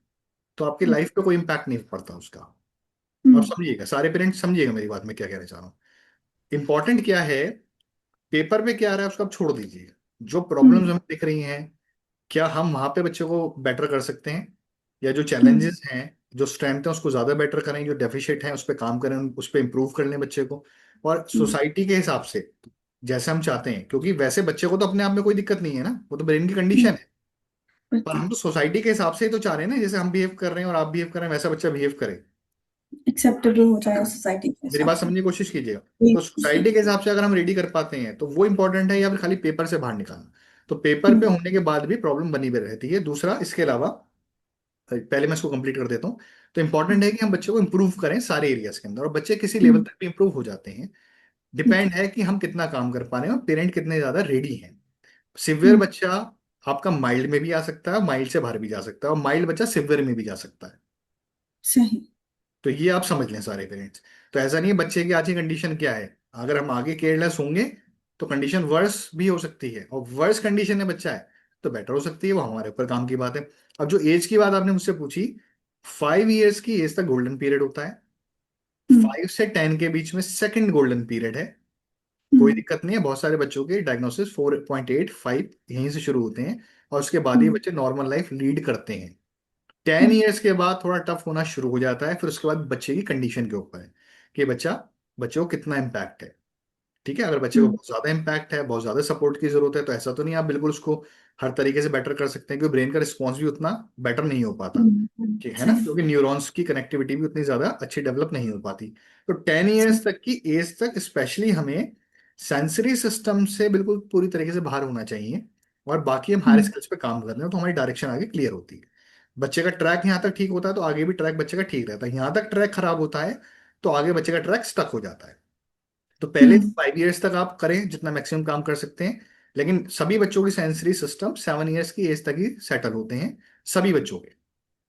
तो आपकी हम्म, लाइफ पे कोई इम्पैक्ट नहीं पड़ता उसका। और हम्म, समझिएगा, सारे पेरेंट्स समझिएगा मेरी बात, मैं क्या कहना चाह रहा हूँ। इंपॉर्टेंट क्या है, पेपर पे क्या आ रहा है उसको आप छोड़ दीजिए। जो प्रॉब्लम्स हम्म, हमें दिख रही हैं, क्या हम वहां पे बच्चे को बेटर कर सकते हैं, या जो हम्म, चैलेंजेस हैं, जो स्ट्रेंथ है उसको ज्यादा बेटर करें, जो डेफिशिट है उस पर काम करें, उस पर इंप्रूव कर लें बच्चे को। और हम्म, सोसाइटी के हिसाब से जैसे हम चाहते हैं, क्योंकि वैसे बच्चे को तो अपने आप में कोई दिक्कत नहीं है ना, वो तो ब्रेन की कंडीशन हम्म, है। पर बिल्कुल हम तो सोसाइटी के हिसाब से ही तो चाह रहे हैं ना, जैसे हम बिहेव कर रहे हैं और आप बिहेव कर रहे हैं वैसा बच्चा बिहेव करे। एक्सेप्टेबल हो जाए सोसाइटी के मेरी हिसाब बात से। समझने की कोशिश कीजिएगा। जी, तो जी। सोसाइटी के हिसाब से अगर हम रेडी कर पाते हैं तो वो इंपॉर्टेंट है, या फिर खाली पेपर से बाहर निकालना। तो पेपर पे हम्म, होने के बाद भी प्रॉब्लम बनी हुई रहती है। दूसरा इसके अलावा, पहले मैं इसको कंप्लीट कर देता हूँ। तो इंपॉर्टेंट है कि हम बच्चे को इंप्रूव करें सारे एरियाज के अंदर, और बच्चे किसी लेवल हम्म, तक भी इंप्रूव हो जाते हैं। ठीक डिपेंड है कि हम कितना काम कर पा रहे हैं और पेरेंट कितने ज्यादा रेडी हैं। है। सिवियर बच्चा आपका माइल्ड में भी आ सकता है, माइल्ड से बाहर भी जा सकता है, और माइल्ड बच्चा सिवियर में भी जा सकता है। सही। तो ये आप समझ लें सारे पेरेंट्स। तो ऐसा नहीं है, बच्चे की आज की कंडीशन क्या है, अगर हम आगे केयरलेस होंगे तो कंडीशन वर्स भी हो सकती है, और वर्स कंडीशन में बच्चा है तो बेटर हो सकती है, वो हमारे ऊपर काम की बात है। अब जो एज की बात आपने मुझसे पूछी, 5 इयर्स की एज तक गोल्डन पीरियड होता है। हम्म, 5 से 10 के बीच में सेकंड गोल्डन पीरियड है। कोई हम्म, दिक्कत नहीं है, बहुत सारे बच्चों के डायग्नोसिस 4.85 यहीं से शुरू होते हैं, और उसके बाद ही हम्म, बच्चे नॉर्मल लाइफ लीड करते हैं। 10 इयर्स के बाद थोड़ा टफ होना शुरू हो जाता है, फिर उसके बाद बच्चे की कंडीशन के ऊपर है कि बच्चे को कितना इम्पैक्ट है। ठीक है, अगर बच्चे को हम्म, बहुत ज्यादा इम्पैक्ट है, बहुत ज्यादा सपोर्ट की जरूरत है, तो ऐसा तो नहीं आप बिल्कुल उसको हर तरीके से बेटर कर सकते हैं, क्योंकि ब्रेन का रिस्पॉन्स भी उतना बेटर नहीं हो पाता। ठीक है ना, सही। क्योंकि न्यूरॉन्स की कनेक्टिविटी भी उतनी ज्यादा अच्छी डेवलप नहीं हो पाती। तो 10 इयर्स तक की एज तक स्पेशली हमें सेंसरी सिस्टम से बिल्कुल पूरी तरीके से बाहर होना चाहिए, और बाकी हम हायर हम्म, स्किल्स पे काम कर रहे हैं तो हमारी डायरेक्शन आगे क्लियर होती है। बच्चे का ट्रैक यहाँ तक ठीक होता है तो आगे भी ट्रैक बच्चे का ठीक रहता है, यहाँ तक ट्रैक खराब होता है तो आगे बच्चे का ट्रैक स्टक हो जाता है। तो पहले हम्म, 5 इयर्स तक आप करें जितना मैक्सिमम काम कर सकते हैं, लेकिन सभी बच्चों की सेंसरी सिस्टम 7 इयर्स की एज तक ही सेटल होते हैं, सभी बच्चों के,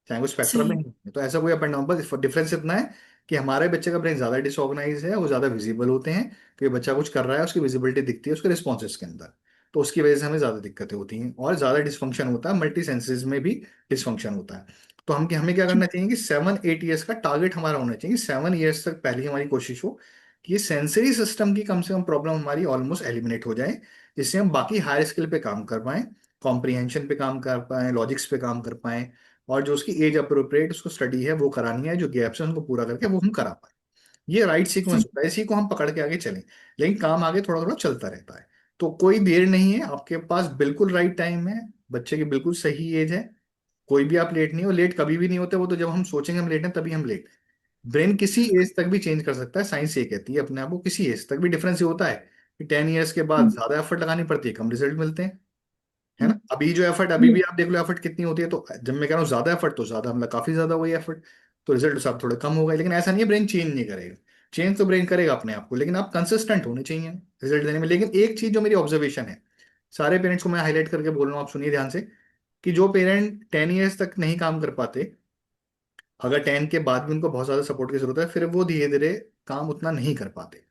चाहे वो स्पेक्ट्रम में सही। ही हो। तो ऐसा कोई अप एंड डाउन, बस डिफरेंस इतना है कि हमारे बच्चे का ब्रेन ज्यादा डिसऑर्गेनाइज है, वो ज्यादा विजिबल होते हैं, क्योंकि बच्चा कुछ कर रहा है उसकी विजिबिलिटी दिखती है उसके रिस्पॉन्सेज के अंदर, तो उसकी वजह से हमें ज्यादा दिक्कतें होती हैं और ज्यादा डिसफंक्शन होता है, मल्टी सेंसेस में भी डिसफंक्शन होता है। तो हमें क्या करना चाहिए कि 7-8 इयर्स का टारगेट हमारा होना चाहिए, 7 इयर्स तक पहले हमारी कोशिश हो कि ये सेंसरी सिस्टम की कम से कम प्रॉब्लम हमारी ऑलमोस्ट एलिमिनेट हो जाए, जिससे हम बाकी हायर स्किल पे काम कर पाएं, कॉम्प्रिहेंशन पे काम कर पाएं, लॉजिक्स पे काम कर पाएं, और जो उसकी एज अप्रोप्रिएट उसको स्टडी है वो करानी है, जो गैप्स है उनको पूरा करके वो हम करा पाए। ये राइट सीक्वेंस सही। होता है, इसी को हम पकड़ के आगे चलें। लेकिन काम आगे थोड़ा थोड़ा चलता रहता है, तो कोई देर नहीं है, आपके पास बिल्कुल राइट टाइम है, बच्चे की बिल्कुल सही एज है। कोई भी आप लेट नहीं हो, लेट कभी भी नहीं होते, वो तो जब हम सोचेंगे हम लेट हैं तभी हम लेट। ब्रेन किसी एज तक भी चेंज कर सकता है, साइंस ये कहती है अपने आप को, किसी एज तक भी। डिफरेंस ये होता है कि 10 इयर्स के बाद हम्म, ज्यादा एफर्ट लगानी पड़ती है, कम रिजल्ट मिलते हैं, है ना। हम्म, अभी जो एफर्ट, अभी भी आप देख लो एफर्ट कितनी होती है, तो जब मैं कह रहा हूँ ज्यादा एफर्ट तो ज्यादा मतलब काफी ज्यादा हुई एफर्ट, तो रिजल्ट सब थोड़े कम हो गए। लेकिन ऐसा नहीं है ब्रेन चेंज नहीं करेगा, चेंज तो ब्रेन करेगा अपने आप को, लेकिन आप कंसिस्टेंट होने चाहिए रिजल्ट देने में। लेकिन एक चीज जो मेरी ऑब्जर्वेशन है, सारे पेरेंट्स को मैं हाईलाइट करके बोल रहा हूँ, आप सुनिए ध्यान से, कि जो पेरेंट 10 इयर्स तक नहीं काम कर पाते, अगर 10 के बाद भी उनको बहुत ज्यादा सपोर्ट की जरूरत है, फिर वो धीरे धीरे काम उतना नहीं कर पाते।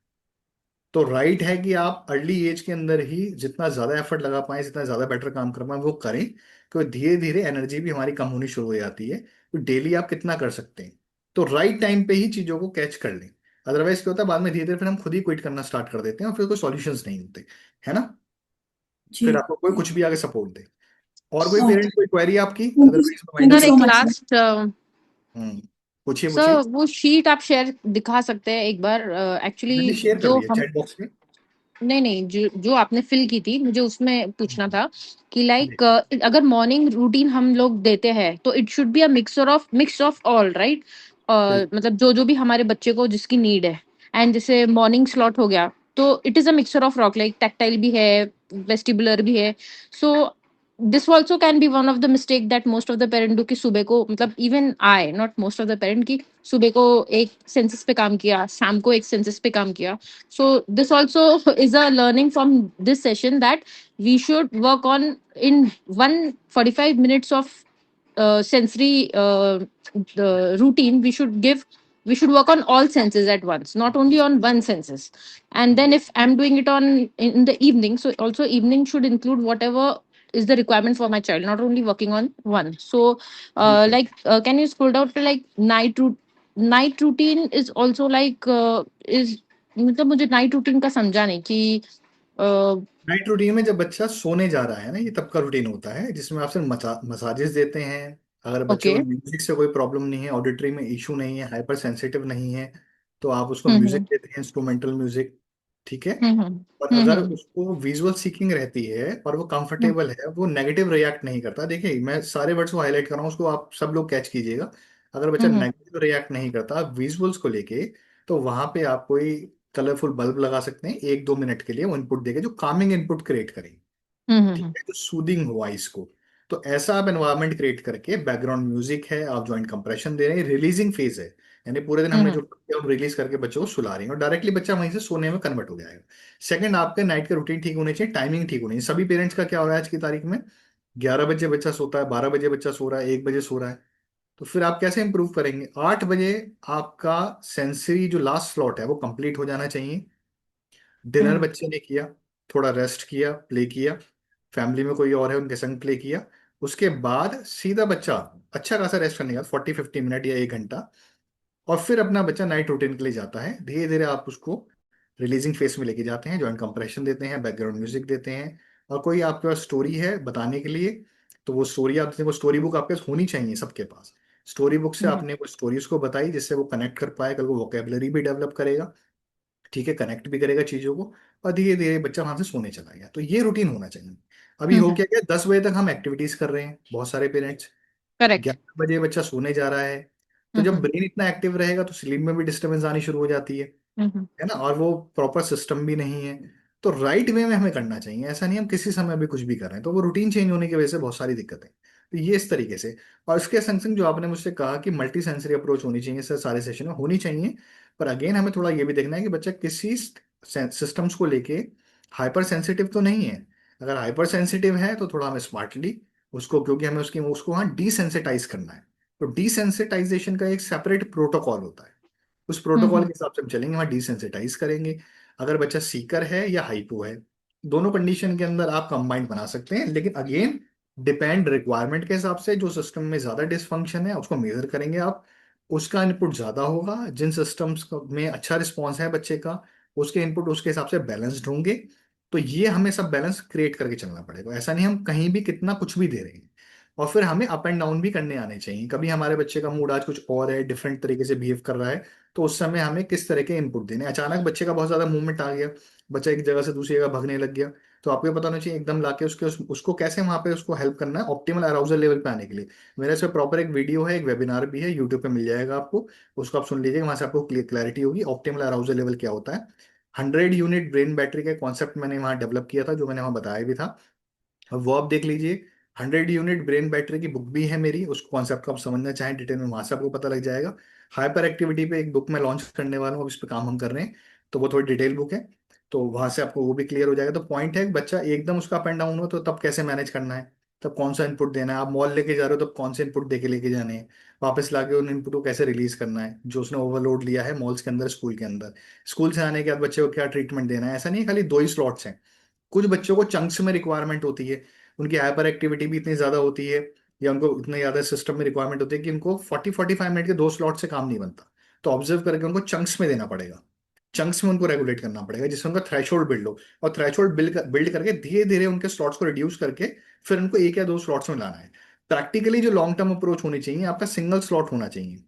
तो राइट है कि आप अर्ली एज के अंदर ही जितना ज्यादा एफर्ट लगा पाए, जितना ज्यादा बेटर काम कर पाए वो करें, क्योंकि धीरे धीरे एनर्जी भी हमारी कम होनी शुरू हो जाती है। तो डेली आप कितना कर सकते हैं, तो राइट टाइम पे ही चीजों को कैच कर लें। अदरवाइज क्या होता है, बाद में धीरे धीरे फिर हम खुद ही क्विट करना स्टार्ट कर देते हैं और फिर कोई सॉल्यूशंस नहीं होते, है ना। जी। फिर आपको कोई कुछ भी आगे सपोर्ट दे। और कोई पेरेंट, कोई क्वेरी आपकी? अदरवाइज मैं thank wind you up sir so एक मच। लास्ट हम्म पूछिए पूछिए। सर वो शीट आप शेयर दिखा सकते हैं एक बार मैंने एक्चुअली शेयर कर जो दिया हम चैट बॉक्स में। नहीं नहीं जो जो आपने फिल की थी मुझे उसमें पूछना था कि जी लाइक अगर मॉर्निंग रूटीन हम लोग देते हैं तो it should be a mix of all right बिल्कुल। मतलब जो जो भी हमारे बच्चे को जिसकी नीड है एंड जैसे मॉर्निंग स्लॉट हो गया तो it is a mixture of rock like tactile भी है वेस्टिबुलर भी है so this also can be one of the mistake that most of the parent do कि सुबह को मतलब even I not most of the parent की सुबह को एक सेंसस पे काम किया शाम को एक सेंसस पे काम किया. So this also is a learning from this session that we should work on in 145 minutes of sensory the routine. We should work on all senses at once, not only on one senses. And then if I'm doing it on in the evening, so also evening should include whatever is the requirement for my child, not only working on one. So बिल्कुल। can you scroll down to like night routine is also like is मतलब मुझे night routine का समझा नहीं कि night routine में जब बच्चा सोने जा रहा है ना, ये तब का रूटीन होता है जिसमें आप सिर्फ मसाजेस देते हैं। अगर बच्चे ओके. को म्यूजिक से कोई प्रॉब्लम नहीं है, ऑडिटरी में इशू नहीं है, हाइपर सेंसिटिव नहीं है, तो आप उसको म्यूजिक हम्म देते हैं, इंस्ट्रूमेंटल म्यूजिक। ठीक है। हम्म और हम्म अगर हम्म उसको विजुअल सीकिंग रहती है और वो हम्म कंफर्टेबल है, वो नेगेटिव रिएक्ट नहीं करता। देखिए मैं सारे वर्ड्स को हाईलाइट कर रहा हूँ, उसको आप सब लोग कैच कीजिएगा। अगर बच्चा हम्म नेगेटिव रिएक्ट नहीं करता विजुअल्स को लेके, तो वहां पे आप कोई कलरफुल बल्ब लगा सकते हैं 1-2 मिनट के लिए, वो इनपुट देके जो कामिंग इनपुट क्रिएट करे। ठीक हम्म है, जो सूदिंग हो आइस को। तो ऐसा आप एनवायरनमेंट क्रिएट करके, बैकग्राउंड म्यूजिक है, आप जॉइंट कंप्रेशन दे रहे हैं, रिलीजिंग फेज है, यानी पूरे दिन हमने हम्म जो हम रिलीज करके बच्चों को सुला रहे हैं, और डायरेक्टली बच्चा वहीं से सोने में कन्वर्ट हो जाएगा। सेकंड, आपके नाइट के रूटीन ठीक होने चाहिए, टाइमिंग ठीक होनी चाहिए। सभी पेरेंट्स का क्या हो रहा है आज की तारीख में, 11 बजे बच्चा सोता है, 12 बजे बच्चा सो रहा है, 1 बजे सो रहा है। तो फिर आप कैसे इंप्रूव करेंगे? 8 बजे आपका सेंसरी जो लास्ट स्लॉट है वो कंप्लीट हो जाना चाहिए। डिनर हम्म बच्चे ने किया, थोड़ा रेस्ट किया, प्ले किया, फैमिली में कोई और है उनके संग प्ले किया, उसके बाद सीधा बच्चा अच्छा खासा रेस्ट करने के बाद 40-50 मिनट या 1 घंटा, और फिर अपना बच्चा नाइट रूटीन के लिए जाता है। धीरे धीरे आप उसको रिलीजिंग फेस में लेके जाते हैं, जॉइंट कंप्रेशन देते हैं, बैकग्राउंड म्यूजिक देते हैं, और कोई आपके पास स्टोरी है बताने के लिए, तो वो स्टोरी आप, वो स्टोरी बुक आपके पास होनी चाहिए सबके पास। स्टोरी बुक से हम्म आपने वो स्टोरी उसको बताई जिससे वो कनेक्ट कर पाए, कल को वोकेबलरी भी डेवलप करेगा। ठीक है, कनेक्ट भी करेगा चीजों को, और धीरे धीरे बच्चा वहां से सोने चला गया। तो ये रूटीन होना चाहिए। अभी हो हम्म क्या गया, 10 बजे तक हम एक्टिविटीज कर रहे हैं बहुत सारे पेरेंट्स, करेक्ट. 11 बजे बच्चा सोने जा रहा है। तो जब हम्म ब्रेन इतना एक्टिव रहेगा तो स्लीप में भी डिस्टर्बेंस आनी शुरू हो जाती हम्म है ना, और वो प्रॉपर सिस्टम भी नहीं है। तो राइट वे में हमें करना चाहिए, ऐसा नहीं हम किसी समय भी कुछ भी कर रहे हैं, तो वो रूटीन चेंज होने की वजह से बहुत सारी दिक्कतें। तो ये इस तरीके से। और इसके संग संग जो आपने मुझसे कहा कि मल्टी सेंसरी अप्रोच होनी चाहिए सर, सारे सेशन में होनी चाहिए। पर अगेन हमें थोड़ा ये भी देखना है कि बच्चा किसी सिस्टम्स को लेके हाइपर सेंसिटिव तो नहीं है। अगर हाइपर सेंसिटिव है तो थोड़ा हमें स्मार्टली उसको, क्योंकि हमें उसकी उसको वहाँ डिसेंसिटाइज करना है। तो डिसेंसिटाइजेशन का एक सेपरेट प्रोटोकॉल होता है, उस प्रोटोकॉल के हम्म हिसाब से हम चलेंगे, वहाँ डिसेंसिटाइज करेंगे। अगर बच्चा सीकर है या हाइपो है, दोनों कंडीशन के अंदर आप कंबाइंड बना सकते हैं, लेकिन अगेन डिपेंड रिक्वायरमेंट के हिसाब से। जो सिस्टम में ज्यादा डिसफंक्शन है उसको मेजर करेंगे आप, उसका इनपुट ज्यादा होगा। जिन सिस्टम्स में अच्छा रिस्पॉन्स है बच्चे का, उसके इनपुट उसके हिसाब से बैलेंस्ड होंगे। तो ये हमें सब बैलेंस क्रिएट करके चलना पड़ेगा, ऐसा नहीं हम कहीं भी कितना कुछ भी दे रहे हैं। और फिर हमें अप एंड डाउन भी करने आने चाहिए। कभी हमारे बच्चे का मूड आज कुछ और है, डिफरेंट तरीके से बिहेव कर रहा है, तो उस समय हमें किस तरह के इनपुट देने। अचानक बच्चे का बहुत ज्यादा मूवमेंट आ गया, बच्चा एक जगह से दूसरी जगह भागने लग गया, तो आपको ये पता होना चाहिए एकदम लाके उसको कैसे वहां पे उसको हेल्प करना है ऑप्टिमल अराउजल लेवल पे आने के लिए। मेरे इस पे प्रॉपर एक वीडियो है, एक वेबिनार भी है, यूट्यूब पे मिल जाएगा आपको, उसको आप सुन लीजिएगा, वहां से आपको क्लैरिटी होगी ऑप्टिमल अराउजल लेवल क्या होता है। 100 यूनिट ब्रेन बैटरी का कॉन्सेप्ट मैंने वहां डेवलप किया था, जो मैंने वहां बताया भी था, अब वो आप देख लीजिए। 100 यूनिट ब्रेन बैटरी की बुक भी है मेरी, उस कॉन्सेप्ट को आप समझना चाहें डिटेल में, वहां से आपको पता लग जाएगा। हाइपर एक्टिविटी पे एक बुक मैं लॉन्च करने वाला हूँ, अब इस पे काम हम कर रहे हैं, तो वो थोड़ी डिटेल बुक है, तो वहां से आपको वो भी क्लियर हो जाएगा। तो पॉइंट है कि बच्चा एकदम उसका अप एंड डाउन हो तो तब कैसे मैनेज करना है, तब कौन सा इनपुट देना है। आप मॉल लेके जा रहे हो तब कौन से इनपुट दे के लेके जाने हैं, वापस लाके उन इनपुट को कैसे रिलीज करना है जो उसने ओवरलोड लिया है मॉल्स के अंदर, स्कूल के अंदर। स्कूल से आने के बाद बच्चे को क्या ट्रीटमेंट देना है, ऐसा नहीं है खाली 2 ही स्लॉट्स हैं। कुछ बच्चों को चंक्स में रिक्वायरमेंट होती है, उनकी हाइपर एक्टिविटी भी इतनी ज्यादा होती है, या उनको इतने ज्यादा सिस्टम में रिक्वायरमेंट होती है कि उनको 40-45 मिनट के 2 स्लॉट से काम नहीं बनता। तो ऑब्जर्व करके उनको चंक्स में देना पड़ेगा। चंक्स में उनको रेगुलेट करना पड़ेगा, जिससे उनका थ्रेशोल्ड बिल्ड हो, और थ्रेशोल्ड बिल्ड करके धीरे धीरे उनके स्लॉट्स को रिड्यूस करके फिर उनको एक या दो स्लॉट्स में लाना है। प्रैक्टिकली जो लॉन्ग टर्म अप्रोच होनी चाहिए, आपका सिंगल स्लॉट होना चाहिए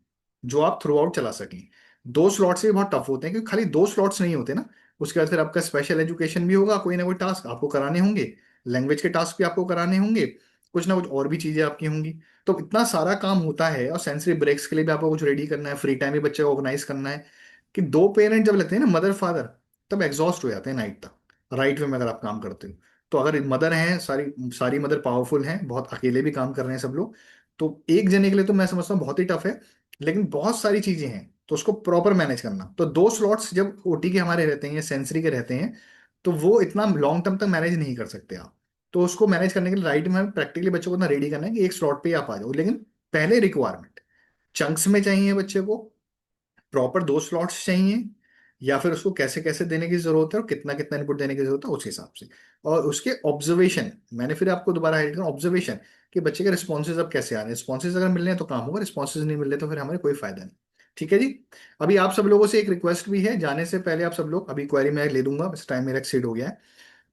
जो आप थ्रू आउट चला सकें। दो स्लॉट्स भी बहुत टफ होते हैं, क्योंकि खाली दो स्लॉट्स नहीं होते ना, उसके बाद फिर आपका स्पेशल एजुकेशन भी होगा, कोई ना कोई टास्क आपको कराने होंगे, लैंग्वेज के टास्क भी आपको कराने होंगे, कुछ ना कुछ और भी चीजें आपकी होंगी। तो इतना सारा काम होता है, और सेंसरी ब्रेक्स के लिए भी आपको कुछ रेडी करना है, फ्री टाइम भी बच्चे को ऑर्गेनाइज करना है, कि दो पेरेंट जब लगते हैं ना, मदर फादर, तब एग्जॉस्ट हो जाते हैं नाइट तक, राइट वे में अगर आप काम करते हो। तो अगर मदर हैं, सारी सारी मदर पावरफुल हैं, बहुत अकेले भी काम कर रहे हैं सब लोग, तो एक जने के लिए तो मैं समझता हूँ बहुत ही टफ है। लेकिन बहुत सारी चीजें हैं, तो उसको प्रॉपर मैनेज करना, तो दो स्लॉट्स जब ओटी के हमारे रहते हैं या सेंसरी के रहते हैं, तो वो इतना लॉन्ग टर्म तक मैनेज नहीं कर सकते आप। तो उसको मैनेज करने के लिए राइट में प्रैक्टिकली बच्चों को इतना रेडी करना है कि एक स्लॉट पे ही आप आ जाओ। लेकिन पहले रिक्वायरमेंट चंक्स में चाहिए बच्चे को, प्रॉपर दो स्लॉट्स चाहिए, या फिर उसको कैसे कैसे देने की जरूरत है और कितना कितना इनपुट देने की जरूरत है उस हिसाब से। और उसके ऑब्जर्वेशन, मैंने फिर आपको दोबारा हाईलाइट करा, ऑब्जर्वेशन कि बच्चे के रिस्पॉन्सेज अब कैसे आ रहे हैं, रिस्पॉन्सेज अगर मिल रहे हैं तो काम होगा, रिस्पॉन्सेज नहीं मिल रहे तो फिर हमारे कोई फायदा नहीं। ठीक है जी। अभी आप सब लोगों से एक रिक्वेस्ट भी है, जाने से पहले आप सब लोग, अभी क्वेरी मैं ले लूंगा, बस टाइम मेरा एक्सीड हो गया है,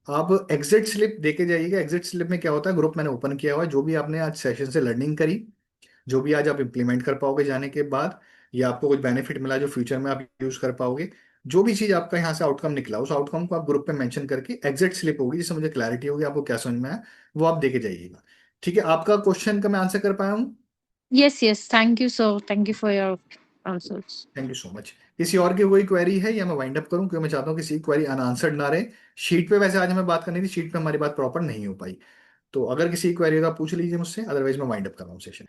आप एग्जिट स्लिप देके जाइएगा। एग्जिट स्लिप में क्या होता है, ग्रुप मैंने ओपन किया हुआ है, जो भी आपने आज सेशन से लर्निंग करी, जो भी आज आप इम्प्लीमेंट कर पाओगे जाने के बाद, या आपको कुछ बेनिफिट मिला जो फ्यूचर में आप यूज कर पाओगे, जो भी चीज आपका यहाँ से आउटकम निकला, उस आउटकम को आप ग्रुप पे मेंशन करके एग्जिट स्लिप होगी, जिससे मुझे क्लैरिटी होगी आपको क्या समझ में आया, वो आप देके जाइएगा। ठीक है, आपका क्वेश्चन का मैं आंसर कर पाया हूँ? Yes, yes. Thank you, sir. Thank you for your answers. Thank you so much. किसी और की कोई क्वेरी है, या मैं वाइंड अप करूं, क्योंकि मैं चाहता हूँ किसी की क्वेरी अनआंसर्ड ना रहे। शीट पे वैसे आज हमें बात करनी थी, शीट पे हमारी बात प्रॉपर नहीं हो पाई, तो अगर किसी की क्वेरी होगा पूछ लीजिए मुझसे, अदरवाइज मैं वाइंड अप कर रहा हूँ सेशन।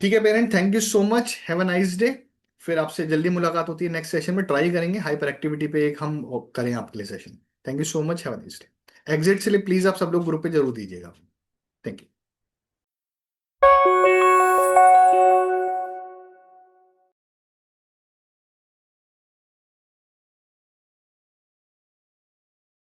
ठीक है parent, thank you so much, have a nice day. फिर आपसे जल्दी मुलाकात होती है नेक्स्ट सेशन में, ट्राई करेंगे हाइपर एक्टिविटी पे एक हम करें आपके लिए session. Thank you so much, have a nice day. Exit से लिए प्लीज आप सब लोग ग्रुप पे जरूर दीजिएगा। Thank you.